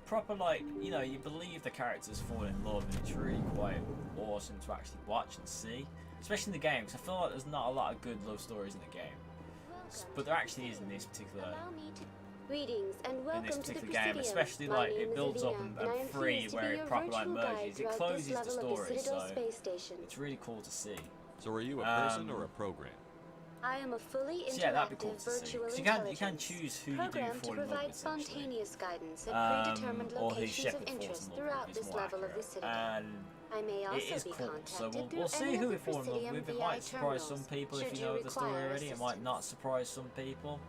proper, like, you know, you believe the characters fall in love, and it's really quite awesome to actually watch and see, especially in the game, because I feel like there's not a lot of good love stories in the game, but there actually is in this particular Greetings and welcome in this to the particular game, Presidium. especially My like name it is builds up Avina, and I am 3 pleased to where be it your proper like virtual guide merges. It throughout closes this the level of story, Citadel so Space Station. it's really cool to see. So are you a person or a program? I am a fully interactive So yeah, that'd be cool to see. virtual 'Cause intelligence you can choose who you do programmed fall to in love provide with, essentially. spontaneous guidance at predetermined Or who locations of Shepard falls interest in love throughout with is this more level of the accurate. Citadel. And I may also it is be cool, contacted so through we'll see any who of we the fall in love Presidium with. It VI might surprise some terminals, people if should you know the story require already. It might not surprise some people.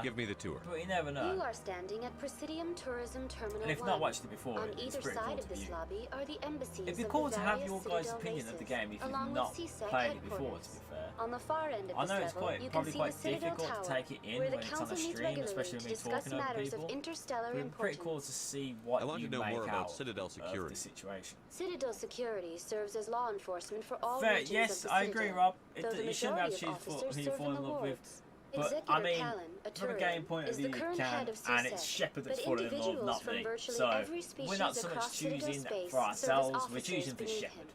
Give me the tour. But you never know. You are standing at Presidium Tourism Terminal And if you've 1. not watched it before, on it's either pretty side cool of to this view. lobby are the embassies It'd be of cool the to have various your guys' Citadel opinion of the bases, game if you've along not with CSEC played it before, to headquarters. be fair. On the far end of I this know it's level, you can probably see quite the Citadel difficult Tower, to take it in where the when it's on council a meets stream, regularly especially to when you're discuss talking over matters of people. interstellar But it'd be pretty importance. cool to see what I want you to know make more about out Citadel of security. the situation. Citadel security serves as law enforcement for all Fair, regions yes, of the I Citadel, agree, Rob. though the You shouldn't have majority to of choose officers who you serve fall in love with. wards. But I mean, from a game point of view, you can, and it's Shepard that's falling in love, not me. So we're not so much choosing for ourselves; we're choosing for Shepard.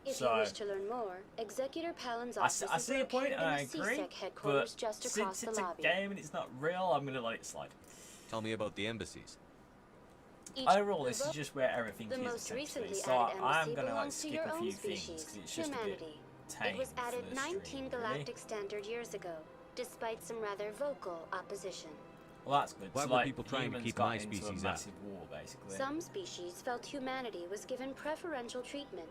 If you wish to learn more, Executor Palin's office I see a point, and I agree. But just across since it's the a lobby. game and it's not real, I'm gonna let it slide. Tell me about the embassies. Overall, this is just where everything is essentially. So I am gonna like skip a few things because it's just a bit tame. It was added for the 19 stream, galactic standard years ago, despite some rather vocal opposition. Well, that's good. Why so, were like, people trying to humans keep got my into species a out? massive war, basically. Some species felt humanity was given preferential treatment.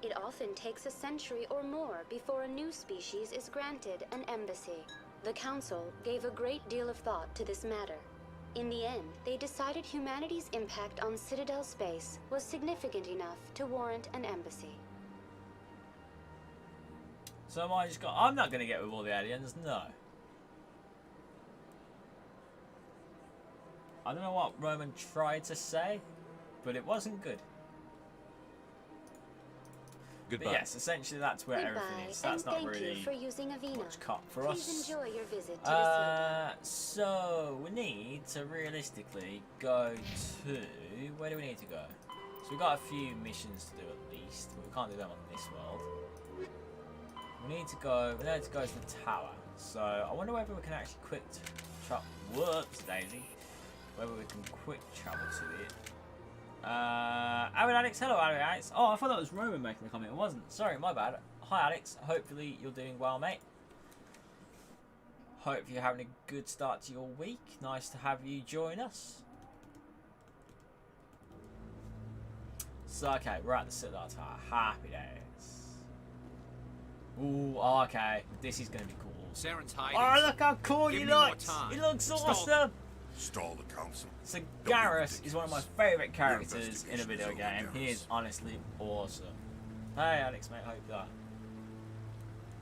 It often takes a century or more before a new species is granted an embassy. The Council gave a great deal of thought to this matter. In the end, they decided humanity's impact on Citadel space was significant enough to warrant an embassy. So am I just got? I'm not gonna get with all the aliens, no. I don't know what Roman tried to say, but it wasn't good. Goodbye. But yes, essentially that's where Goodbye, everything is. That's and not thank really you for using Avena. much cut for Please us. enjoy your visit to the So we need to realistically go to, where do we need to go? So we've got a few missions to do at least, but we can't do them on this world. We need to go to the tower. So I wonder whether we can actually quick travel. Whoops, Daisy. Whether we can quick travel to it. Alex, hello Alex. Oh, I thought that was Roman making the comment. It wasn't. Sorry, my bad. Hi Alex. Hopefully you're doing well, mate. Hope you're having a good start to your week. Nice to have you join us. So okay, we're at the Citadel Tower. Happy days. Ooh, okay. This is gonna be cool. Saren's hiding. Oh, look how cool he looks! He looks awesome! Stall the council. So Garrus is one of my favourite characters in a video game. He is honestly awesome. Hey Alex, mate, hope you are.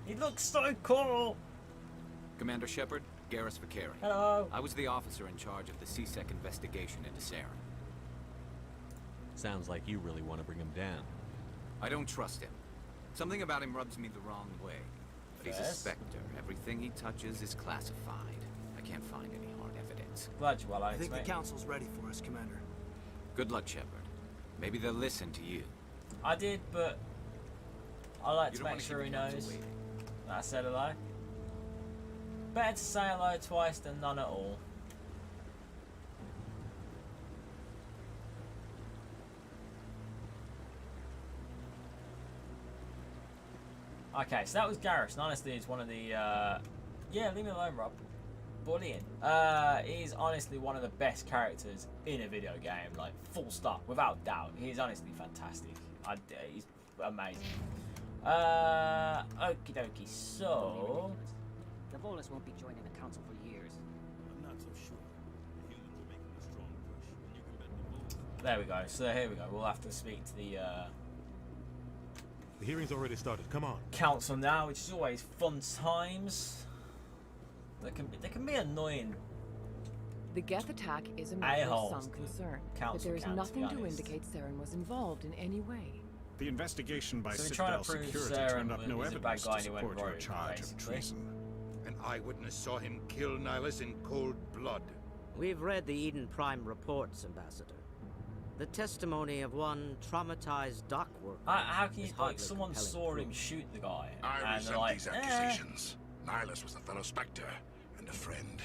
He looks so cool! Commander Shepard, Garrus Vakari. Hello. I was the officer in charge of the CSEC investigation into Saren. Sounds like you really want to bring him down. I don't trust him. Something about him rubs me the wrong way. But he's a Spectre. Everything he touches is classified. I can't find any hard evidence. Glad you well, Alex, I think mate. the Council's ready for us, Commander. Good luck, Shepard. Maybe they'll listen to you. I did, but I like You to don't make wanna sure he keep the council knows waiting. that I said hello. Better to say hello twice than none at all. Okay, so that was Garrus, and honestly is one of the, yeah, leave me alone, Rob. Bullying. He's honestly one of the best characters in a video game, like, full stop, without doubt. He's honestly fantastic. He's amazing. Okie dokie, so... The Volus won't be joining the council for years. I'm not so sure. The humans are making a strong push, and you can bet the Volus. There we go, so here we go. We'll have to speak to the, The hearing's already started. Come on. council now, which is always fun times. They can be annoying. The Geth attack is a matter of A-holes, some concern, but council there is can, to be nothing to honest. indicate Saren was involved in any way. The investigation by So they're trying Citadel to prove Security Saren turned up no is a bad evidence guy to and he went support your rogue, charge of basically. treason. An eyewitness saw him kill Nihilus in cold blood. We've read the Eden Prime reports, Ambassador. The testimony of one traumatized dock worker. How can you, is like, hardly someone compelling saw him proof. shoot the guy, I and they're resent like, these accusations. Nihilus was a fellow Spectre and a friend.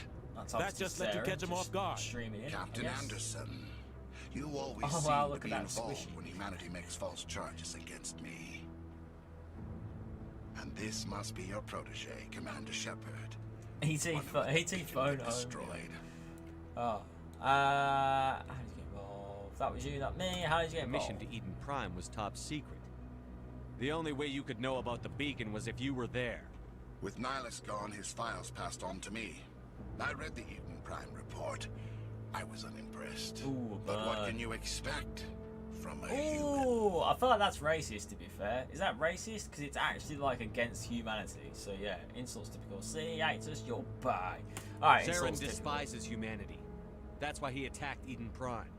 That just let you catch him off guard. Streaming in, Captain I guess. Anderson, you always Oh, seem wow, to look be at that involved squishy. when humanity makes false charges against me. And this must be your protege, Commander Shepard. ET phone home. Destroyed. Oh. How did you get involved? That was you, not me. How did you get The involved? mission to Eden Prime was top secret. The only way you could know about the beacon was if you were there. With Nihilus gone, his files passed on to me. I read the Eden Prime report. I was unimpressed. Ooh, but what bird. can you expect from a human? Ooh, I feel like that's racist, to be fair. Is that racist? Because it's actually, like, against humanity. So, yeah, insults typical. See, hates us, you're bye. Alright, Saren insults despises humanity. That's why he attacked Eden Prime.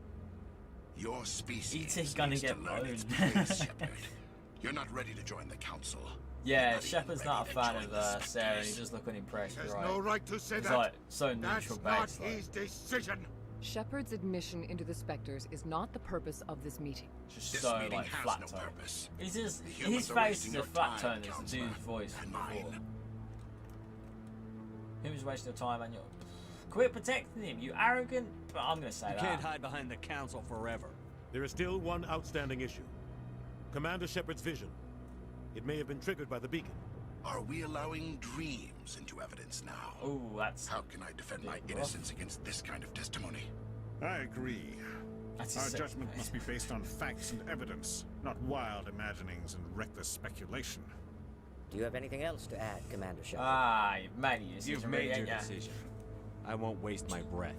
Your species E.T. gonna needs get to learn its boned. place, Shepard. You're not ready to join the Council. Yeah, Shepard's not a fan of Sarah, and he does look unimpressed. He has Right? no right to say He's that. like so That's neutral not based. Like. his decision. Shepard's admission into the Spectres is not the purpose of this meeting. Just This so meeting like has flat no tone. purpose. He's just The his humans are face wasting is a your flat time, tone as the Counselor, dude's voice and from before. mine. Who's wasting your time and your quit protecting him, you arrogant. But I'm gonna say You that. can't hide behind the council forever. There is still one outstanding issue. Commander Shepard's vision. It may have been triggered by the beacon. Are we allowing dreams into evidence now? Oh, that's... How can I defend my innocence against this kind of testimony? I agree. Our judgment must be based on facts and evidence, not wild imaginings and reckless speculation. Do you have anything else to add, Commander Shepard? Ah, you've made your decision. You've made your yeah. decision. I won't waste my breath.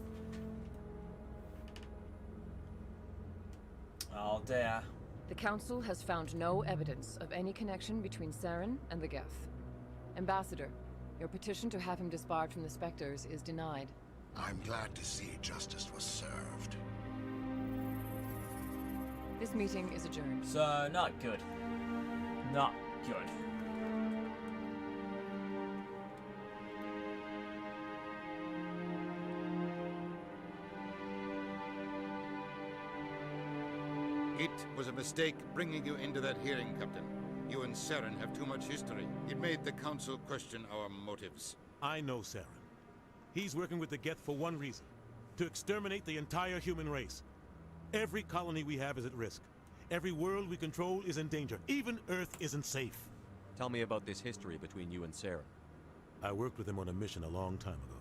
Oh dear. The Council has found no evidence of any connection between Saren and the Geth. Ambassador, your petition to have him disbarred from the Spectres is denied. I'm glad to see justice was served. This meeting is adjourned. So, not good. Not good. It was a mistake bringing you into that hearing, Captain. You and Saren have too much history. It made the Council question our motives. I know Saren. He's working with the Geth for one reason. To exterminate the entire human race. Every colony we have is at risk. Every world we control is in danger. Even Earth isn't safe. Tell me about this history between you and Sarah. I worked with him on a mission a long time ago.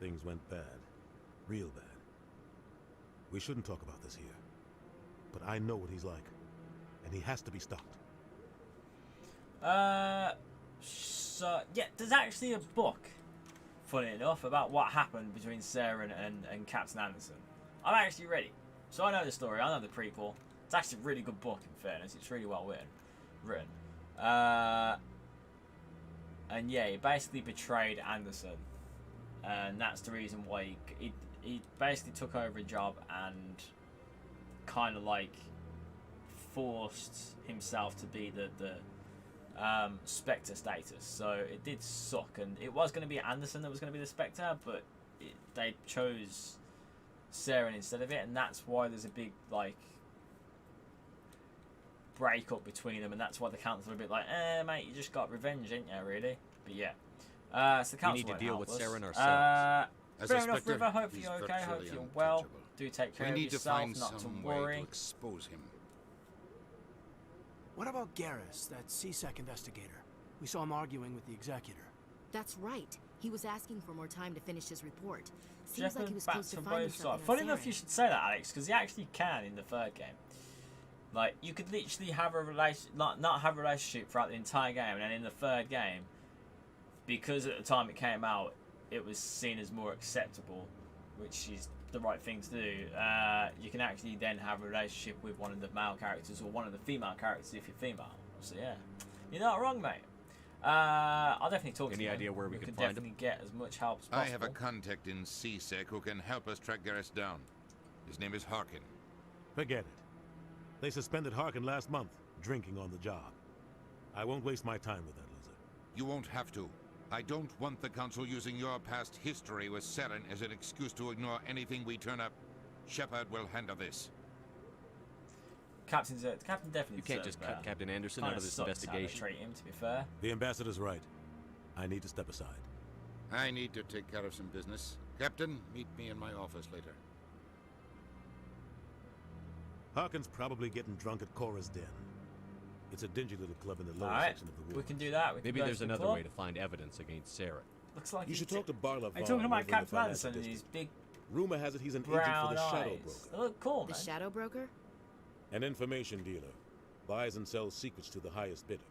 Things went bad. Real bad. We shouldn't talk about this here. But I know what he's like. And he has to be stopped. So, yeah, there's actually a book, funny enough, about what happened between Saren and Captain Anderson. I've actually read it. So I know the story, I know the prequel. It's actually a really good book, in fairness. It's really well written. And yeah, he basically betrayed Anderson. And that's the reason why he basically took over a job and kind of like forced himself to be the Spectre status. So it did suck, and it was going to be Anderson that was going to be the Spectre, but they chose Saren instead of it, and that's why there's a big like break up between them, and that's why the council are a bit like, mate, you just got revenge, ain't you, really? But yeah, so the council We need to deal with Saren ourselves. Fair enough, River. Hope you're okay. Hope you're well. Do take care of yourself. Not to worry. Expose him. What about Garrus, that CSEC investigator? We saw him arguing with the executor. That's right. He was asking for more time to finish his report. Seems Jeff like he was bats close to from finding both sides. something Funny on enough, Saren. you should say that, Alex, because he actually can in the third game. Like, you could literally have a not have a relationship throughout the entire game, and then in the third game, because at the time it came out, it was seen as more acceptable, which is the right thing to do. You can actually then have a relationship with one of the male characters or one of the female characters if you're female. So yeah, you're not wrong, mate. I'll definitely talk to you. Any idea where we can could find him? definitely get as much help as I possible. have a contact in CSEC who can help us track Garrus down. His name is Harkin. Forget it. They suspended Harkin last month, drinking on the job. I won't waste my time with that loser. You won't have to. I don't want the Council using your past history with Saren as an excuse to ignore anything we turn up. Shepard will handle this. Captain definitely. You can't just cut Captain Anderson out of this investigation. Treat him, to be fair. The ambassador's right. I need to step aside. I need to take care of some business. Captain, meet me in my office later. Harkin's probably getting drunk at Cora's Den. It's a dingy little club in the lower Alright, section of the we world. can do that. We can Maybe go there's to the another club. way to find evidence against Sarah. Looks like You should talk to Barla. Are you talking about Captain Anderson and his big Rumor has it he's an agent for brown the Shadow eyes? Broker. They look cool, man. The Shadow Broker? An information dealer. Buys and sells secrets to the highest bidder.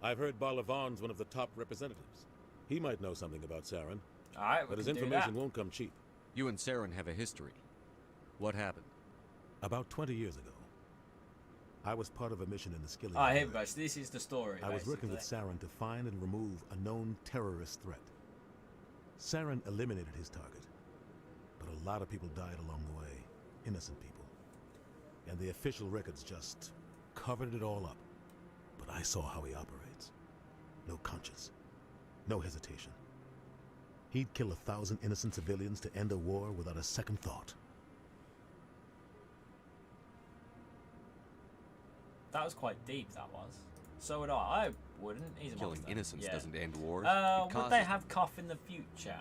I've heard Barlavan's one of the top representatives. He might know something about Saren. Alright, but his information won't come cheap. You and Saren have a history. What happened? About 20 years ago, I was part of a mission in the Skilling. Alright, here we go. So this is the story. I was working with Saren to find and remove a known terrorist threat. Saren eliminated his target, but a lot of people died along the way. Innocent people. And the official records just covered it all up. But I saw how he operates. No conscience. No hesitation. He'd kill 1,000 innocent civilians to end a war without a second thought. That was quite deep, that was. So would I. I wouldn't. He's a Killing monster. innocents Yeah. doesn't end wars. Would they have cough in the future?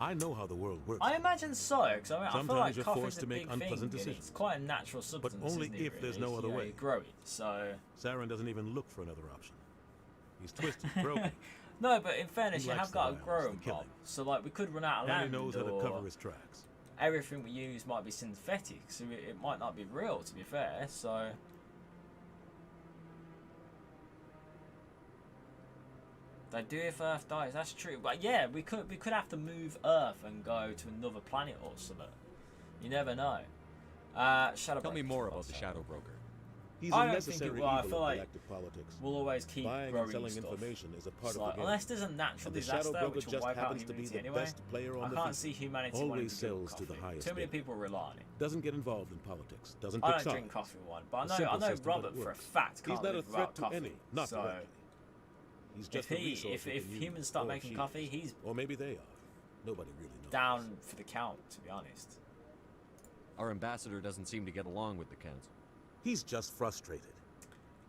I know how the world works. I imagine so, because I feel Sometimes like you're cough forced is to a make big unpleasant thing. decisions. It's quite a natural substance, But only isn't it, if there's really? no other You know, way. you grow it, so... Saren doesn't even look for another option. He's twisted, broken. No, but in fairness, He you likes have the got a violence, growing the killing. bomb. So, like, we could run out of And land, he knows how to or cover his tracks. everything we use might be synthetic, so it might not be real, to be fair, so... They do if Earth dies, that's true. But yeah, we could have to move Earth and go to another planet or something. You never know. Shadow Tell me more about the Shadow Broker. He's I a don't necessary think it will. I evil feel of like galactic politics. we'll always keep Buying growing and selling stuff. information is a part It's of like, the game. unless there's a natural And the Shadow disaster Broker which will just wipe out happens to be humanity the anyway, best player on I the can't field. see humanity Always wanting to drink sells coffee. to the highest Too many bidder. people rely on it. Doesn't get involved in politics. Doesn't I pick don't drink sides. coffee one, but A I simple know system, but Robert it for a works. fact He's can't not a live threat without to coffee. any, not So directly. He's just if a resource we if can humans use, start or making she coffee, is. he's Or maybe they are. Nobody really knows. down for the count, to be honest. Our ambassador doesn't seem to get along with the council. He's just frustrated.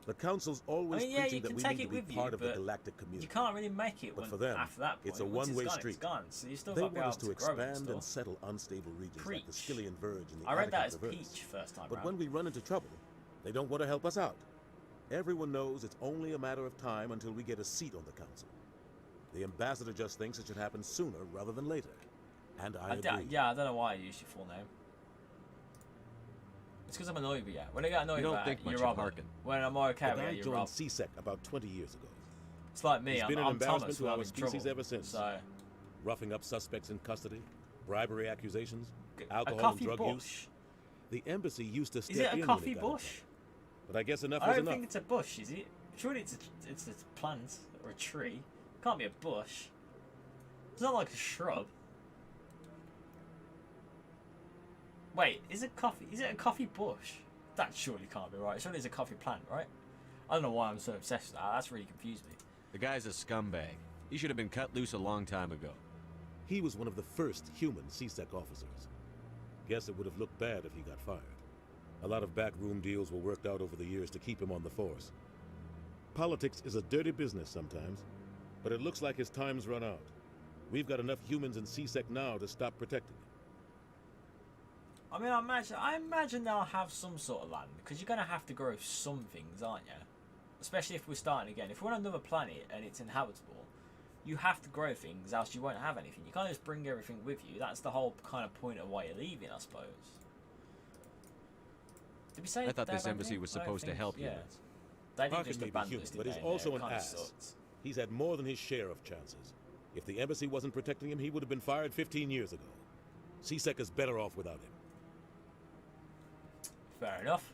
The council's always I mean, yeah, preaching you that can we take need it to be with part you, of the but galactic community. you can't really make it But when, for them, after that point. it's a Once one-way gone, street. It's gone, so you still They got to be want able us to to grow and expand and stuff. settle unstable regions like the Preach. Skillian Verge and the I read that as Attica Reverse. Peach first time But round. when we run into trouble, they don't want to help us out. Everyone knows it's only a matter of time until we get a seat on the council. The ambassador just thinks it should happen sooner rather than later. And I agree. Yeah, I don't know why I used your full name. It's because I'm annoyed with you. When I get annoyed You don't about think it, much you're of Robert. Harkin. When I'm okay The with guy it, you're joined Rob. CSEC about 20 years ago. It's like me, He's been an I'm embarrassment Thomas to when I'm our in species trouble. ever since. So, Roughing up suspects in custody, bribery accusations, a alcohol and coffee drug bush? use. The embassy used to step Is it in a when coffee it got in bush? trouble. But I guess enough I was don't enough. think it's a bush, is it? Surely it's a plant or a tree. Can't be a bush. It's not like a shrub. Wait, is it a coffee bush? That surely can't be right. Surely it's a coffee plant, right? I don't know why I'm so obsessed with that. That's really confused me. The guy's a scumbag. He should have been cut loose a long time ago. He was one of the first human CSEC officers. Guess it would have looked bad if he got fired. A lot of backroom deals were worked out over the years to keep him on the force. Politics is a dirty business sometimes, but it looks like his time's run out. We've got enough humans in CSEC now to stop protecting him. I mean, I imagine they'll have some sort of land, because you're going to have to grow some things, aren't you? Especially if we're starting again. If we're on another planet and it's inhabitable, you have to grow things, else you won't have anything. You can't just bring everything with you. That's the whole kind of point of why you're leaving, I suppose. Did we say I thought they this abandoned embassy him? was I don't supposed to think- help yeah. humans. They didn't Harkin just may be abandon human, us, but did he's they? also It an kinda ass. sucked. He's had more than his share of chances. If the embassy wasn't protecting him, he would have been fired 15 years ago. CSEC is better off without him. Fair enough.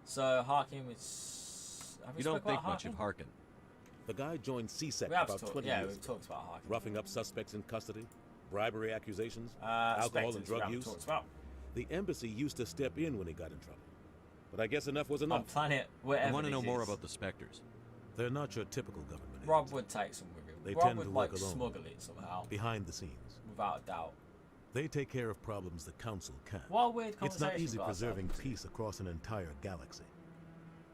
So Harkin was. Have we You don't spoke about think much of Harkin. The guy joined CSEC We have about talked- 20 yeah, years we've ago. talked about Harkin. Roughing up suspects in custody, bribery accusations, alcohol Spectres and we drug haven't use. talked about. The embassy used to step in when he got in trouble. But I guess enough was enough. On planet wherever I want to know this more is. about the Spectres. They're not your typical government. Rob would take some with him. They Rob tend would to like work alone. smuggle it somehow, Behind the scenes. without a doubt. They take care of problems the council can't. What a weird It's not conversation easy we got preserving ourselves peace across an entire galaxy.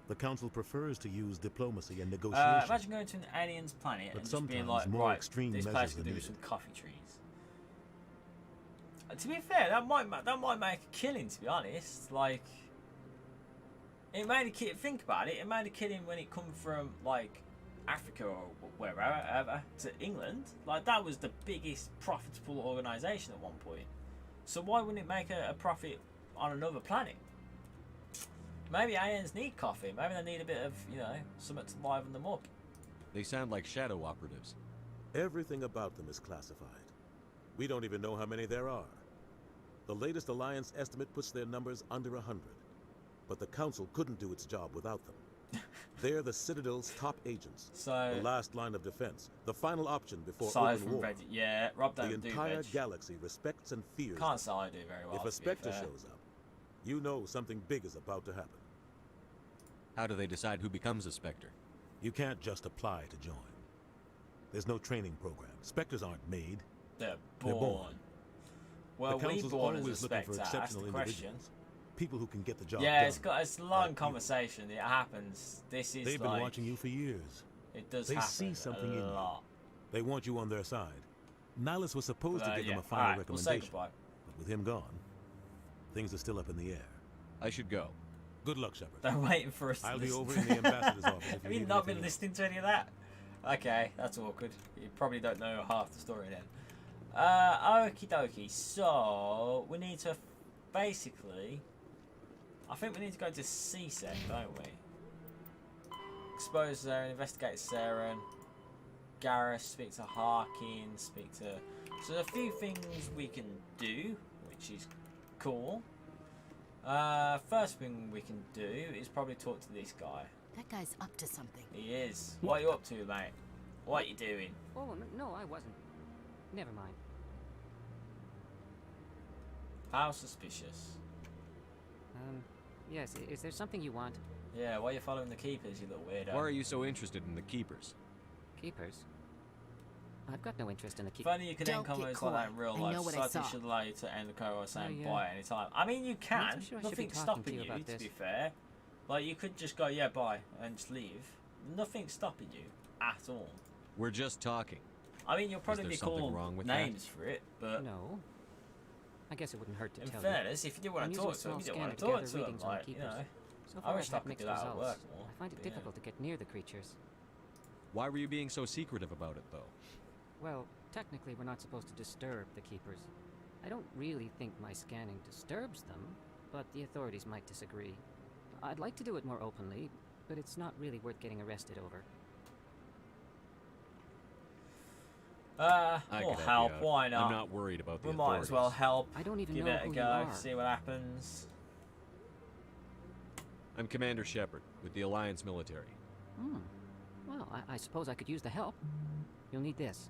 The council prefers to use diplomacy and negotiation. Imagine going to an alien's planet But and just being sometimes like, more right, extreme this measures place are could do with needed. some coffee trees. To be fair, that might make a killing. To be honest, like it made a killing. Think about it. It made a killing when it come from like Africa or wherever to England. Like that was the biggest profitable organisation at one point. So why wouldn't it make a profit on another planet? Maybe aliens need coffee. Maybe they need a bit of, you know, something to liven them up. They sound like shadow operatives. Everything about them is classified. We don't even know how many there are. The latest Alliance estimate puts their numbers under 100. But the Council couldn't do its job without them. They're the Citadel's top agents. So the last line of defense. The final option before aside open from war. Reddit, yeah, Rob don't The do entire veg. galaxy respects and fears Can't them. say I do very well. If to a be Spectre fair. shows up, you know something big is about to happen. How do they decide who becomes a Spectre? You can't just apply to join. There's no training program. Spectres aren't made. They're born. Well, the we council's born as a always looking for Spectre. That's exceptional the question. individuals. People who can get the job Yeah, done. it's a long conversation. It happens. This is They've like, been watching you for years. It does they happen see something a in lot. you. They want you on their side. Nihilus was supposed to give them a final Alright, we'll say recommendation, goodbye. but with him gone, things are still up in the air. I should go. Good luck, Shepard. They're waiting for us. I'll to be listen. over in the ambassador's office if you Have you need not been anything else. listening to any of that? Okay, that's awkward. You probably don't know half the story then. Okie dokie. So we need to basically. I think we need to go to CSEC, don't we? Expose Saren, investigate Saren. Garrus, speak to Harkin, speak to. So there's a few things we can do, which is cool. First thing we can do is probably talk to this guy. That guy's up to something. He is. What are you up to, mate? What are you doing? Oh, no, I wasn't. Never mind. How suspicious. Yes, is there something you want? Yeah, why are you following the keepers, you little weirdo? Why are you so interested in the keepers? Keepers? I've got no interest in the keepers. Funny you can end combos like that in real life. Society should allow you to end the co saying bye at any time. I mean, you can. Sure I should be Nothing's talking stopping to you you, about to be this. fair. Like, you could just go, yeah, bye, and just leave. Nothing's stopping you at all. We're just talking. I mean, you'll probably there be something called wrong with names for it, but No. I guess it wouldn't hurt to in tell fairness, you. if you do want I'm to using talk a to them, small you do scanner want to to talk gather to them, readings on like, the you know. keepers. So I far, wish I've I had could mixed do that at results. work more. I find it Yeah. difficult to get near the creatures. Why were you being so secretive about it, though? Well, technically we're not supposed to disturb the keepers. I don't really think my scanning disturbs them, but the authorities might disagree. I'd like to do it more openly, but it's not really worth getting arrested over. I We'll could help, you out. why not? I'm not worried about the We authorities. might as well help. I don't even Give know it a who go, you are. see what happens. I'm Commander Shepard, with the Alliance military. Well, I suppose I could use the help. You'll need this.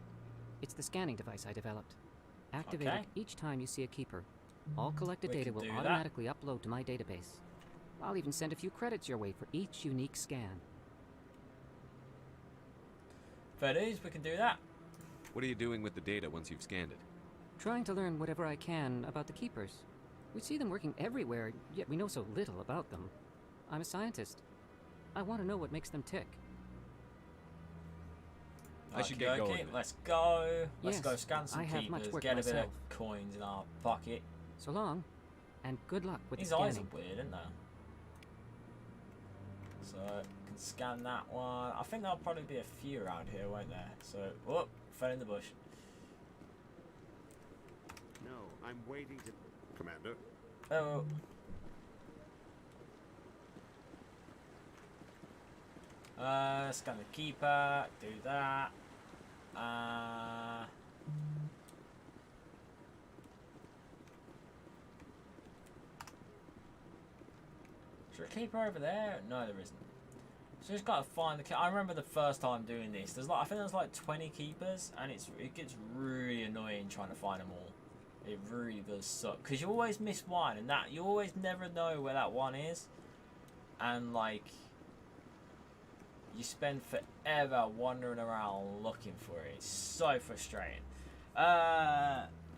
It's the scanning device I developed. Activate it each time you see a keeper. All collected We data can will do that. automatically upload to my database. I'll even send a few credits your way for each unique scan. Fair dues, we can do that. What are you doing with the data once you've scanned it? Trying to learn whatever I can about the keepers. We see them working everywhere, yet we know so little about them. I'm a scientist. I want to know what makes them tick. I should get going. Okay, let's go. Let's Yes, go scan some I have much keepers, work get a bit myself. of coins in our pocket. So long, and good luck with These the eyes scanning. are weird, aren't they? So, can scan that one. I think there'll probably be a few around here, won't there? So, whoop, fell in the bush. No, I'm waiting to... Commander? Oh. Scan the keeper, do that. Is there a keeper over there? No, there isn't. So just gotta find the. I remember the first time doing this. There's like, I think there's like 20 keepers, and it gets really annoying trying to find them all. It really does suck because you always miss one, and that you always never know where that one is, and like you spend forever wandering around looking for it. It's so frustrating.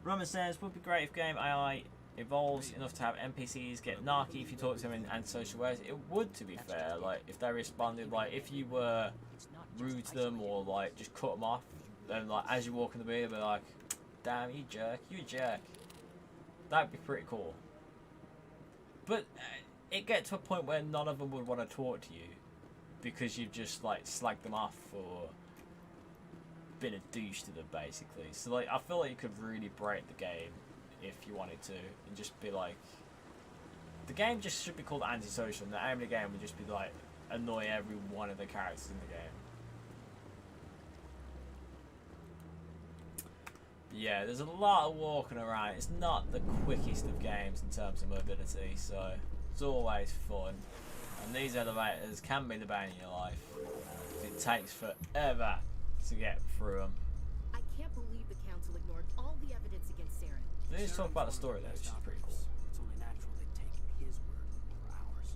Roman says, would be great if game AI evolves enough to have NPCs get narky if you talk to them in antisocial ways. It would, to be fair, like if they responded, like if you were rude to them or like just cut them off, then like as you walk in the way, they'll be like, damn, you jerk, you a jerk. That'd be pretty cool. But it gets to a point where none of them would want to talk to you because you've just like slagged them off or been a douche to them, basically. So like I feel like you could really break the game if you wanted to and just be like, the game just should be called antisocial, and the aim of the game would just be like annoy every one of the characters in the game. Yeah, there's a lot of walking around. It's not the quickest of games in terms of mobility, so it's always fun. And these elevators can be the bane in your life. It takes forever to get through them. I can't believe the council ignored all the evidence against Saren. Let's talk about the story though, which is pretty cool. It's only natural they'd take his word over ours.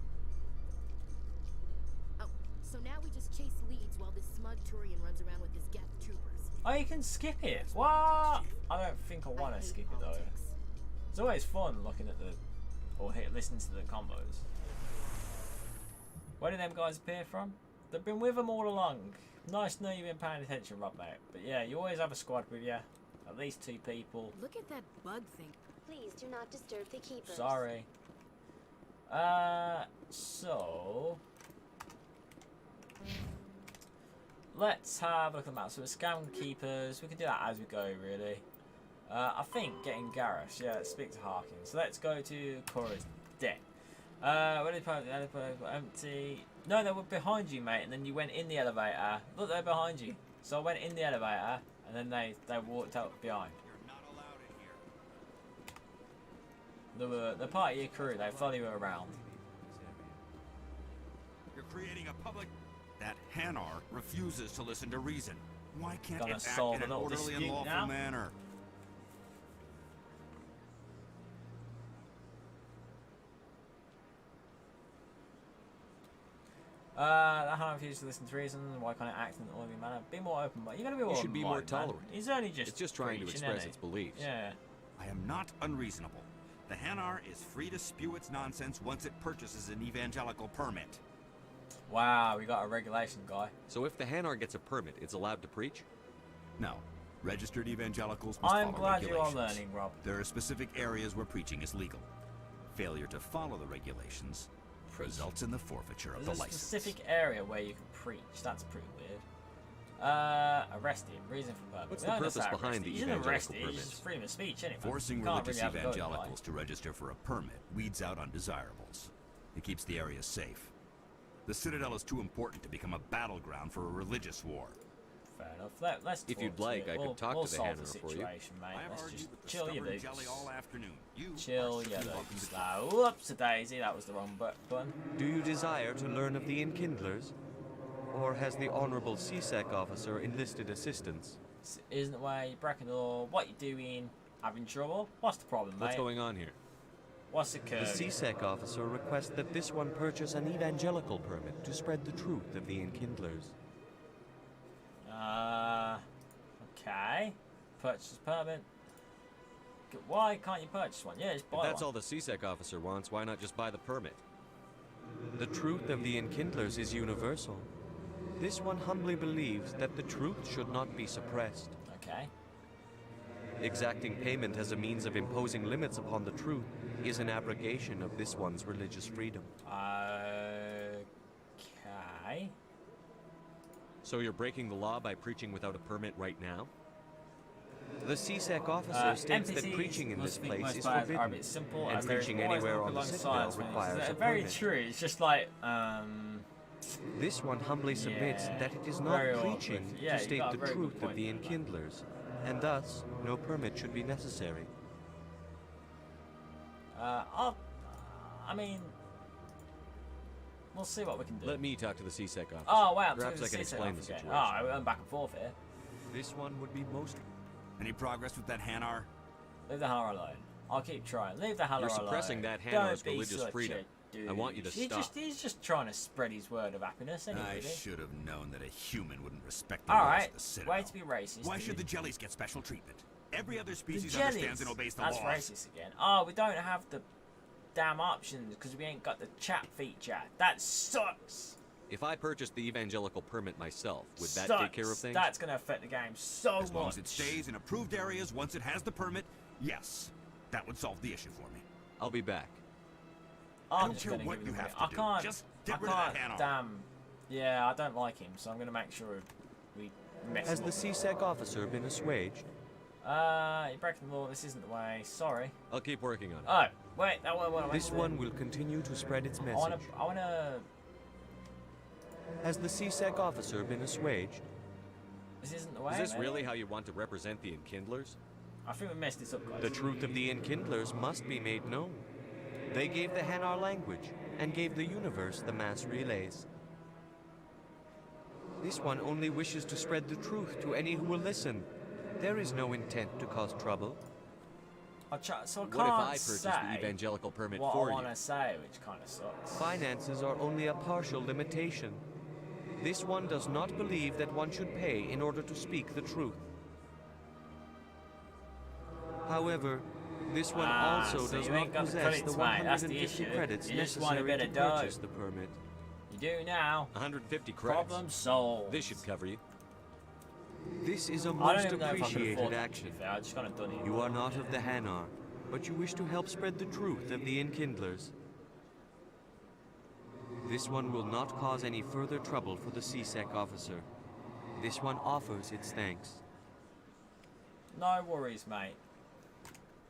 Oh, so now we just chase leads while this smug Turian runs around with his Geth troopers. Oh, you can skip it. What? I don't think I want to skip it though. It's always fun looking at the, or listening to the combos. Where did them guys appear from? They've been with them all along. Nice to know you've been paying attention, Rob, mate. But yeah, you always have a squad with you. At least 2 people. Look at that bug thing. Please do not disturb the keepers. Sorry. So let's have a look at the map. So we're scam keepers. We can do that as we go, really. I think getting Garrus. Yeah, let's speak to Harkin. So let's go to Cora's deck. Where did the empty? No, they were behind you, mate. And then you went in the elevator. Look, they're behind you. So I went in the elevator, and then they walked out behind. The part of your crew, they follow you around. You're creating a public... That Hanar refuses to listen to reason. Why can't Gonna it act solve in an an old orderly and dispute lawful now? manner? That Hanar refuses to listen to reason. Why can't it act in an orderly manner? Be more open, but you're gonna be more. You should be more open-minded, man. tolerant. He's only just. It's just trying to preaching, express isn't its he? beliefs. Yeah. I am not unreasonable. The Hanar is free to spew its nonsense once it purchases an evangelical permit. Wow, we got a regulation guy. So if the Hanar gets a permit, it's allowed to preach? No. Registered evangelicals must I'm follow glad you are regulations. learning, Rob. There are specific areas where preaching is legal. Failure to follow the regulations results in the forfeiture of There's the a license. specific area where you can preach. That's pretty weird. Arrested. Reason for purpose. What's We the don't purpose necessarily behind arrest the it. He's evangelical arrested. It's permits? just freedom of speech, anyway. Forcing You can't religious really have a go at the guy. evangelicals to register for a permit weeds out undesirables. It keeps the area safe. The Citadel is too important to become a battleground for a religious war. Fair enough. Let's If talk you'd to like, it. I could we'll, talk we'll to the solve Hanar the for you. situation, mate. I have Let's argued just with the chill your stubborn boots. jelly all afternoon. You Chill are your welcome boots. to- Now, whoops, a daisy. That was the wrong button. Do you desire to learn of the Enkindlers? Or has the Honorable CSEC officer enlisted assistance? Isn't the way you're breaking the law. What you doing? Having trouble? What's the problem, mate? What's going on here? What's The occurred? CSEC officer requests that this one purchase an evangelical permit to spread the truth of the Enkindlers. Okay. Purchase permit. Why can't you purchase one? Yeah, just buy If that's one. all the CSEC officer wants, why not just buy the permit? The truth of the Enkindlers is universal. This one humbly believes that the truth should not be suppressed. Okay. Exacting payment as a means of imposing limits upon the truth is an abrogation of this one's religious freedom. Okay. So you're breaking the law by preaching without a permit right now? The CSEC officer states that NPCs preaching in must this think place most is players are a forbidden, bit simple, and as there is preaching always anywhere walk on the alongside Citadel us when requires it's a very permit. true. It's just like, This one humbly submits yeah, that it is not very awkward. preaching Yeah, to you state got a the very good truth of point the there, man. Enkindlers, and thus no permit should be necessary. I mean, we'll see what we can do. Let me talk to the CSEC officer. Oh, wow. Perhaps I can explain the situation. Oh, we're back and forth here. This one would be most... Any progress with that Hanar? Leave the Hanar alone. I'll keep trying. Leave the Hanar alone. You're suppressing that Don't Hanar's be religious such freedom. a dude. I want you to stop. He's just trying to spread his word of happiness. Anyway, I really. should have known that a human wouldn't respect the All laws right. of the Citadel. Way to be racist. Why dude. should the jellies get special treatment? Every other The species jellies. understands and obeys the That's laws. racist again. Oh, we don't have the damn options because we ain't got the chat feature. That sucks. If I purchased the evangelical permit myself, would that Sucks. take care of things? That's going to affect the game so As long much. as it stays in approved areas once it has the permit, yes. That would solve the issue for me. I'll be back. I I'm don't just care gonna what give you him have money. to I do. can't. Just I get rid of that can't. Hanar. Damn. Yeah, I don't like him, so I'm gonna make sure we mess Has him the up. CSEC officer been assuaged? You're breaking the law. This isn't the way. Sorry. I'll keep working on it. Oh, wait. That one. This one will continue to spread its message. I wanna. Has the CSEC officer been assuaged? This isn't the way. Is this man. really how you want to represent the Enkindlers? I think we messed this up, guys. The truth of the Enkindlers must be made known. They gave the Hanar language, and gave the universe the mass relays. This one only wishes to spread the truth to any who will listen. There is no intent to cause trouble. So I can't What if I purchased say the evangelical permit what for I you? want to say, which kind of sucks. Finances are only a partial limitation. This one does not believe that one should pay in order to speak the truth. However, this one also so does you not ain't got the possess the credits, mate. That's the 150 issue. credits You just want a necessary bit to of dough. purchase the permit. You do now. 150 credits. Problem solved. This should cover you. This is a I don't most even know if I could appreciated afford that, action. to be fair. I just kind of done it. You are not of the Hanar, but you wish to help spread the truth of the Enkindlers. This one will not cause any further trouble for the CSEC officer. This one offers its thanks. No worries, mate.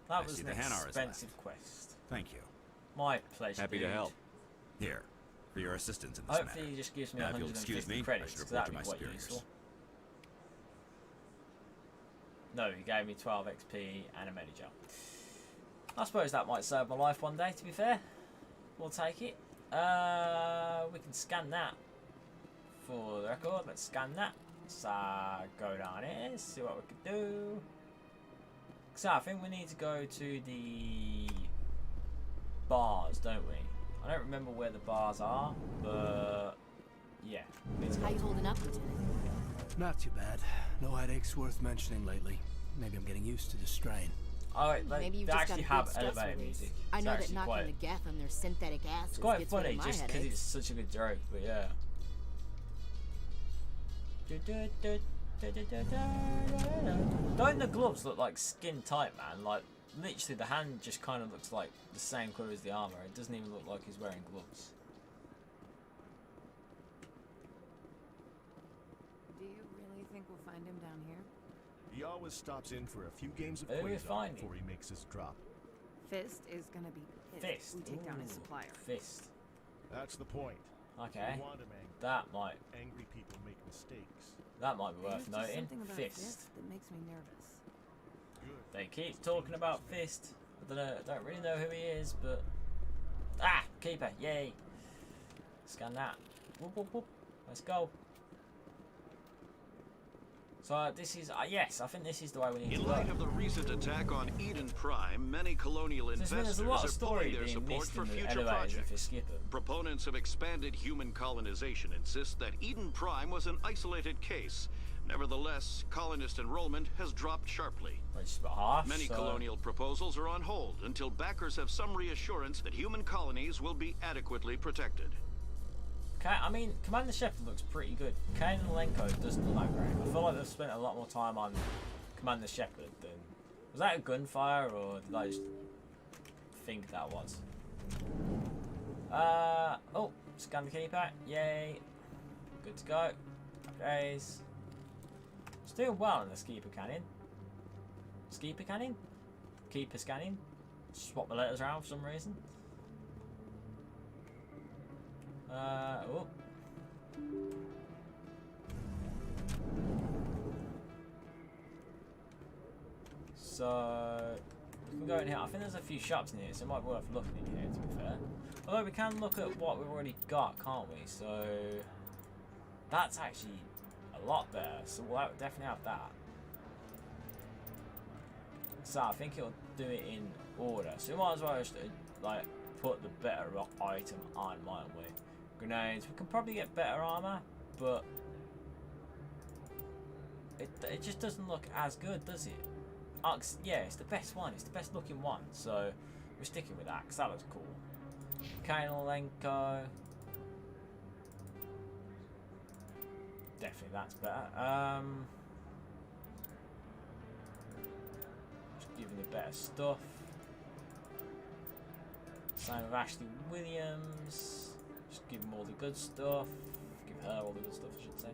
That was see an the Hanar is expensive quest. Thank you. My pleasure, Happy to dude. help. Here, for your assistance in this Hopefully matter. he just gives me Now, if you'll excuse 150 me, credits, I should 'cause report to that'd my be quite superiors. useful. No, he gave me 12 XP and a Medigel. I suppose that might save my life one day, to be fair. We'll take it. We can scan that for the record. Let's scan that. So, go down here, see what we can do. So, I think we need to go to the bars, don't we? I don't remember where the bars are, but yeah. How you holding up, Lieutenant? Not too bad. No headaches worth mentioning lately. Maybe I'm getting used to the strain. Oh, wait, like, Maybe you've they just actually got a have good stress elevator release. music. I It's know that actually knocking quite, the Geth on their synthetic acids it's quite gets rid funny of my just because headaches. it's such a good joke, but yeah. Don't the gloves look like skin tight, man? Like, literally the hand just kind of looks like the same colour as the armour. It doesn't even look like he's wearing gloves. Do you really think we'll find him down here? He always stops in for a few games of Who are we Quasar finding? before he makes his drop. Fist is gonna be pissed. Fist. We take down his Ooh, supplier. Fist. That's the point. Okay. We want him angry. That might. Angry people make mistakes. That might be worth There's just noting. something about Fist. that makes me nervous. They keep talking about Fist. I don't really know who he is, but Keeper, yay! Scan that. Whoop, whoop, whoop. Let's go. So this is yes, I think this is the way we need to In go. light of the recent attack on Eden Prime, many colonial There's a investors lot of are story pulling their being support missed for in the future elevators if you projects. skip them. Proponents of expanded human colonization insist that Eden Prime was an isolated case. Nevertheless, colonist enrollment has dropped sharply. Which is about half. Many so colonial proposals are on hold until backers have some reassurance that human colonies will be adequately protected. I mean, Commander Shepard looks pretty good. Kane and Lenko doesn't look that great. I feel like they've spent a lot more time on Commander Shepard than... Was that a gunfire, or did I just think that was? Oh, scan the keypad. Yay. Good to go. Guys. It's doing well in the Skeeper Cannon. Skeeper Cannon? Keeper Scanning. Swap the letters around for some reason. Oh. So, we can go in here. I think there's a few shops in here, so it might be worth looking in here, to be fair. Although we can look at what we've already got, can't we? So, that's actually a lot better. So we'll definitely have that. So I think it'll do it in order. So we might as well just like put the better item on, mightn't we? Grenades. We can probably get better armor, but it just doesn't look as good, does it? Yeah, it's the best one. It's the best looking one. So we're sticking with that because that looks cool. Kainalenko. Definitely that's better. Just giving it better stuff. Same with Ashley Williams. Just give him all the good stuff. Give her all the good stuff, I should say.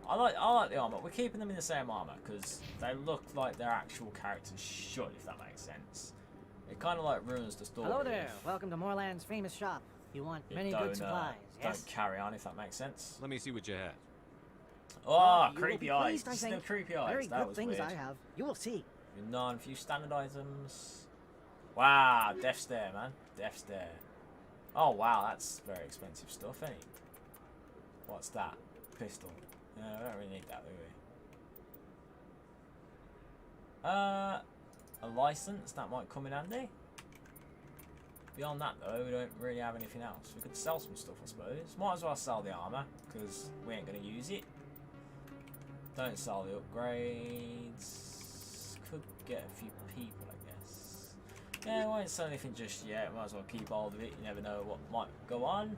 I like the armor. We're keeping them in the same armor because they look like their actual characters should, if that makes sense. It kind of like ruins the story. Hello there. Welcome to Moorland's famous shop. You want many good supplies, yes? Don't carry on, if that makes sense. Let me see what you have. Oh, you will creepy be eyes. pleased, I Still think. creepy eyes. Very That good was things weird. I have. You will see. None, few standard items. Wow, Death Stare, man. Death Stare. Oh, wow, that's very expensive stuff, ain't it? What's that? Pistol. No, we don't really need that, do we? A license, that might come in handy. Beyond that, though, we don't really have anything else. We could sell some stuff, I suppose. Might as well sell the armor, because we ain't going to use it. Don't sell the upgrades. Could get a few people, I guess. Yeah, we won't sell anything just yet. Might as well keep hold of it. You never know what might go on.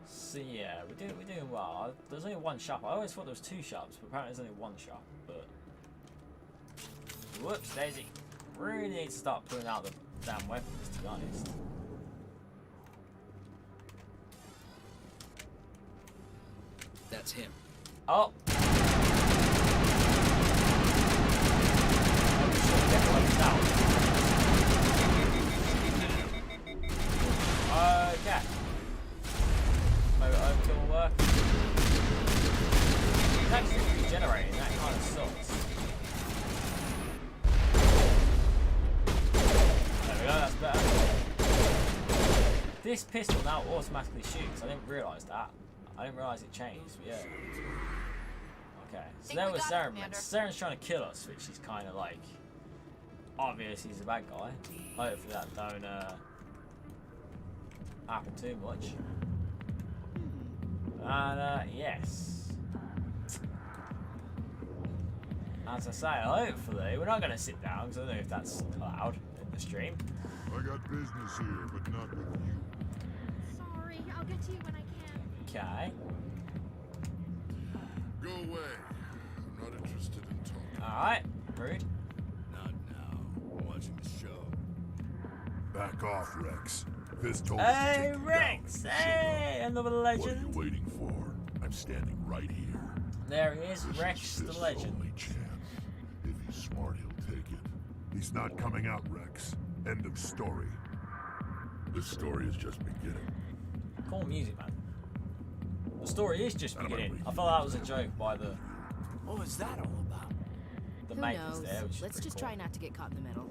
So yeah, we're doing well. There's only one shop. I always thought there was 2 shops, but apparently there's only one shop. But whoops, Daisy. Really need to start putting out the damn weapons, to be honest. That's him. Oh. Okay. Maybe overkill will work. It's actually regenerating, that kind of sucks. There we go, that's better. This pistol now automatically shoots. I didn't realise that. I didn't realise it changed, but yeah. Okay, so there was Saren. Saren's trying to kill us, which is kind of like obvious he's a bad guy. Hopefully that don't happen too much. And yes, as I say, hopefully we're not going to sit down because I don't know if that's allowed in the stream. I got business here, but not with you. Sorry, I'll get to you when I can. Okay. Go away. I'm not interested in talking. Alright, rude. Not now. I'm watching the show. Back off, Rex. Fist told us to Hey, take you Rex! down. Hey, another legend. What are you waiting for? I'm standing right here. There he is, This Rex is the Fist's legend. only chance. If he's smart, he'll take it. He's not coming out, Rex. End of story. This story is just beginning. Cool music, man. The story is just beginning. I thought that was a joke by the. What was that all about? The Who makers knows? there. Which Let's is just cool. try not to get caught in the middle.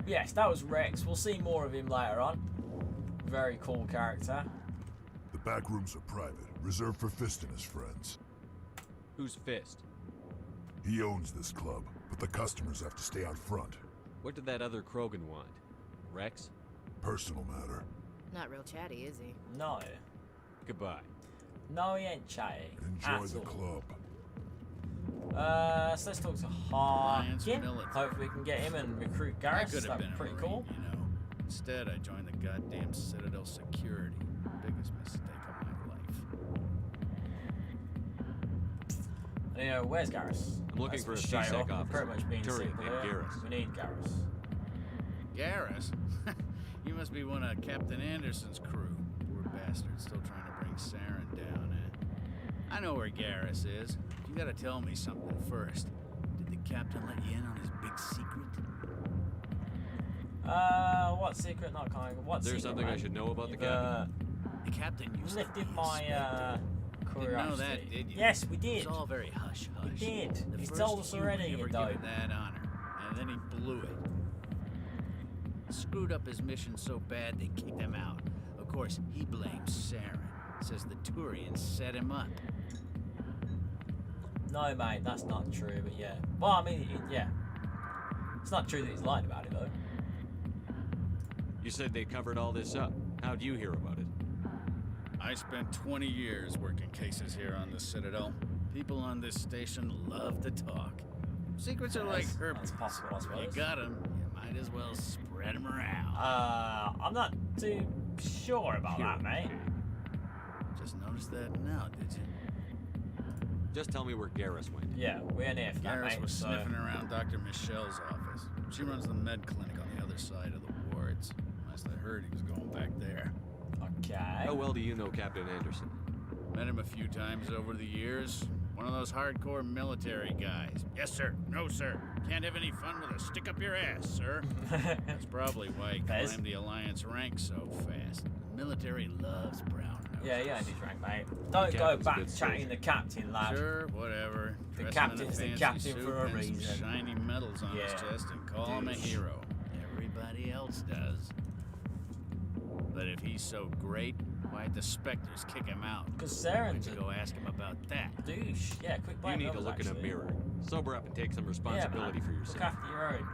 Yes, that was Rex. We'll see more of him later on. Very cool character. The back rooms are private, reserved for Fist and his friends. Who's Fist? He owns this club, but the customers have to stay out front. What did that other Krogan want? Rex? Personal matter. Not real chatty, is he? No. Goodbye. No, he ain't chatty. Enjoy at the all. club. So let's talk to Harkin. Military. Hopefully we can get him and recruit I Garrus. could have That'd been be pretty a cool. Marine, you know. Instead, I joined the goddamn Citadel security. Biggest mistake of my life. And, you know, where's Garrus? I'm looking for a straight CSEC up. We've officer. pretty much been Turian simple named here. Garrus. We need Garrus. Garrus? You must be one of Captain Anderson's crew. Poor bastard, still trying to bring Saren down, eh? I know where Garrus is. You gotta tell me something first. Did the captain let you in on his big secret? What secret? Not kind of. What Is there secret, something man? I should know about the You've, captain? The captain used to lifted be a my Spectre. curiosity. Didn't know that, did you? Yes, we It did. was all very hush-hush. We did. The He's first told us human already, ever you given dope. that honor, and then he blew it. Screwed up his mission so bad they kicked him out. Of course, he blames Saren. Says the Turians set him up. No, mate, that's not true. But yeah. Well, I mean, yeah. It's not true that he's lying about it, though. You said they covered all this up. How'd you hear about it? I spent 20 years working cases here on the Citadel. People on this station love to talk. Secrets are like herbs. That's possible, I If suppose. you got them, you might as well spread them around. I'm not too sure about that, mate. Just noticed that now, did you? Just tell me where Garrus went. Yeah, we're near for that, Garrus mate. was So sniffing around Dr. Michelle's office. She runs the med clinic on the other side of the wards. Last I heard, he was going back there. Okay. How well do you know Captain Anderson? Met him a few times over the years. One of those hardcore military guys. Yes, sir. No, sir. Can't have any fun with a stick up your ass, sir. That's probably why he Fez? climbed the Alliance ranks so fast. The military loves brown noses. yeah, he's rank, mate. Don't go captain's a back good chatting soldier. the captain, lad. Sure, whatever. The Dress him in a captain's the fancy captain suit for a and some reason. shiny medals on his Yeah. chest and call him a Douche. hero. Everybody else does. But if he's so great, Why'd the Spectres kick him out? Because Saren's to go ask him about that. Douche. Yeah, quick You blame need to others, look in a actually. mirror. Sober up and take some responsibility for Look yourself. after your own.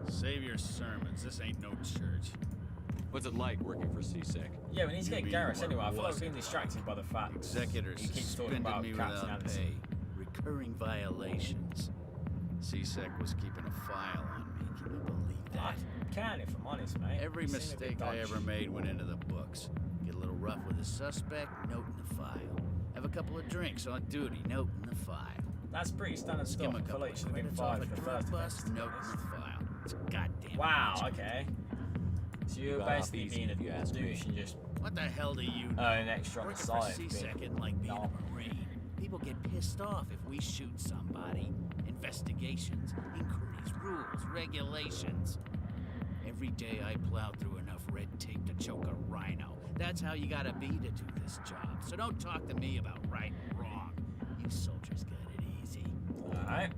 Save your sermons. This ain't no church. What's it like working for CSEC? Yeah, we need to You get mean Garrus what anyway. I feel like was we're being it? distracted by the fact Executors he keeps talking suspended about me Captain without Anderson. pay. Recurring violations. CSEC was keeping a file on me. Can you believe that? I can, if I'm honest, mate. Every You seem a bit mistake I dodgy. ever made went into the books. Get a little rough with a suspect, note in the file. Have a couple of drinks on duty, note in the file. That's pretty standard Skim stuff. a I feel couple like of it should have been credits off fired a for the drug first bust, offense, to be note honest. in the file. It's a goddamn Wow, bitch. okay. So You you're got off basically easy, being if you a ask me. douche and just What the hell do you know? an extra on the Working side. for being- CSEC isn't like being a Marine. People get pissed off if we shoot somebody. Investigations, inquiries, rules, regulations. Every day I plow through enough red tape to choke a rhino. That's how you gotta be to do this job. So don't talk to me about right and wrong. You soldiers got it easy. Alright.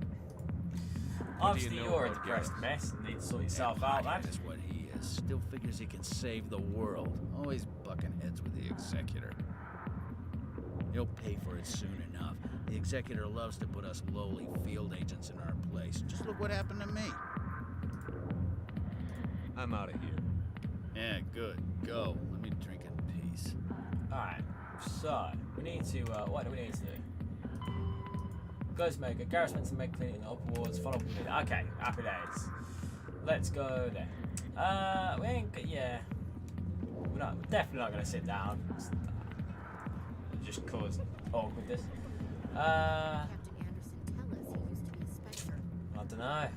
Obviously, you're a depressed mess and need to sort yourself out, lad. That's what he is. Still figures he can save the world. Always bucking heads with the Executor. He'll pay for it soon enough. The Executor loves to put us lowly field agents in our place. Just look what happened to me. I'm out of here. Yeah, good. Go. Let me drink in peace. Alright, so we need to, what do we need to do? Ghostmaker, Garrus went to make cleaning the upper wards, follow up with me. Okay, happy days. Let's go there. We ain't, yeah. We're definitely not going to sit down. Just cause awkwardness. I don't know. Maybe it's not true. Hawkins an ass.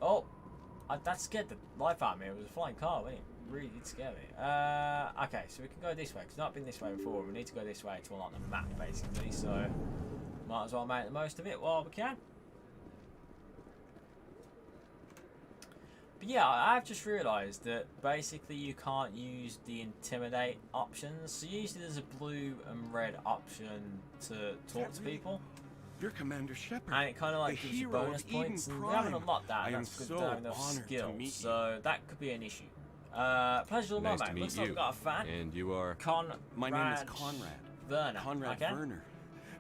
Oh, that scared the life out of me. It was a flying car, wasn't it? Really did scare me. Okay, so we can go this way. Because not been this way before. We need to go this way to unlock the map, basically. So, might as well make the most of it while we can. But yeah, I've just realised that basically you can't use the intimidate options. So usually there's a blue and red option to talk to people. You're Commander Shepard. And it kind of like gives you bonus points, and we haven't unlocked that. And that's good to have enough skill, so that could be an issue. Pleasure to know, Nice to mate. meet Looks like you. we've got a fan. And you are? My name is Conrad. Werner. Conrad Okay. Werner.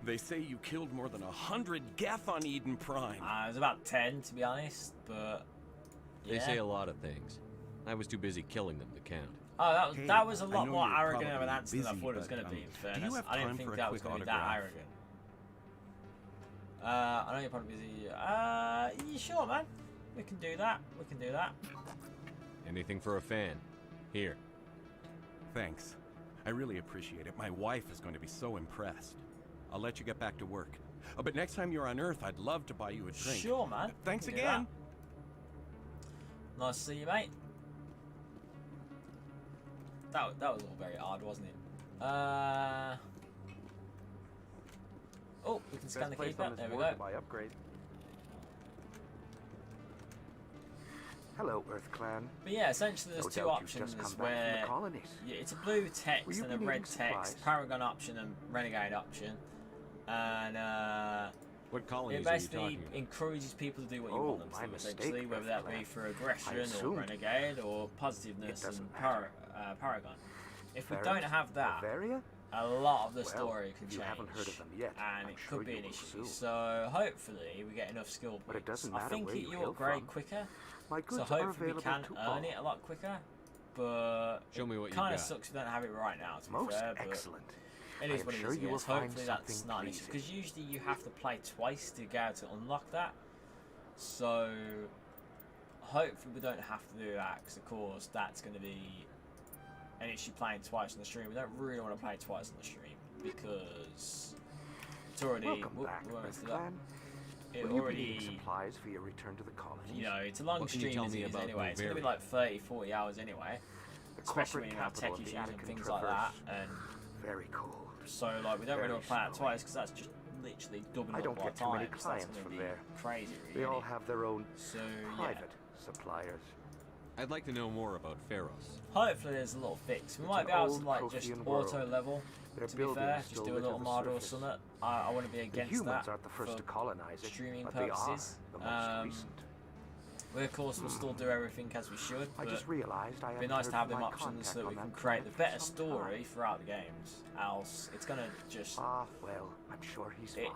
They say you killed more than 100 Geth on Eden Prime. It was about 10, to be honest, but They yeah. say a lot of things. I was too busy killing them to count. Oh, that was a I lot know more you're arrogant of an probably answer than I busy, thought it was but, going to be, in do you fairness. have I didn't time think for a that was quick going to be that autograph? arrogant. I know you're probably busy. Yeah, sure, man. We can do that. We can do that. Anything for a fan. Here. Thanks. I really appreciate it. My wife is going to be so impressed. I'll let you get back to work. But next time you're on Earth, I'd love to buy you a drink. Sure, man. Thanks We can do again. that. Nice to see you, mate. That was all very odd, wasn't it? Oh, we can scan the keeper. There we go. By upgrade. Hello, Earth Clan. But yeah, essentially there's No two doubt you've options just come back from where the colonies. yeah, it's a blue Will text you and a be red needing text, supplies? Paragon option and Renegade option, and What colonies it are you basically talking about? encourages people to do what you Oh, want them my to do, mistake, essentially, whether that be Earth for Clan. aggression I or assumed Renegade or positiveness it doesn't and matter. Paragon. If we Ferret, don't have that, Bavaria? a lot of the Well, story can if you change, haven't heard of them yet, and I'm it sure could be you an will issue. soon. So hopefully we get enough skill points. But it doesn't I matter think where you you hail upgrade from. quicker, My so goods are hopefully we available can to earn all. it a lot quicker. But Show me what you kind of got. sucks we don't have it right now. To be Most fair, but excellent. it I is am what it sure is. you will Yes. find Hopefully that's something not an issue pleasing. because usually you have to play twice to get able to unlock that. So hopefully we don't have to do that because of course that's going to be an issue playing twice on the stream. We don't really want to play twice on the stream because it's already. Welcome back, we won't Earth do that. Clan. It Will you be already. needing supplies for your return to the colonies? You know, it's a long What can you stream tell as me it is about anyway. It's going to be Bavaria? like 30, 40 hours anyway. The Especially corporate when you have tech capital of issues the and Attican things like that. Traverse. And Very cool. so, like, we don't really Very want to play it snowy. twice because that's just literally doubling I up don't our get too many time. So that's clients going to from be there. crazy, really. They all have their own So, private suppliers. I'd like to know more about Pharos. hopefully there's a little fix. We It's might an be able to, old like, just Prothean world. auto level. Their To be buildings fair, just still do a litter little the mod or surface. something. I wouldn't be The against humans that aren't the first for to colonize it, streaming but purposes. they are the most recent. We of course will still do everything as we should, I but just realized I it'd be haven't nice to heard have from them my options so that we contact on can that create the planet better for some story time. throughout the games. Else, it's gonna just. Ah, well, I'm sure he's fine.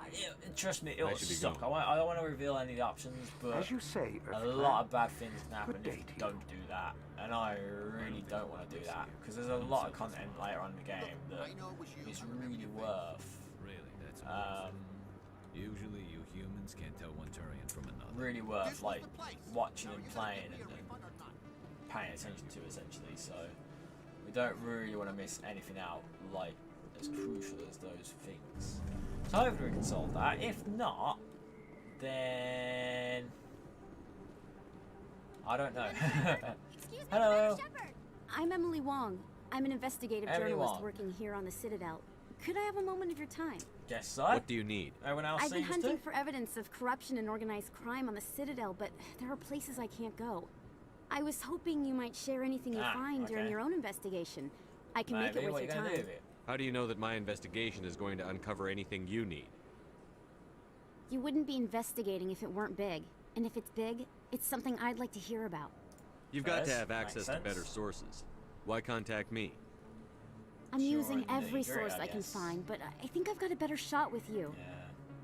Trust me, I it'll should be suck. going. I don't want to reveal any of the options, but As you say, a Earth lot Clan. of bad things can happen Good if day you to you. don't do that. And I really don't want to do that because there's a lot of content later on in the game that is really worth. Really, that's Usually you humans can't tell one Turian from another. Really worth like watching and playing and paying attention to essentially. So we don't really want to miss anything out like as crucial as those things. So hopefully we can solve that. If not, then I don't know. Excuse me, Hello. Commander Shepard. I'm Emily Wong. I'm an investigative Emily journalist Wong. working here on the Citadel. Could I have a moment of your time? Yes, sir. What do you need? Everyone else I've been seems hunting to? for evidence of corruption and organized crime on the Citadel, but there are places I can't go. I was hoping you might share anything you find during okay. your own investigation. I can make it Maybe. worth What your you gonna time. do with it? How do you know that my investigation is going to uncover anything you need? You wouldn't be investigating if it weren't big. And if it's big, it's something I'd like to hear about. You've got to Yes, have access makes to better sense. sources. Why contact me? I'm Sure, using in every the source grid, I can guess. find, but I think I've got a better shot with you.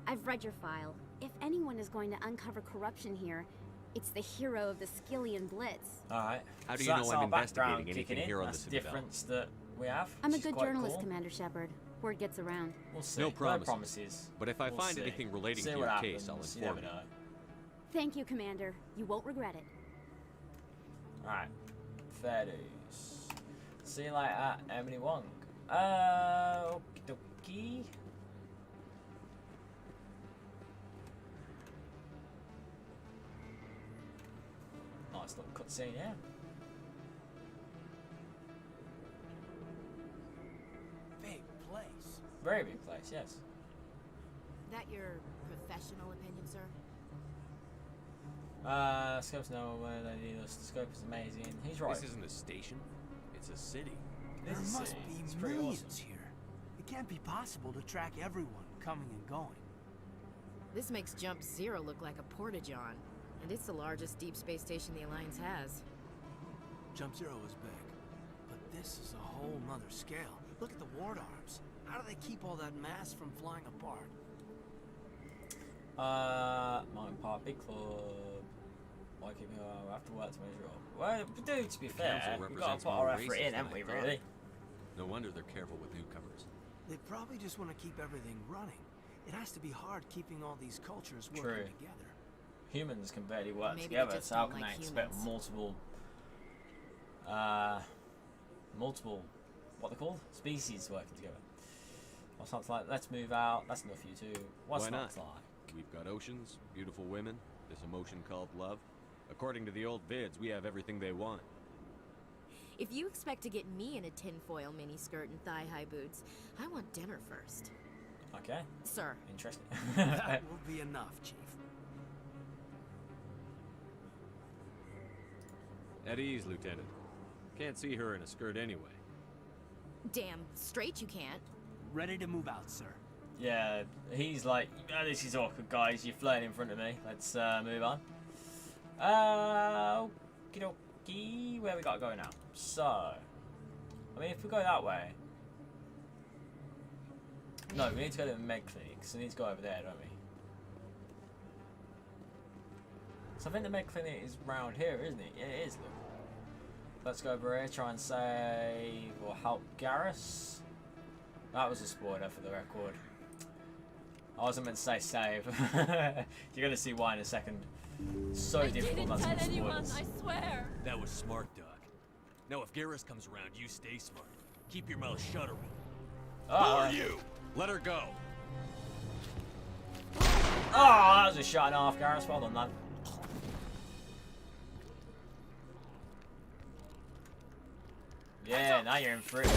I've read your file. If anyone is going to uncover corruption here, it's the hero of the Skillian Blitz. Alright. How do So you know that's I'm our background investigating kicking anything in. here on That's the the Citadel? difference that we have. I'm a which is good quite journalist, cool. Commander Shepard. Word gets around. We'll see. No promises. promises. But if I We'll find see. anything relating See to what your case, happens. I'll You inform never you. know. Thank you, Commander. You won't regret it. Alright. Fair dues. See you later, Emily Wong. Okie dokie. Nice little cutscene, yeah. Big place. Very big place, yes. That your professional opinion, sir? Scope's no where they need us. The scope is amazing. He's right. This isn't a station. It's a city. There This is must sick. be It's pretty millions awesome. here. It can't be possible to track everyone coming and going. This makes Jump Zero look like a porta-john, and it's the largest deep space station the Alliance has. Jump Zero is big, but this is a whole nother scale. Look at the ward arms. How do they keep all that mass from flying apart? Mountain Park Big Club. Why keep me after work to measure up? Well, dude, to be The fair, council we've got to represents put more our effort races in, than haven't I we, thought. really? No wonder they're careful with newcomers. They probably just want to keep everything running. It has to be hard keeping all these cultures working True. together. Humans can barely work Maybe they together, just so how don't can like they expect humans. multiple, what they called? Species working together? What's not like, let's move out, that's enough for you two. What's Why not not? like? We've got oceans, beautiful women, this emotion called love. According to the old vids, we have everything they want. If you expect to get me in a tinfoil miniskirt and thigh-high boots, I want dinner first. Okay. Sir. Interesting. That will be enough, Chief. At ease, Lieutenant. Can't see her in a skirt anyway. Damn straight you can't. Ready to move out, sir. Yeah, he's like, oh, this is awkward, guys. You're flirting in front of me. Let's move on. Okie dokie. Where we got to go now? So, I mean, if we go that way. No, we need to go to the med clinic, so we need to go over there, don't we? So I think the med clinic is round here, isn't it? Yeah, it is, look. Let's go over here, try and save or help Garrus. That was a spoiler for the record. I wasn't meant to say save. You're going to see why in a second. So difficult not to make spoilers. swear. That was smart, Doc. Now, if Garrus comes around, you stay smart. Keep your mouth shut, or Who are you? Let her go. Oh, that was a shot and a half, Garrus. Well done, man. Yeah, now you're in for it.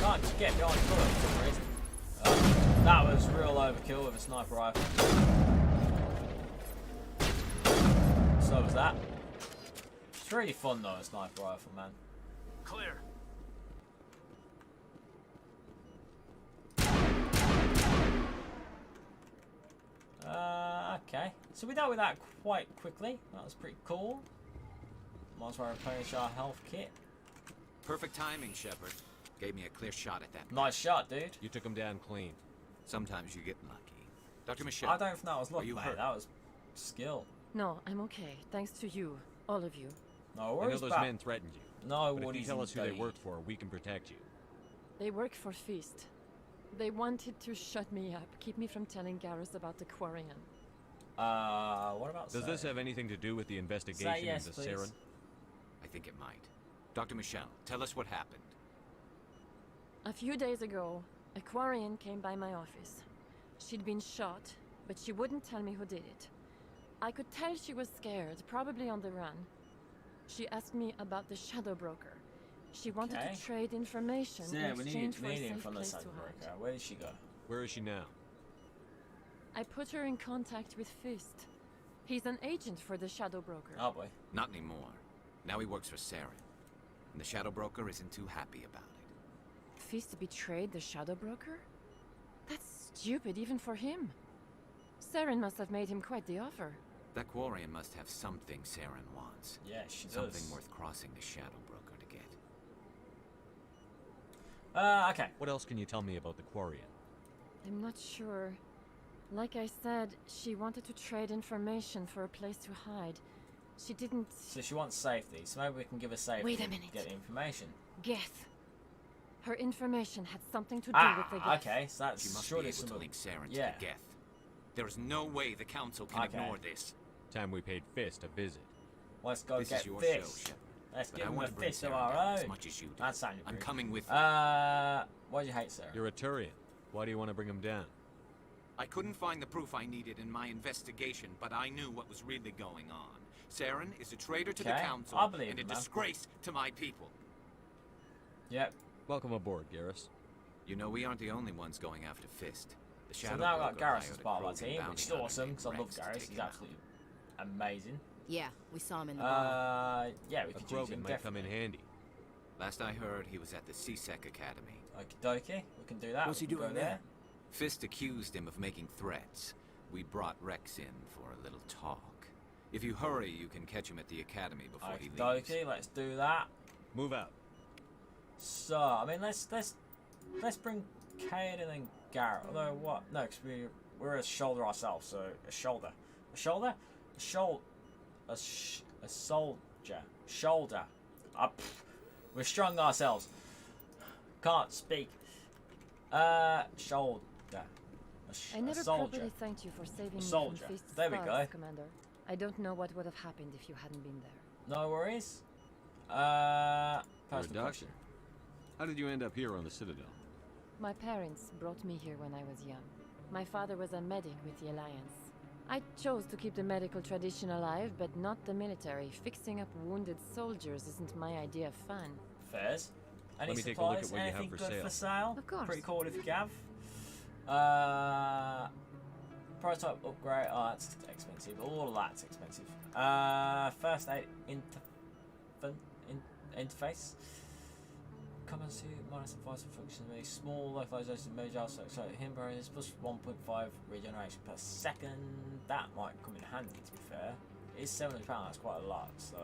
Can't just get behind the bullet for some reason. That was real overkill with a sniper rifle. So was that. It's really fun though, a sniper rifle, man. Okay, so we dealt with that quite quickly. That was pretty cool. Might as well replenish our health kit. Perfect timing, Shepard. Gave me a clear shot at that. Nice shot, dude. You took him down clean. Sometimes you get lucky. Dr. Michelle. I don't think that was lucky, you mate. hurt? That was skill. No, I'm okay. Thanks to you. All of you. No I know worries those about... men threatened you. No but if you worries tell us who they indeed. work for, we can protect you. They work for Feast. They wanted to shut me up, keep me from telling Garrus about the Quarian. What about Does this have anything to do with the investigation Say yes, into please. Saren? I think it might. Dr. Michelle, tell us what happened. A few days ago, a Quarian came by my office. She'd been shot, but she wouldn't tell me who did it. I could tell she was scared, probably on the run. She asked me about the Shadow Broker. She wanted to trade information So, in yeah, we exchange for a need him safe from the place Shadow to hide. Broker. Where did she go? Where is she now? I put her in contact with Fist. He's an agent for the Shadow Broker. Oh boy. Not anymore. Now he works for Saren. And the Shadow Broker isn't too happy about it. Fist betrayed the Shadow Broker? That's stupid even for him. Saren must have made him quite the offer. That Quarian must have something Saren wants. Yeah, she does. Something worth crossing the Shadow Broker to get. Okay. What else can you tell me about the Quarian? I'm not sure. Like I said, she wanted to trade information for a place to hide. She didn't... So she wants safety, so maybe we can give her safety. Wait a and minute. get the information. Geth. Her information had something to do with the Geth. Okay, so that's She must surely be able some... to link Saren yeah. to the Geth. There is no way the Council can ignore this. Time we paid Fist a visit. Let's go This get is your Fist. show, Shepard. Let's But give I him want a to bring fist of Saren our down own. as much as you do. That sounded I'm rude. coming with you. Why do you hate Sarah? You're a Turian. Why do you want to bring him down? I couldn't find the proof I needed in my investigation, but I knew what was really going on. Saren is a traitor to the Okay, Council I believe and a him, man. disgrace to my people. Yep. Welcome aboard, Garrus. You know, we aren't the only ones going after Fist. The So Shadow now I've got Broker Garrus hired as a part of our Krogan team, bounty which is hunter awesome, named because I love Rex to Garrus. take He's him out. absolutely amazing. Yeah, we saw him in the bar. Yeah, we A could use him, Krogan might come in definitely. handy. Last I heard, he was at the CSEC Academy. Okie dokie, we can do that. What's We he can go doing there? Fist accused him of making threats. We brought Rex in for a little talk. If you hurry, you can catch him at the Academy before he Okie leaves. dokie, let's do that. Move out. So, I mean, let's bring Cade and then Garrett. Although what? No, because we're a shoulder ourselves. So a shoulder, a soldier. Shoulder. We're strong ourselves. Can't speak. Shoulder. I never soldier. properly thanked you for saving me Soldier. from Fist's There we thugs, go. Commander. I don't know what would have happened if you hadn't been there. No worries. You're a Personal doctor. question. How did you end up here on the Citadel? My parents brought me here when I was young. My father was a medic with the Alliance. I chose to keep the medical tradition alive, but not the military. Fixing up wounded soldiers isn't my idea of fun. Fairs. Any Let me take a look supplies? at what you have Anything for good sale. for sale? Of course. Pretty cool if you have. Prototype upgrade. Oh, that's expensive. All of that's expensive. First aid interface. Common suit, minus and vital function, very small, localization, major, so him bonus plus 1.5 regeneration per second. That might come in handy, to be fair. It's £700, that's quite a lot, so.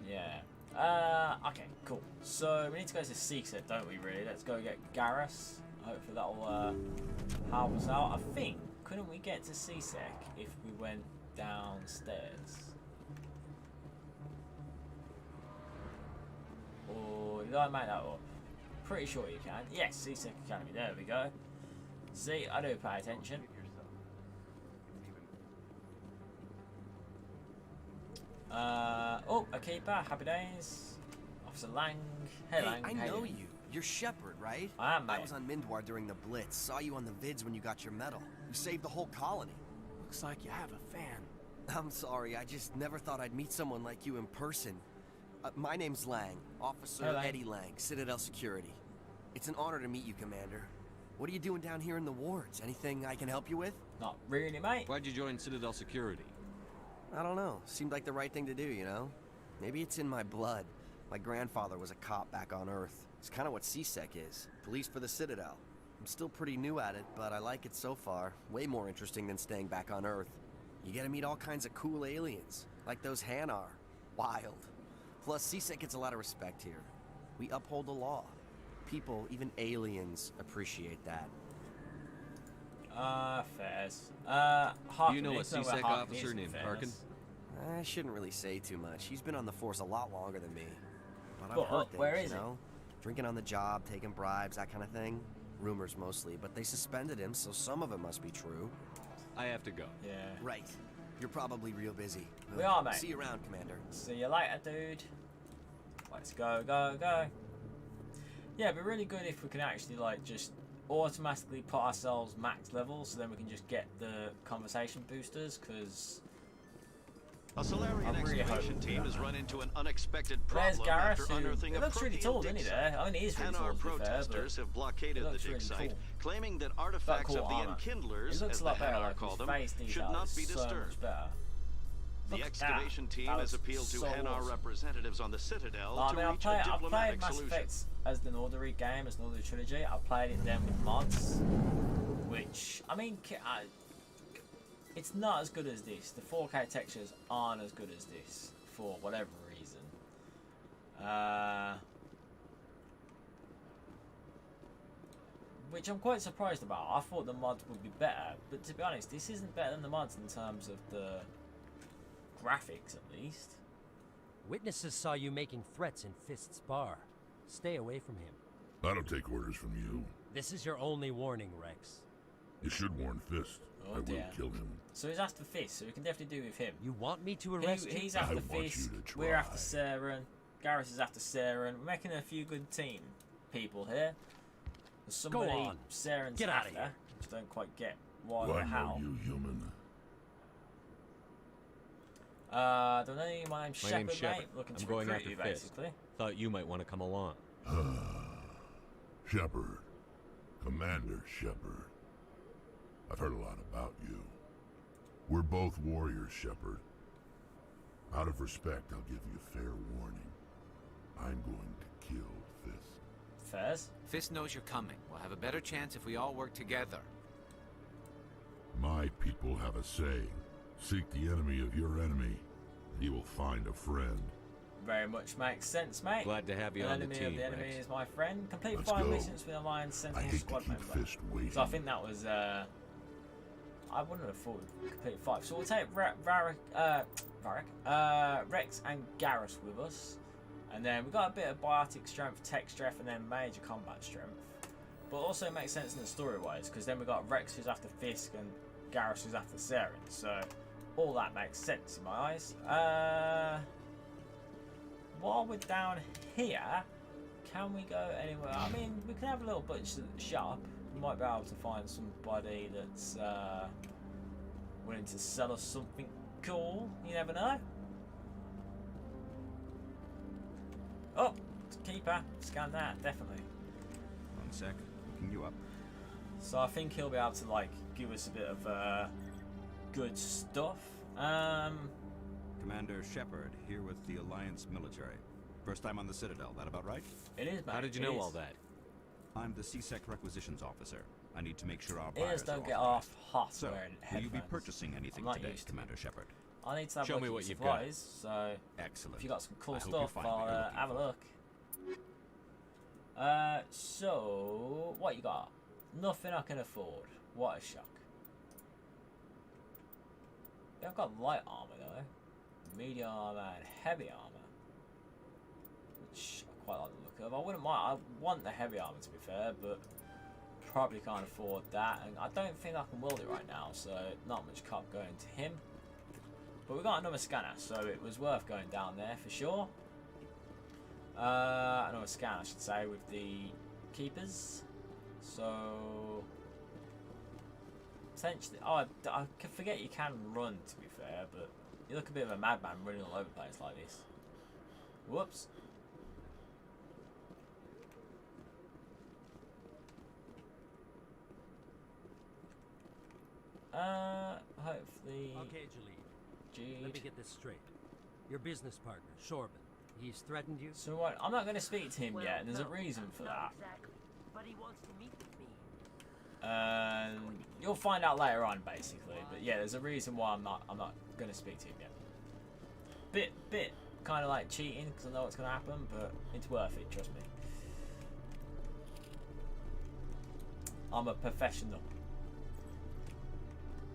Yeah. Okay, cool. So we need to go to CSEC, don't we, really? Let's go get Garrus. Hopefully that'll help us out. I think, couldn't we get to CSEC if we went downstairs? Or did I make that up? Pretty sure you can. Yes, CSEC Academy. There we go. See, I do pay attention. Oh, a keeper. Happy days. Officer Lang. Hey, Lang. I how know doing? you. You're Shepard, right? I am, mate. I was on Mindwar during the Blitz. Saw you on the vids when you got your medal. You saved the whole colony. Looks like you have a fan. I'm sorry, I just never thought I'd meet someone like you in person. My name's Lang, Officer Hey, Lang. Eddie Lang, Citadel Security. It's an honor to meet you, Commander. What are you doing down here in the wards? Anything I can help you with? Not really, mate. Why'd you join Citadel Security? I don't know. Seemed like the right thing to do, you know? Maybe it's in my blood. My grandfather was a cop back on Earth. It's kind of what CSEC is. Police for the Citadel. I'm still pretty new at it, but I like it so far. Way more interesting than staying back on Earth. You get to meet all kinds of cool aliens, like those Hanar. Wild. Plus, CSEC gets a lot of respect here. We uphold the law. People, even aliens, appreciate that. Fairs. You know a CSEC officer named Harkin? I shouldn't really say too much. He's been on the force a lot longer than me. But I've But, heard things, where is you know? Drinking on the job, taking bribes, that kind of thing. Rumors mostly, but they suspended him, so some of it must be true. I have to go. Yeah. Right. You're probably real busy. We are, mate. See you around, Commander. See you later, dude. Let's go, go, go. Yeah, it'd be really good if we can actually, like, just automatically put ourselves max level, so then we can just get the conversation boosters, because A Solarian excavation team has run into an unexpected there's problem Gareth, after who unearthing it a looks really protean tall, dig doesn't he, site. there? I mean, he is really tall, Hanar to be fair, protesters but have blockaded it the looks dig really site, cool. claiming that Got artifacts cool of the armor. Enkindlers, It looks as a the lot better, Hanar like, call his them, face should detail not is be so disturbed. much better. The Look at excavation that. team That has was appealed to so Hanar awesome. representatives on the Citadel Like, I to mean, reach a I've played diplomatic Mass solution. Effect as the Nordic game, as the Nordic Trilogy. I played it then with mods, which, I mean, it's not as good as this. The 4K textures aren't as good as this, for whatever reason. Which I'm quite surprised about. I thought the mods would be better, but to be honest, this isn't better than the mods in terms of the graphics, at least. Witnesses saw you making threats in Fist's bar. Stay away from him. I don't take orders from you. This is your only warning, Rex. You should warn Fist. Oh, I will dear. kill him. So he's after Fist, so we can definitely do with him. You want me to arrest you? He's after I want Fist, you to we're after try. Saren, Garrus is after Saren. We're making a few good team people here. There's somebody on. Saren's Get outta after. here. Just don't quite get why Well, or I know how. you, human. Don't know you, my name's My Shepard, name's Shepard. mate. Looking I'm to going recruit after you, Fist. basically. Thought you might want to come along. Shepard. Commander Shepard. I've heard a lot about you. We're both warriors, Shepard. Out of respect, I'll give you fair warning. I'm going to kill Fist. Fairs? Fist knows you're coming. We'll have a better chance if we all work together. My people have a saying. Seek the enemy of your enemy, and you will find a friend. Very much makes sense, mate. Glad to have you An on the enemy team, of the enemy Rex. is my friend. Complete Let's 5 go. missions with Alliance I Sentinel hate to squad keep member. Fist waiting. So I think that was, I wouldn't have thought we'd complete 5. So we'll take Rex and Garrus with us. And then we've got a bit of biotic strength, tech strength, and then major combat strength. But also it makes sense in the story-wise, because then we've got Rex who's after Fisk and Garrus who's after Saren. So all that makes sense in my eyes. While we're down here, can we go anywhere? I mean, we can have a little butcher at the shop. We might be able to find somebody that's willing to sell us something cool. You never know. Oh, it's a keeper. Scan that, definitely. One sec. Looking you up. So I think he'll be able to, like, give us a bit of good stuff. Commander Shepard, here with the Alliance military. First time on the Citadel, that about right? It is, mate. How did you it know is. all that? I'm the CSEC requisitions officer. I need to make sure our Ears buyers don't are get authorized. off hot So, wearing will you be headphones. purchasing anything I'm not today, used to it. Commander Shepard? I need to have Show a look me at what your you've got. supplies, so Excellent. if you got some cool I hope you stuff, find what I'll you're looking have a for. look. So what you got? Nothing I can afford. What a shock. They've got light armor though, medium armor and heavy armor, which I quite like the look of. I wouldn't mind. I want the heavy armor to be fair, but probably can't afford that, and I don't think I can weld it right now, so not much cop going to him. But we got another scanner, so it was worth going down there for sure. Another scan, I should say, with the keepers. So essentially, I can forget you can run, to be fair, but you look a bit of a madman running all over the place like this. Whoops. Hopefully. Okay, Jalid. Jude. Let me get this straight. Your business partner, Shorban, he's threatened you? So what? I'm not going to speak to him yet, and there's a reason for that. Exactly. But he wants to meet with me. You'll find out later on, basically. But yeah, there's a reason why I'm not going to speak to him yet. Bit kind of like cheating because I know what's going to happen, but it's worth it. Trust me. I'm a professional.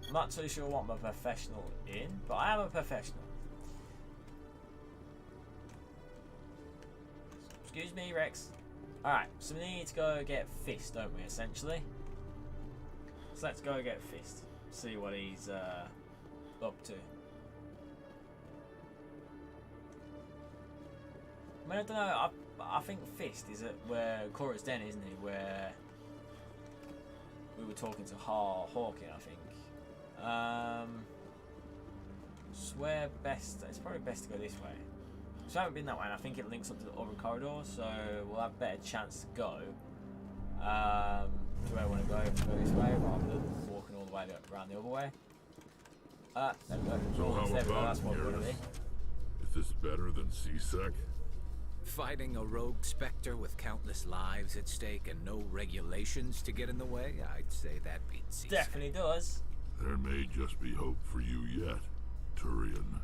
I'm not too sure what I'm a professional in, but I am a professional. Excuse me, Rex. Alright, so we need to go get Fist, don't we, essentially? So let's go get Fist. See what he's up to. I mean, I don't know. I think Fist is at where Cora's Den, isn't he? Where we were talking to Hawking, I think. Swear best. It's probably best to go this way. So I haven't been that way, and I think it links up to the other corridor, so we'll have a better chance to go to where I want to go this way rather than walking all the way around the other way. There we go. So how there we go. about That's what we're going to be. Is this better than C-Sec? Fighting a rogue Spectre with countless lives at stake and no regulations to get in the way? I'd say that beats C-Sec. Definitely does. There may just be hope for you yet, Turian.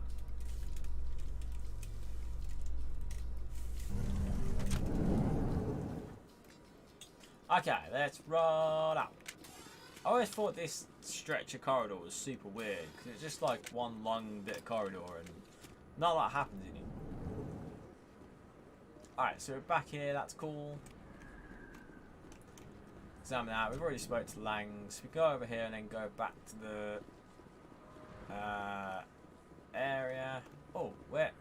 Okay, let's roll out. I always thought this stretch of corridor was super weird because it's just like one long bit of corridor and not a lot happens in it. Alright, so we're back here, that's cool. Examine that. We've already spoke to Langs. We go over here and then go back to the area. Oh, where?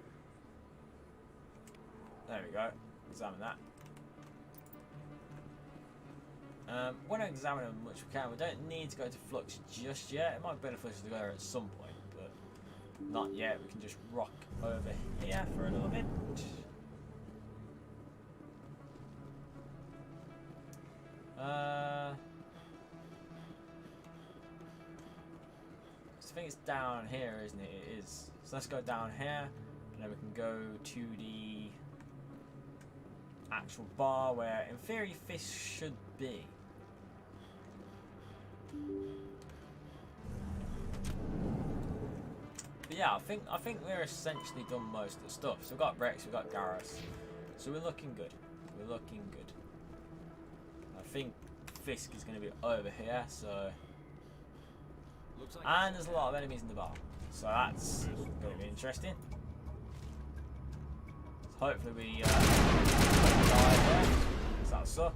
There we go. Examine that. We're not examining as much as we can. We don't need to go to Flux just yet. It might be beneficial to go there at some point, but not yet. We can just rock over here for a little bit. I think it's down here, isn't it? It is. So let's go down here, and then we can go to the actual bar where, in theory, Fist should be. But yeah, I think we're essentially done most of the stuff. So we've got Rex, we've got Garrus, so we're looking good. We're looking good. I think Fisk is going to be over here, so. And there's a lot of enemies in the bar, so that's going to be interesting. So hopefully we die there, because that'll suck.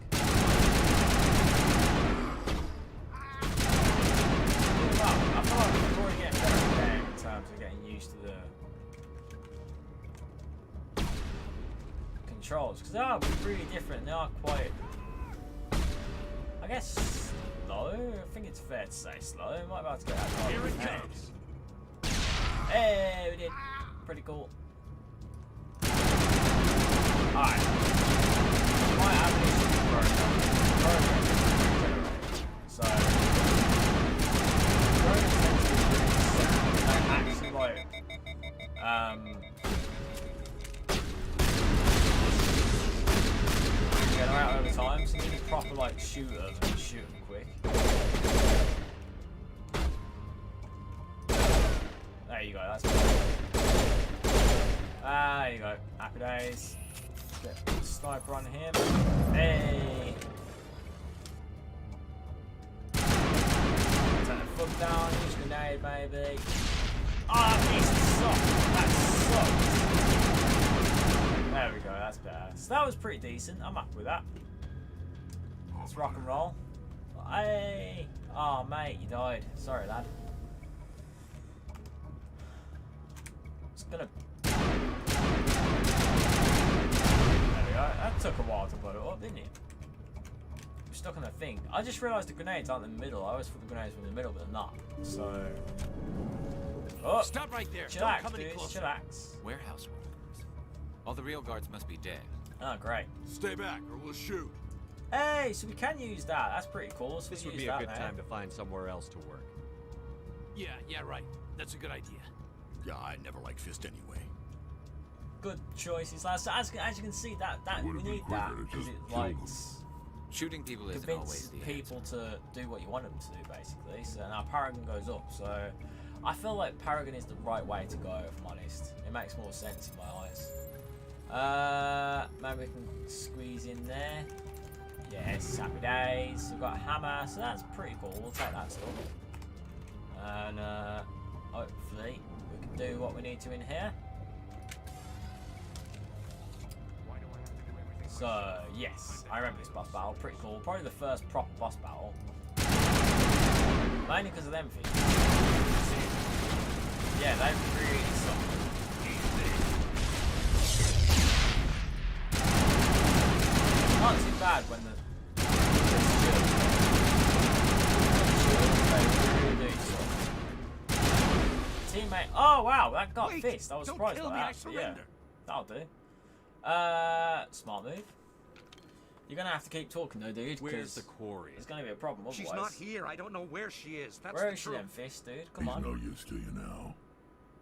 I feel like we're already getting better at the game in terms of getting used to the controls, because they are really different. They are quite, I guess, slow. I think it's fair to say slow. We might be able to get that. Here it comes. Hey, we did. Pretty cool. Alright. Might have an issue with program. So, actually like, get them out over time, so you need a proper like shooter and shoot them quick. There you go, that's good. There you go, happy days. Get a sniper on him. Hey! Turn the foot down, use grenade, baby. Oh, that piece sucks! That sucks! There we go, that's better. So that was pretty decent, I'm happy with that. Let's rock and roll. Hey! Oh, mate, you died. Sorry, lad. It's gonna. There we go. That took a while to blow it up, didn't it? We're stuck on the thing. I just realised the grenades aren't in the middle. I always thought the grenades were in the middle, but they're not. So. Oh! Stop right there! Chillax, Don't come any dudes. closer. Chillax. Warehouse workers. All the real guards must be dead. Oh, great. Stay back, or we'll shoot. Hey, so we can use that. That's pretty cool. So This we would use be a that, good mate. time to find somewhere else to work. Yeah, right. That's a good idea. Yeah, I never liked Fist anyway. Good choices, lads. So as you can see, that we Would've been need that quicker to because just it kill them. lights. Shooting people isn't always convince the people to do what you want them to do, basically. So now Paragon goes up. So I feel like Paragon is the right way to go, if I'm honest. It makes more sense in my eyes. Maybe we can squeeze in there. Yes, happy days. We've got a hammer, so that's pretty cool. We'll take that stuff. And hopefully we can do what we need to in here. So, yes, I remember this boss battle. Pretty cool. Probably the first proper boss battle. Mainly because of them things. Yeah, they really suck. Not too bad when the teammate. Oh wow, that got fist. I was surprised by that. Yeah, that'll do. Smart move. You're gonna have to keep talking though, dude. Where's the quarry? There's gonna be a problem otherwise. She's not here. I don't know where she is. That's where the is she truth. then, Fist, dude? Come on. He's no use to you now.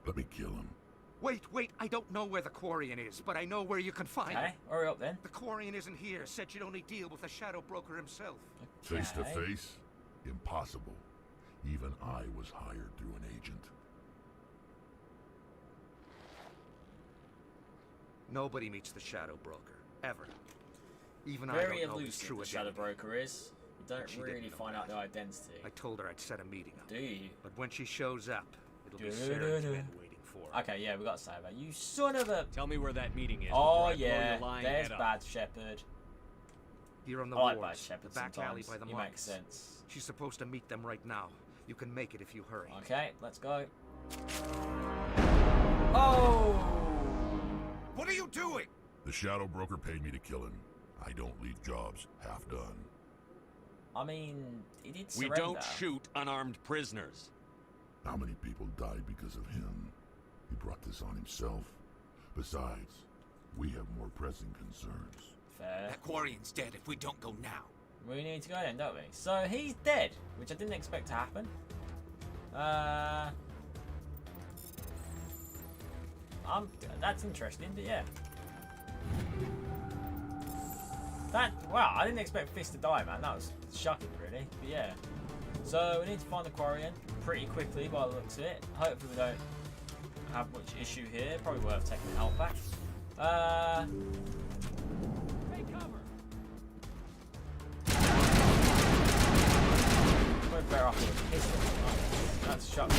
Let me kill him. Wait. I don't know where the Quarian is, but I know where you can find him. Okay, hurry up then. The Quarian isn't here. Said you'd only deal with the Shadow Broker himself. Face to face? Impossible. Even I was hired through an agent. Nobody meets the Shadow Broker, ever. Even Very I don't know his elusive, true the Shadow identity. Broker is. You don't She really didn't know find out that. their identity. I told her I'd set a meeting up. Do you? But when she shows up, it'll be Sarah's men waiting for her. Okay, yeah, we got to say that. You son of a... Tell me where that meeting is. Oh, before I blow yeah, your lying there's head up. Bad Shepherd. Here on the I like wards, Bad Shepherd the back alley sometimes. by the He markets. makes sense. She's supposed to meet them right now. You can make it if you hurry. Okay, let's go. Oh! What are you doing? The Shadow Broker paid me to kill him. I don't leave jobs half done. I mean, he did We surrender. don't shoot unarmed prisoners. How many people died because of him? He brought this on himself. Besides, we have more pressing concerns. Fair. That Quarian's dead if we don't go now. We need to go then, don't we? So he's dead, which I didn't expect to happen. That's interesting, but yeah. Wow, I didn't expect Fist to die, man. That was shocking, really. But yeah. So we need to find the Quarian pretty quickly by the looks of it. Hopefully we don't have much issue here. Probably worth taking the health back. Take cover. We're better off with a pistol. That's shot.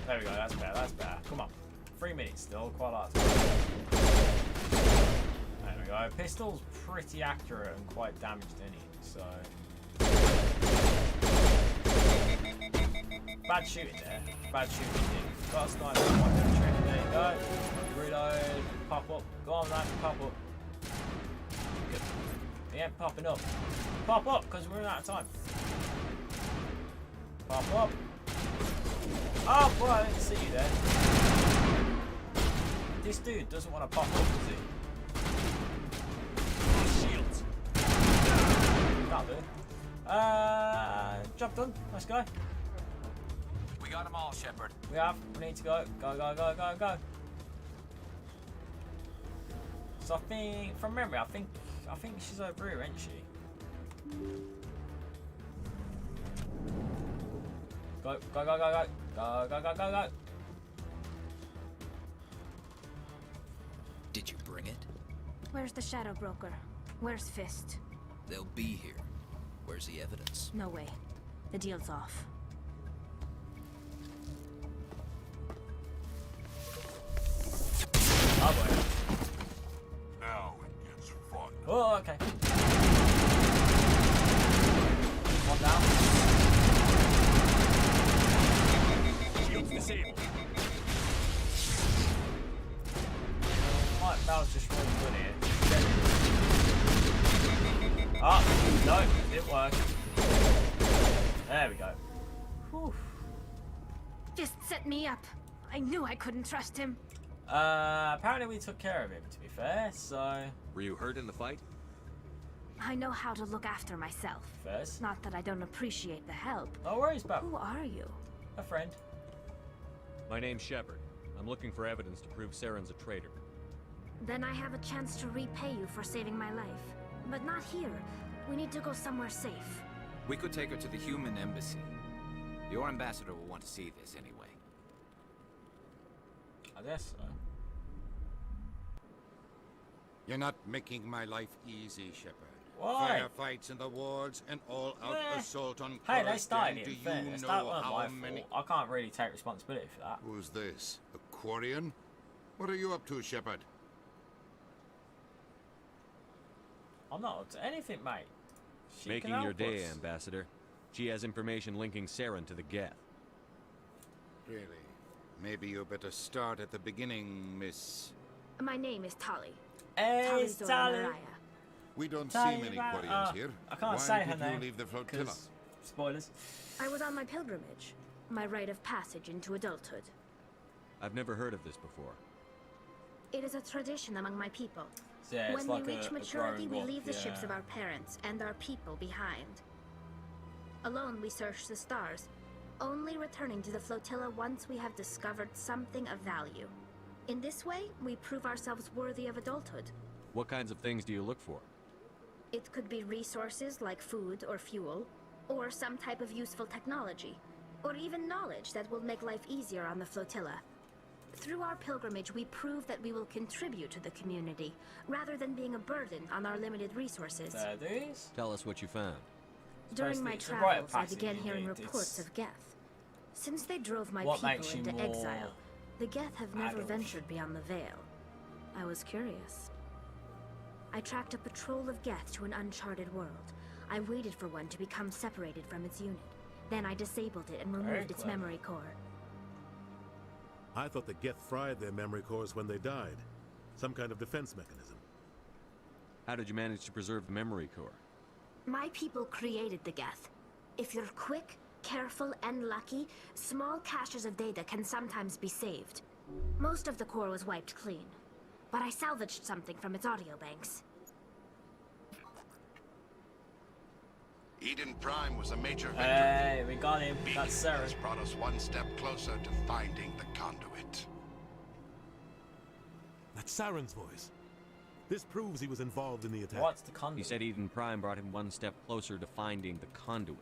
There we go, that's better, that's better. Come on. 3 minutes still, quite a lot of time. There we go. Pistol's pretty accurate and quite damaged in it, so. Bad shooting there. Bad shooting there. Got a sniper, one good training, there you go. Reload, pop up. Go on, man, pop up. Good. He ain't popping up. Pop up, because we're out of time. Pop up. Oh, boy, I didn't see you there. This dude doesn't want to pop up, does he? Shields. That'll do. Job done. Let's go. We got them all, Shepard. We have. We need to go. Go, go, go, go, go. So I think, from memory, I think she's over here, isn't she? Go, go, go, go, go. Go, go, go, go, go. Did you bring it? Where's the Shadow Broker? Where's Fist? They'll be here. Where's the evidence? No way. The deal's off. Oh boy. Now it gets fun. Oh, okay. One down. Shields disabled. That was just really good here. Oh, no, it didn't work. There we go. Whew. Fist set me up. I knew I couldn't trust him. Apparently we took care of him, to be fair, so... Were you hurt in the fight? I know how to look after myself. First. Not that I don't appreciate the help. No worries, Bob. Who are you? A friend. My name's Shepard. I'm looking for evidence to prove Saren's a traitor. Then I have a chance to repay you for saving my life. But not here. We need to go somewhere safe. We could take her to the human embassy. Your ambassador will want to see this anyway. I guess so. You're not making my life easy, Shepard. Why? Firefights in the wards and all-out assault on Hey, they Coruscant. started it, Do in you fairness. know That wasn't how my many... fault. I can't really take responsibility for that. Who's this? A Quarian? What are you up to, Shepard? I'm not up to anything, mate. She Making can your help day, us. Ambassador. She has information linking Saren to the Geth. Really? Maybe you better start at the beginning, Miss... My name is Tali. Hey, Zora Tali. Mariah. We don't Tali see many Ra- Quarians here. I can't Why say her did name. you leave the flotilla? 'Cause spoilers. I was on my pilgrimage. My rite of passage into adulthood. I've never heard of this before. It is a tradition among my people. Yeah, it's when like we reach a maturity, growing we up, leave the ships yeah. of our parents and our people behind. Alone, we search the stars, only returning to the flotilla once we have discovered something of value. In this way, we prove ourselves worthy of adulthood. What kinds of things do you look for? It could be resources like food or fuel, or some type of useful technology, or even knowledge that will make life easier on the flotilla. Through our pilgrimage, we prove that we will contribute to the community, rather than being a burden on our limited resources. These? Tell us what you found. During my It's a rite of travels, I passage, began isn't hearing it? reports It's- of Geth. Since they drove my What makes people you into more exile, the Geth have never adult? ventured beyond the Veil. I was curious. I tracked a patrol of Geth to an uncharted world. I waited for one to become separated from its unit. Then I disabled it and Very removed its clever. memory core. I thought the Geth fried their memory cores when they died. Some kind of defense mechanism. How did you manage to preserve the memory core? My people created the Geth. If you're quick, careful, and lucky, small caches of data can sometimes be saved. Most of the core was wiped clean, but I salvaged something from its audio banks. Eden Prime was a major victory. Hey, we got him. Beacon That's Saren. has brought us one step closer to finding the conduit. That's Saren's voice. This proves he was involved in the attack. What's the conduit? You said Eden Prime brought him one step closer to finding the conduit.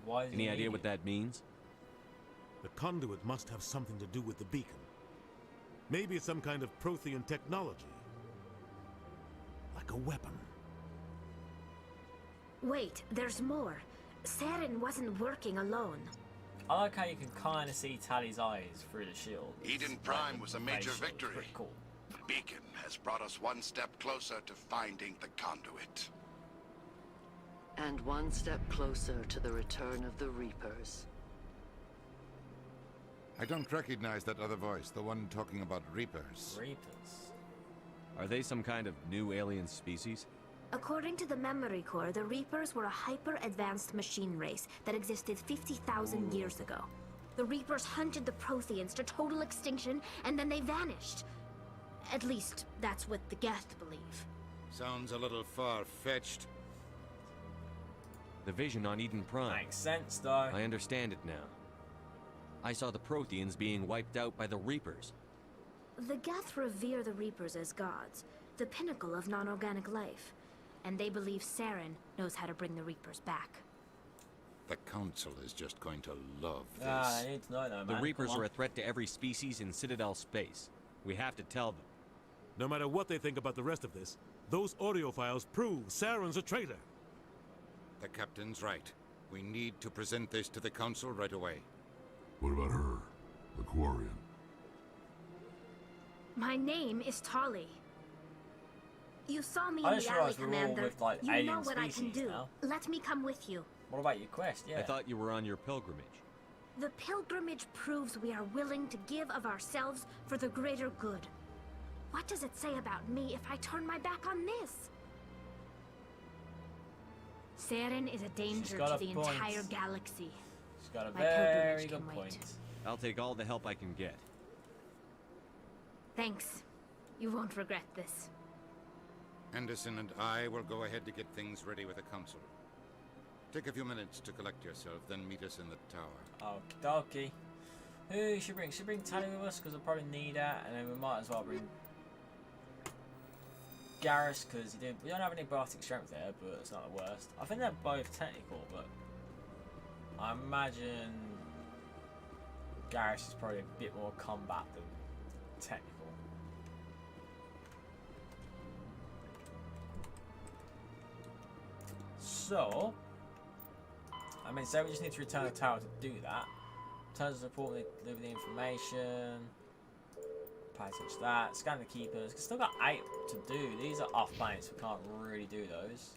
Why is Any he idea needed? what that means? The conduit must have something to do with the beacon. Maybe it's some kind of Prothean technology. Like a weapon. Wait, there's more. Saren wasn't working alone. I like how you can kind of see Tali's eyes through the shield. Eden Prime was a major Face shield. victory. Pretty cool. The beacon has brought us one step closer to finding the conduit. And one step closer to the return of the Reapers. I don't recognize that other voice, the one talking about Reapers. Reapers. Are they some kind of new alien species? According to the memory core, the Reapers were a hyper-advanced machine race that existed 50,000 years ago. The Reapers hunted the Protheans to total extinction, and then they vanished. At least, that's what the Geth believe. Sounds a little far-fetched. The vision on Eden Prime. Makes sense, though. I understand it now. I saw the Protheans being wiped out by the Reapers. The Geth revere the Reapers as gods, the pinnacle of non-organic life. And they believe Saren knows how to bring the Reapers back. The Council is just going to love this. I need to know that, man. The Reapers Come on. are a threat to every species in Citadel space. We have to tell them. No matter what they think about the rest of this, those audio files prove Saren's a traitor. The Captain's right. We need to present this to the Council right away. What about her? The Quarian? My name is Tali. You saw me I in just the alley, realized we're all Commander. with, like, You know alien what I can species do. now. Let me come with you. What about your quest? Yeah. I thought you were on your pilgrimage. The pilgrimage proves we are willing to give of ourselves for the greater good. What does it say about me if I turn my back on this? Saren is a danger got to a the point. entire galaxy. She's got a My very pilgrimage good can wait. point. I'll take all the help I can get. Thanks. You won't regret this. Anderson and I will go ahead to get things ready with the Council. Take a few minutes to collect yourself, then meet us in the tower. Okie dokie. Who should bring? Should bring Tally with us because we'll probably need her, and then we might as well bring Garrus because we don't have any biotic strength there, but it's not the worst. I think they're both technical, but I imagine Garrus is probably a bit more combat than technical. So, I mean, say we just need to return the tower to do that. Turns the report, deliver the information. Pay attention to that. Scan the keepers. Still got 8 to do. These are off planets. We can't really do those.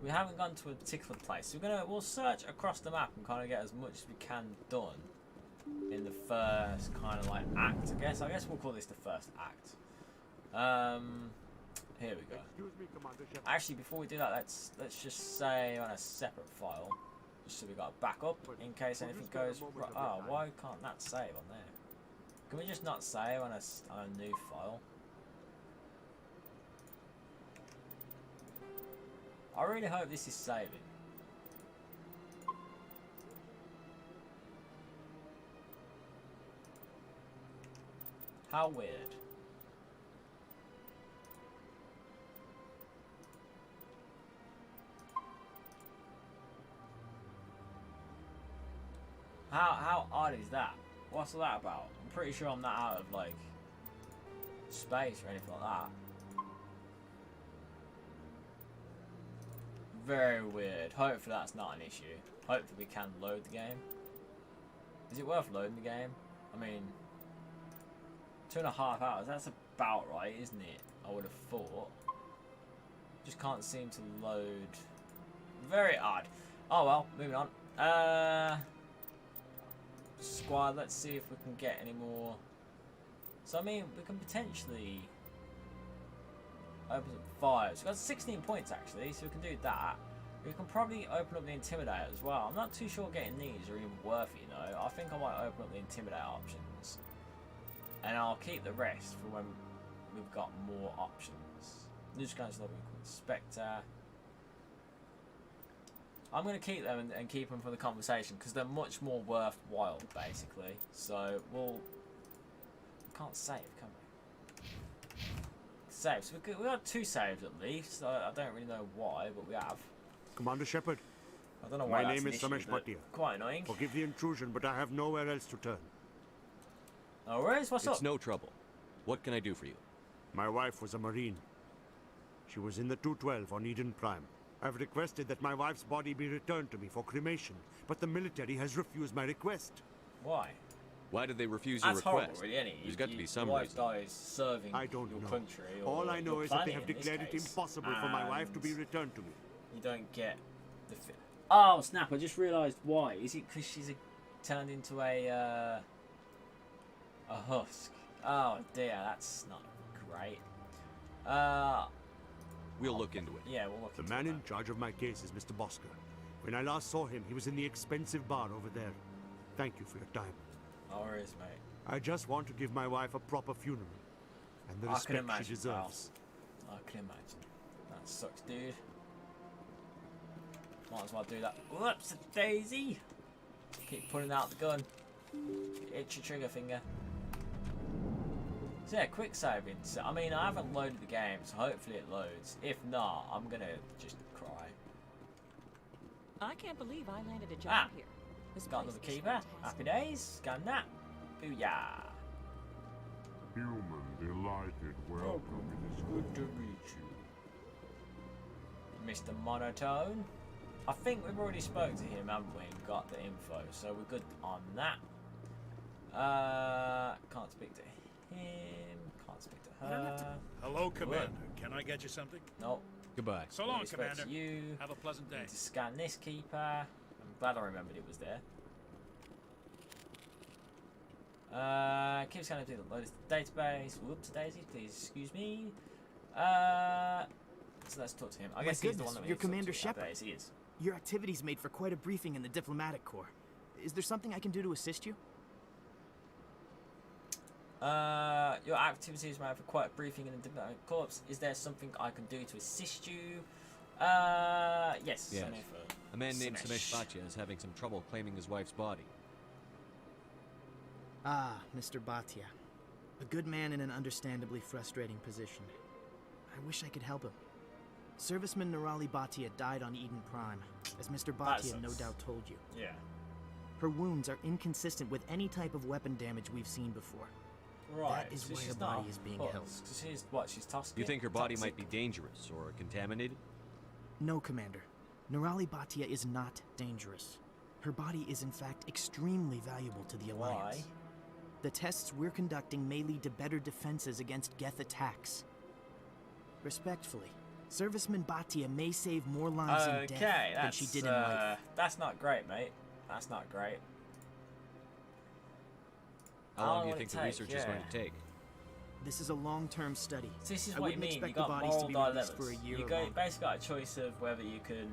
We haven't gone to a particular place. So we'll search across the map and kind of get as much as we can done in the first kind of like act. I guess we'll call this the first act. Here we go. Actually, before we do that, let's just say on a separate file, just so we got a backup in case anything goes wrong. Oh, why can't that save on there? Can we just not save on a new file? I really hope this is saving. How weird. How odd is that? What's that about? I'm pretty sure I'm not out of like space or anything like that. Very weird. Hopefully that's not an issue. Hopefully we can load the game. Is it worth loading the game? I mean, 2.5 hours, that's about right, isn't it? I would have thought. Just can't seem to load. Very odd. Oh well, moving on. Squad, let's see if we can get any more. So I mean, we can potentially open up fires. We've got 16 points actually, so we can do that. We can probably open up the Intimidator as well. I'm not too sure getting these are even worth it, you know. I think I might open up the Intimidator options. And I'll keep the rest for when we've got more options. New guys love Spectre. I'm going to keep them and keep them for the conversation because they're much more worthwhile, basically. So we can't save, can we? Save. So we got 2 saves at least. I don't really know why, but we have. Commander Shepard. I don't know why. My that's name an is issue, Samesh but Bhatia. Quite annoying. Forgive the intrusion, but I have nowhere else to turn. No worries. What's up? It's no trouble. What can I do for you? My wife was a Marine. She was in the 212 on Eden Prime. I've requested that my wife's body be returned to me for cremation, but the military has refused my request. Why? Why did they refuse your That's request? horrible, really, isn't it? There's got to be some your wife reason. dies serving I don't your know. country. Or all I know your is that they planet have in this declared it case, impossible for my wife to be returned to me. You don't get the. Oh snap! I just realised why. Is it because she's turned into a husk? Oh dear, that's not great. We'll look into it. Yeah, we'll look into it. The man in charge of my case is Mr. Bosker. When I last saw him, he was in the expensive bar over there. Thank you for your time. No worries, mate. I just want to give my wife a proper funeral and the respect she deserves. I can imagine. That sucks, dude. Might as well do that. Whoops, a daisy. Keep pulling out the gun. Itch your trigger finger. So yeah, quick saving. So, I mean, I haven't loaded the game, so hopefully it loads. If not, I'm gonna just cry. I can't believe I landed a job here. This Got another keeper. Happy days. Scan that. Booyah. Human delighted, welcome. It is good to meet you. Mr. Monotone. I think we've already spoke to him, haven't we, and got the info, so we're good on that. Can't speak to him. Can't speak to her. Hello, Commander. Can I get you something? Nope. Goodbye. So long, Already spoke to Commander. you. Have a pleasant day. Need to scan this keeper. I'm glad I remembered it was there. Keep scanning to the latest database. Whoops, Daisy, please excuse me. So let's talk to him. I guess he's the one that we you're need to talk Commander to. Shepard. Yes, he is. Your activities made for quite a briefing in the diplomatic corps. Is there something I can do to assist you? Your activities made for quite a briefing in the diplomatic corps. Is there something I can do to assist you? Yes. Yes. A man named Samesh Bhatia is having some trouble claiming his wife's body. Ah, Mr. Bhatia. A good man in an understandably frustrating position. I wish I could help him. Serviceman Nirali Bhatia died on Eden Prime, as Mr. Bhatia no doubt told you. Yeah. Her wounds are inconsistent with any type of weapon damage we've seen before. Right. That is so why she's her body not is being hot. held. She's what? She's toxic. You think her body might be dangerous or contaminated? No, Commander. Nirali Bhatia is not dangerous. Her body is in fact extremely valuable to the Alliance. Why? The tests we're conducting may lead to better defenses against Geth attacks. Respectfully, Serviceman Bhatia may save more lives in death than she did in life. That's not great, mate. That's not great. How long do you think the research is going to take? This is a long-term study. So this is I what you wouldn't mean. You expect the got bodies moral to be released dilemmas. for a year You or longer. basically got a choice of whether you can,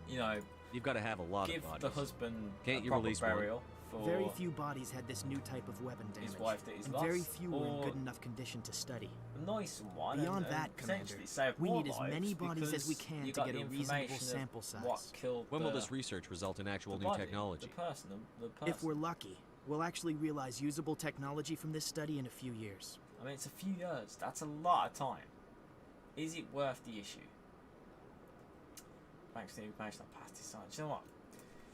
you know, you've got to have a lot give of bodies. the husband Can't a you proper release burial for Very few bodies had this new type of weapon damage. his wife that he's and lost, very few were in or good enough condition to study. annoy someone. Beyond and that, Commander, potentially save we more need as lives many bodies as we because can you to got get the a reasonable information of sample size. What killed When will the- this research result in actual the new body, technology? The person. If we're lucky, we'll actually realize usable technology from this study in a few years. I mean, it's a few years. That's a lot of time. Is it worth the issue? Thanks for the information I passed this on. Do you know what?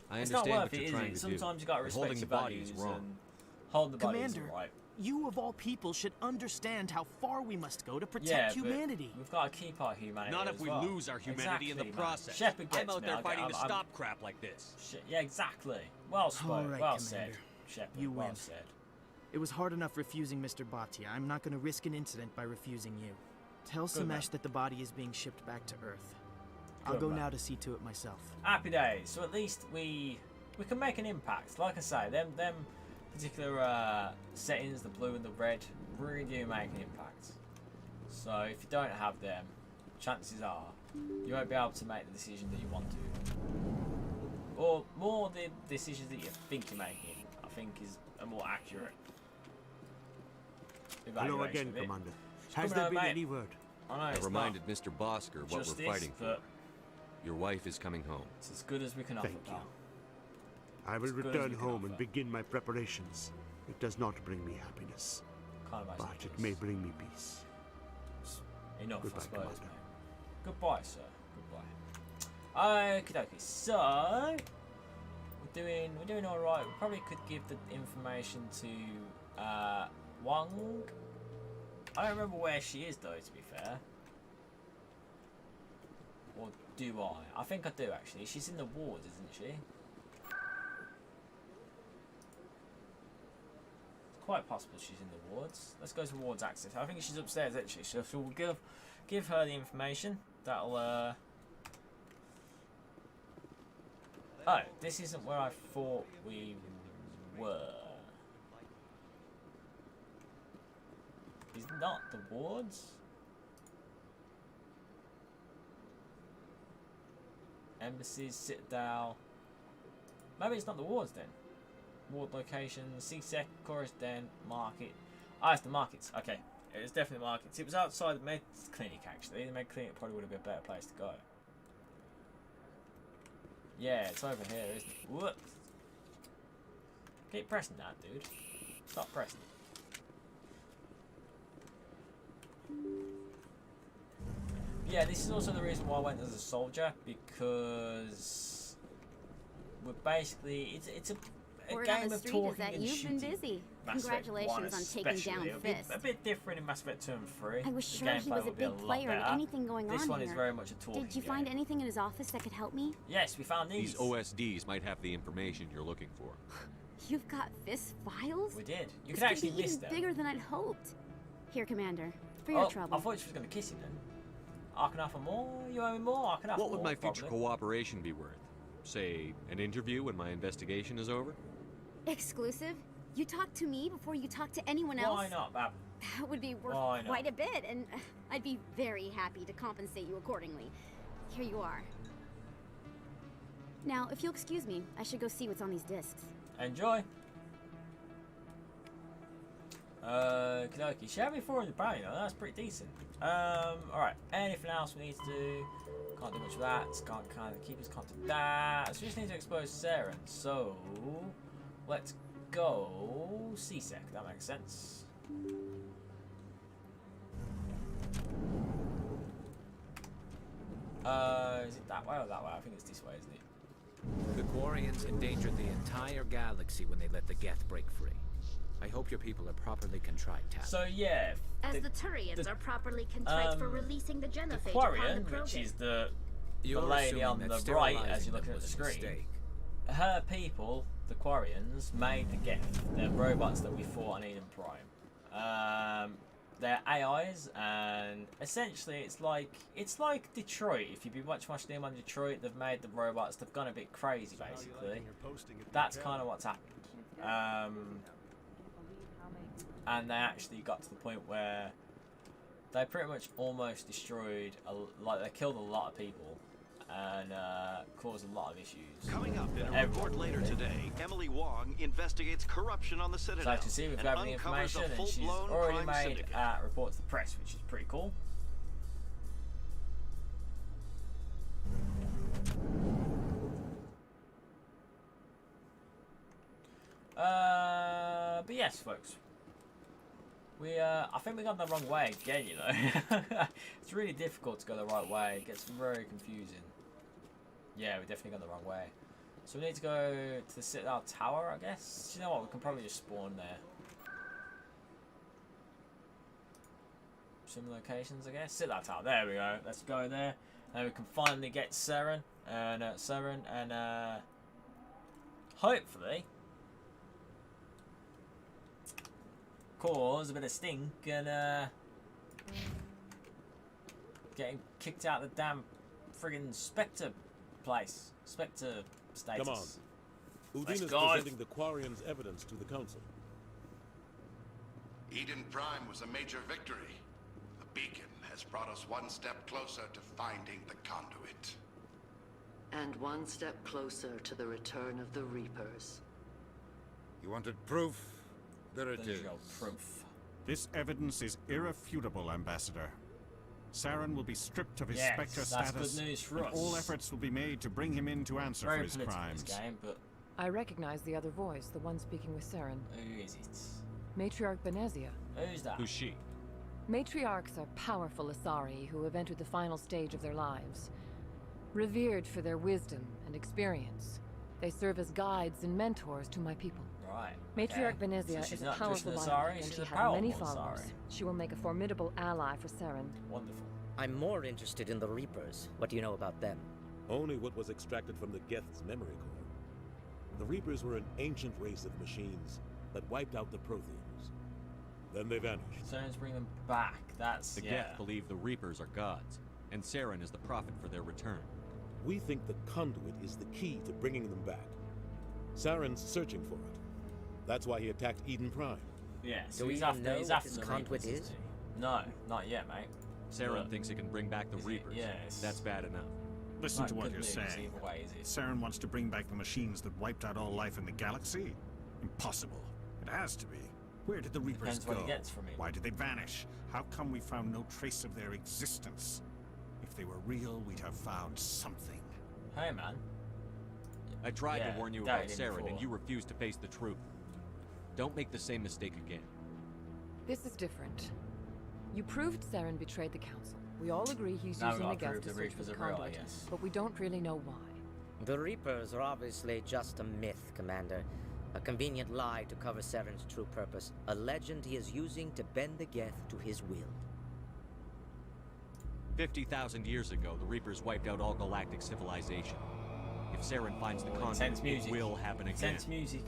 I It's understand not worth what you're it, is trying it? to do, Sometimes you gotta but respect holding your the body is values wrong. and hold the body is Commander, right. you of all people should understand how far we must go to protect Yeah, but humanity. we've got to keep our humanity. Not if as we well. lose our humanity in the Exactly, man. process. Shepard I'm gets out me. there I get- fighting to I'm- stop crap like this. Yeah, exactly. Well spoken. All right, well Commander. said, Shepard. You well win. said. It was hard enough refusing Mr. Bhatia. I'm not going to risk an incident by refusing you. Tell Good man. Samesh that the body is being shipped back to Earth. I'll Good go man. now to see to it myself. Happy days. So at least we can make an impact. Like I say, them particular settings, the blue and the red, really do make an impact. So if you don't have them, chances are you won't be able to make the decision that you want to, or more the decisions that you think you're making. I think is a more accurate evaluation. Hello again, of it. Commander. It's Has coming there out, been mate. any word? I know I it's reminded Mr. Bosker what justice, we're fighting for. but Your wife is coming home. it's as good as we can offer. Thank you. Pal. I will As good as return we can home and offer. begin my preparations. It does not bring me happiness, Kind of but it may bring me peace. Enough, Goodbye, I suppose, Commander. mate. Goodbye, sir. Goodbye. Okie dokie. So we're doing all right. We probably could give the information to Wang. I don't remember where she is though. To be fair, or do I? I think I do actually. She's in the wards, isn't she? It's quite possible she's in the wards. Let's go to wards access. I think she's upstairs actually. So we'll give her the information. That'll Oh, this isn't where I thought we were. Is not the wards? Embassies, Citadel. Maybe it's not the wards then. Ward location, CSEC, Chorus Den, Market. Ah, it's the markets. Okay, it was definitely markets. It was outside the med clinic actually. The med clinic probably would have been a better place to go. Yeah, it's over here, isn't it? Whoops. Keep pressing that, dude. Stop pressing it. Yeah, this is also the reason why I went as a soldier, because we're basically it's a Word on game the of street talking is that and you've shooting. been busy. Mass Effect 1 Congratulations on taking especially. down It'll be Fist. a bit different in Mass Effect 2 and 3. I was The sure he gameplay was a will be big lot player in better. anything going This on one here. is very much a talking Did you game. find anything in his office that could help me? Yes, we found these. These OSDs might have the information you're looking for. You've got Fist files? We did. You This could actually could be miss even them. bigger than I'd hoped. Here, Commander, for your Oh, trouble. I thought she was going to kiss him then. I can offer more. You owe me more. I can offer What would more, my future probably. cooperation be worth? Say, an interview when my investigation is over? Exclusive? You talk to me before you talk to anyone else? Why not, Bab? That would be worth Why not? quite a bit, and I'd be very happy to compensate you accordingly. Here you are. Now, if you'll excuse me, I should go see what's on these discs. Enjoy. Kidoki. She had me 400 pounds, you know, that's pretty decent. Alright, anything else we need to do? Can't do much of that. Can't kind of keep us can't do that. So we just need to expose Saren. So let's go CSEC. That makes sense. Is it that way or that way? I think it's this way, isn't it? The Quarians endangered the entire galaxy when they let the Geth break free. I hope your people are properly contrite, Tal. So yeah, As the Turians are properly contrite for releasing the genophage upon Quarian, the which Krogan. is the You're lady on assuming the that right as sterilizing you're looking them at the was a screen, mistake. her people, the Quarians, made the Geth, the robots that we fought on Eden Prime. They're AIs, and essentially it's like Detroit. If you've been watching them on Detroit, they've made the robots. They've gone a bit crazy, basically. That's kind of what's happened. And they actually got to the point where they pretty much almost destroyed, they killed a lot of people and caused a lot of issues. Coming up in a report later today, Emily Wong investigates corruption on the Citadel. So I can see we've got the information, and she's already made a report to the press, which is pretty cool. But yes, folks. I think we got the wrong way again, you know. It's really difficult to go the right way. It gets very confusing. Yeah, we definitely got the wrong way. So we need to go to the Citadel Tower, I guess. You know what, we can probably just spawn there. Some locations, I guess. Citadel Tower, there we go. Let's go there. And we can finally get Saren and hopefully cause a bit of stink and getting kicked out of the damn friggin' Spectre place. Spectre status. Come on. Udin is presenting the Quarians' evidence to the Council. Eden Prime was a major victory. The beacon has brought us one step closer to finding the conduit. And one step closer to the return of the Reapers. You wanted proof? There it is. Proof. This evidence is irrefutable, Ambassador. Saren will be stripped of his Yes, Spectre that's status, good news for and us. all efforts will be made to bring him in to answer Very for his political, crimes. this game, but I recognize the other voice, the one speaking with Saren. who is it? Matriarch Benezia. Who's that? Who's she? Matriarchs are powerful Asari who have entered the final stage of their lives. Revered for their wisdom and experience, they serve as guides and mentors to my people. Right. Matriarch okay. Benezia So is she's a not just powerful an Viking, Asari, and she's she a has many powerful followers. Asari. She will make a formidable ally for Saren. Wonderful. I'm more interested in the Reapers. What do you know about them? Only what was extracted from the Geth's memory core. The Reapers were an ancient race of machines that wiped out the Protheans. Then they vanished. Saren's bring them back. That's The yeah. Geth believe the Reapers are gods, and Saren is the prophet for their return. We think the conduit is the key to bringing them back. Saren's searching for it. That's why he attacked Eden Prime. Yeah, so Do we he's even after, know he's what after this the conduit Reapers, is? isn't he? No, not yet, mate. Saren But thinks it can bring back the Reapers. yes. That's bad enough. Listen Not to what good you're news saying. either way, is it? Saren wants to bring back the machines that wiped out all life in the galaxy? Impossible. It has to be. Where did the Reapers Depends go? what he gets from it. Why did they vanish? How come we found no trace of their existence? If they were real, we'd have found something. Hey, man. I tried Yeah, to warn you that about I did Saren, before. and you refused to face the truth. Don't make the same mistake again. This is different. You proved Saren betrayed the Council. We all agree he's Now using the we've got Geth proof to the search for Reapers the are real, I conduit, guess. but we don't really know why. The Reapers are obviously just a myth, Commander. A convenient lie to cover Saren's true purpose. A legend he is using to bend the Geth to his will. 50,000 years ago, the Reapers wiped out all galactic civilization. If Saren finds the conduit, intense it music. will happen again. Intense music.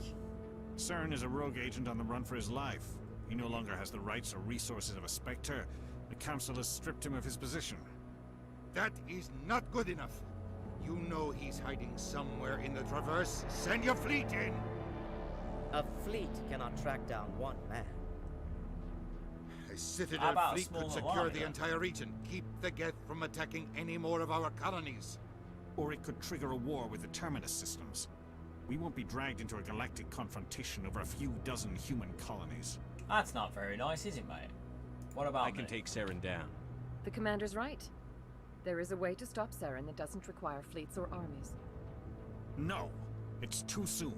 Saren is a rogue agent on the run for his life. He no longer has the rights or resources of a Spectre. The Council has stripped him of his position. That is not good enough. You know he's hiding somewhere in the Traverse. Send your fleet in! A fleet cannot track down one man. A How Citadel about a fleet small could little secure army, the then? entire region. Keep the Geth from attacking any more of our colonies. Or it could trigger a war with the Terminus systems. We won't be dragged into a galactic confrontation over a few dozen human colonies. That's not very nice, is it, mate? What about I can take Saren down. The Commander's right. There is a way to stop Saren that doesn't require fleets or armies. No, it's too soon.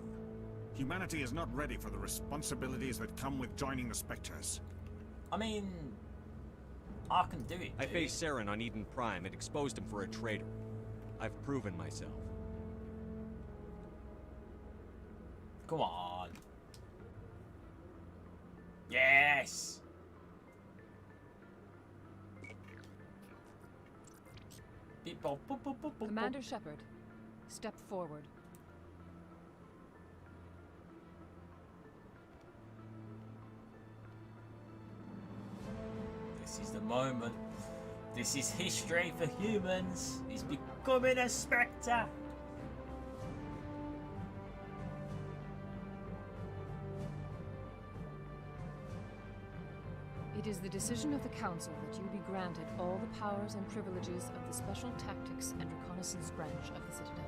Humanity is not ready for the responsibilities that come with joining the Spectres. I mean, I can do it. I faced Saren on Eden Prime and exposed him for a traitor. I've proven myself. Come on. Yes! Commander Shepard, step forward. This is the moment. This is history for humans. He's becoming a Spectre. It is the decision of the Council that you be granted all the powers and privileges of the Special Tactics and Reconnaissance branch of the Citadel.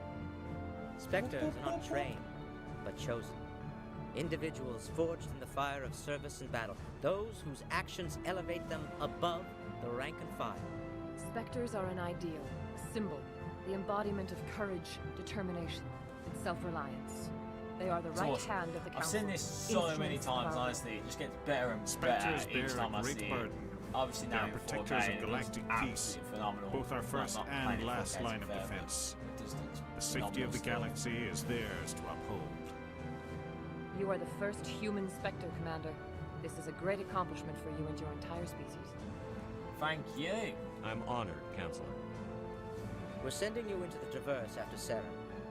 Spectres are not trained, but chosen. Individuals forged in the fire of service and battle. Those whose actions elevate them above the rank and file. Spectres are an ideal, a symbol, the embodiment of courage, determination, and self-reliance. They are the right awesome. hand of the Council. I've seen this so many times, honestly. It just gets better and Spectres better each bear time a I great see it. burden. Obviously They now are in protectors 4K, of galactic it's peace, absolutely phenomenal. both our Not first playing and it last 4K, line to of be fair, defense. but it just looks The safety of the phenomenal galaxy is theirs to uphold. You are the first human Spectre, Commander. This is a great accomplishment for you and your entire species. still. Thank you. I'm honored, Counselor. We're sending you into the Traverse after Saren.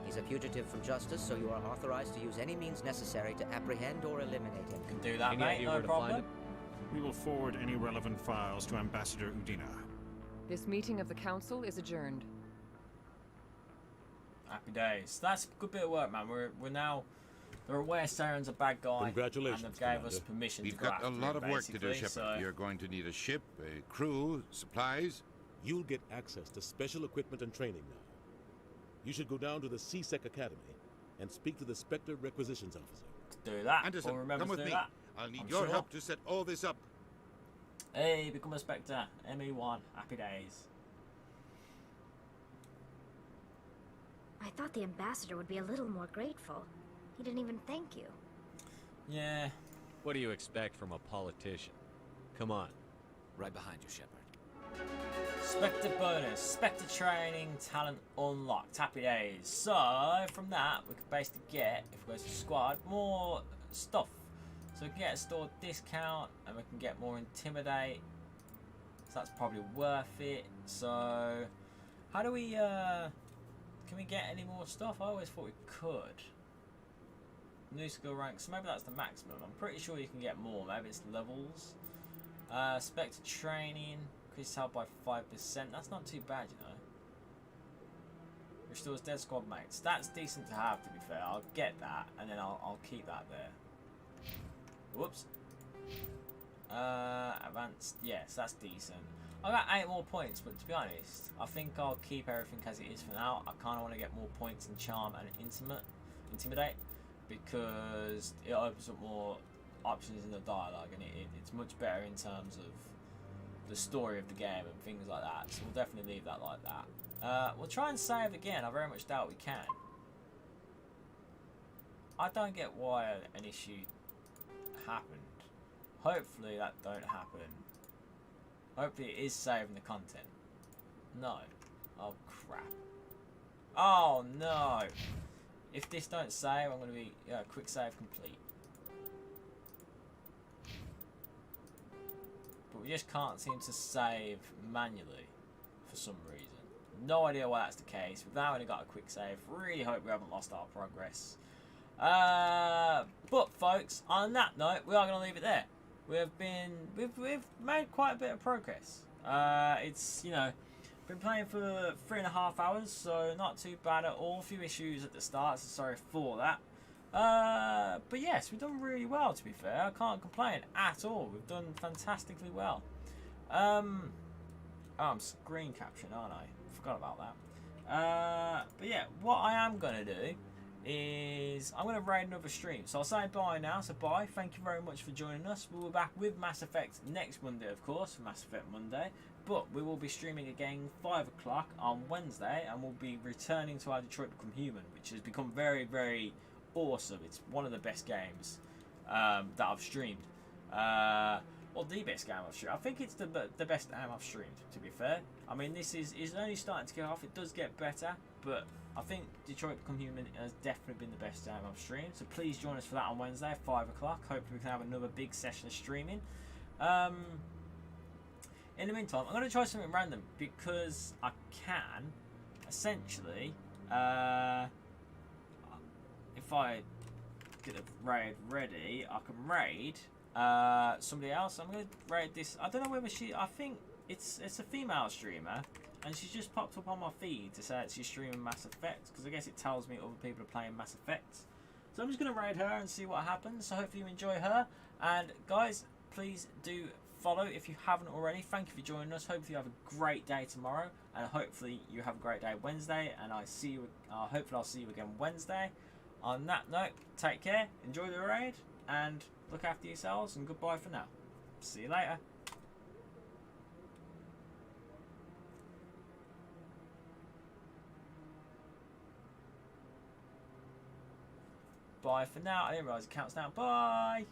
He's a fugitive from justice, so you are authorized to use any means necessary to apprehend or eliminate him. Can do that, Any mate. idea No where to find problem. him? We will forward any relevant files to Ambassador Udina. This meeting of the Council is adjourned. Happy days. That's a good bit of work, man. We're now. They're aware Saren's a bad guy. Congratulations, And they've gave us Commander. permission We've to go got a after lot him, of work to do, basically, Shepard. so- You're going to need a ship, a crew, supplies. You'll get access to special equipment and training now. You should go down to the CSEC Academy and speak to the Spectre Requisitions Officer. Do that. Anderson, Or remember come to with do me. that. I'll need I'm your sure. help to set all this up. Hey, become a Spectre. ME1. Happy days. I thought the ambassador would be a little more grateful. He didn't even thank you. Yeah. What do you expect from a politician? Come on. Right behind you, Shepard. Spectre bonus. Spectre training talent unlocked. Happy days. So, from that, we could basically get, if we go to squad, more stuff. So we can get a store discount, and we can get more intimidate. So that's probably worth it. So, how do we, can we get any more stuff? I always thought we could. New skill ranks, so maybe that's the maximum. I'm pretty sure you can get more. Maybe it's levels. Spectre training, increase health by 5%. That's not too bad, you know. Restores dead squad mates. That's decent to have, to be fair. I'll get that, and then I'll keep that there. Whoops. Advanced. Yes, that's decent. I got 8 more points, but to be honest, I think I'll keep everything as it is for now. I kind of want to get more points in charm and intimidate, because it opens up more options in the dialogue, and it's much better in terms of the story of the game and things like that. So we'll definitely leave that like that. We'll try and save again. I very much doubt we can. I don't get why an issue happened. Hopefully that don't happen. Hopefully it is saving the content. No. Oh crap. Oh no. If this don't save, I'm going to be quick save complete. But we just can't seem to save manually for some reason. No idea why that's the case. We've now only got a quick save. Really hope we haven't lost our progress. But folks, on that note, we are going to leave it there. We've made quite a bit of progress. It's, you know, been playing for 3.5 hours, so not too bad at all. A few issues at the start, so sorry for that. But yes, we've done really well, to be fair. I can't complain at all. We've done fantastically well. Oh, I'm screen capturing, aren't I? Forgot about that. But yeah, what I am going to do is I'm going to raid another stream. So I'll say bye now. So bye. Thank you very much for joining us. We'll be back with Mass Effect next Monday, of course, for Mass Effect Monday. But we will be streaming again 5 o'clock on Wednesday, and we'll be returning to our Detroit Become Human, which has become very, very awesome. It's one of the best games that I've streamed. Or the best game I've streamed. I think it's the best game I've streamed, to be fair. I mean, this is only starting to get off. It does get better, but I think Detroit Become Human has definitely been the best game I've streamed. So please join us for that on Wednesday at 5 o'clock. Hopefully we can have another big session of streaming. In the meantime, I'm going to try something random because I can, essentially, if I get a raid ready, I can raid somebody else. I'm going to raid this. I don't know whether I think it's a female streamer, and she's just popped up on my feed to say that she's streaming Mass Effect, because I guess it tells me other people are playing Mass Effect. So I'm just going to raid her and see what happens. So hopefully you enjoy her. And guys, please do follow if you haven't already. Thank you for joining us. Hopefully you have a great day tomorrow, and hopefully you have a great day Wednesday, and hopefully I'll see you again Wednesday. On that note, take care, enjoy the raid, and look after yourselves, and goodbye for now. See you later. Bye for now. I didn't realise it counts down. Bye.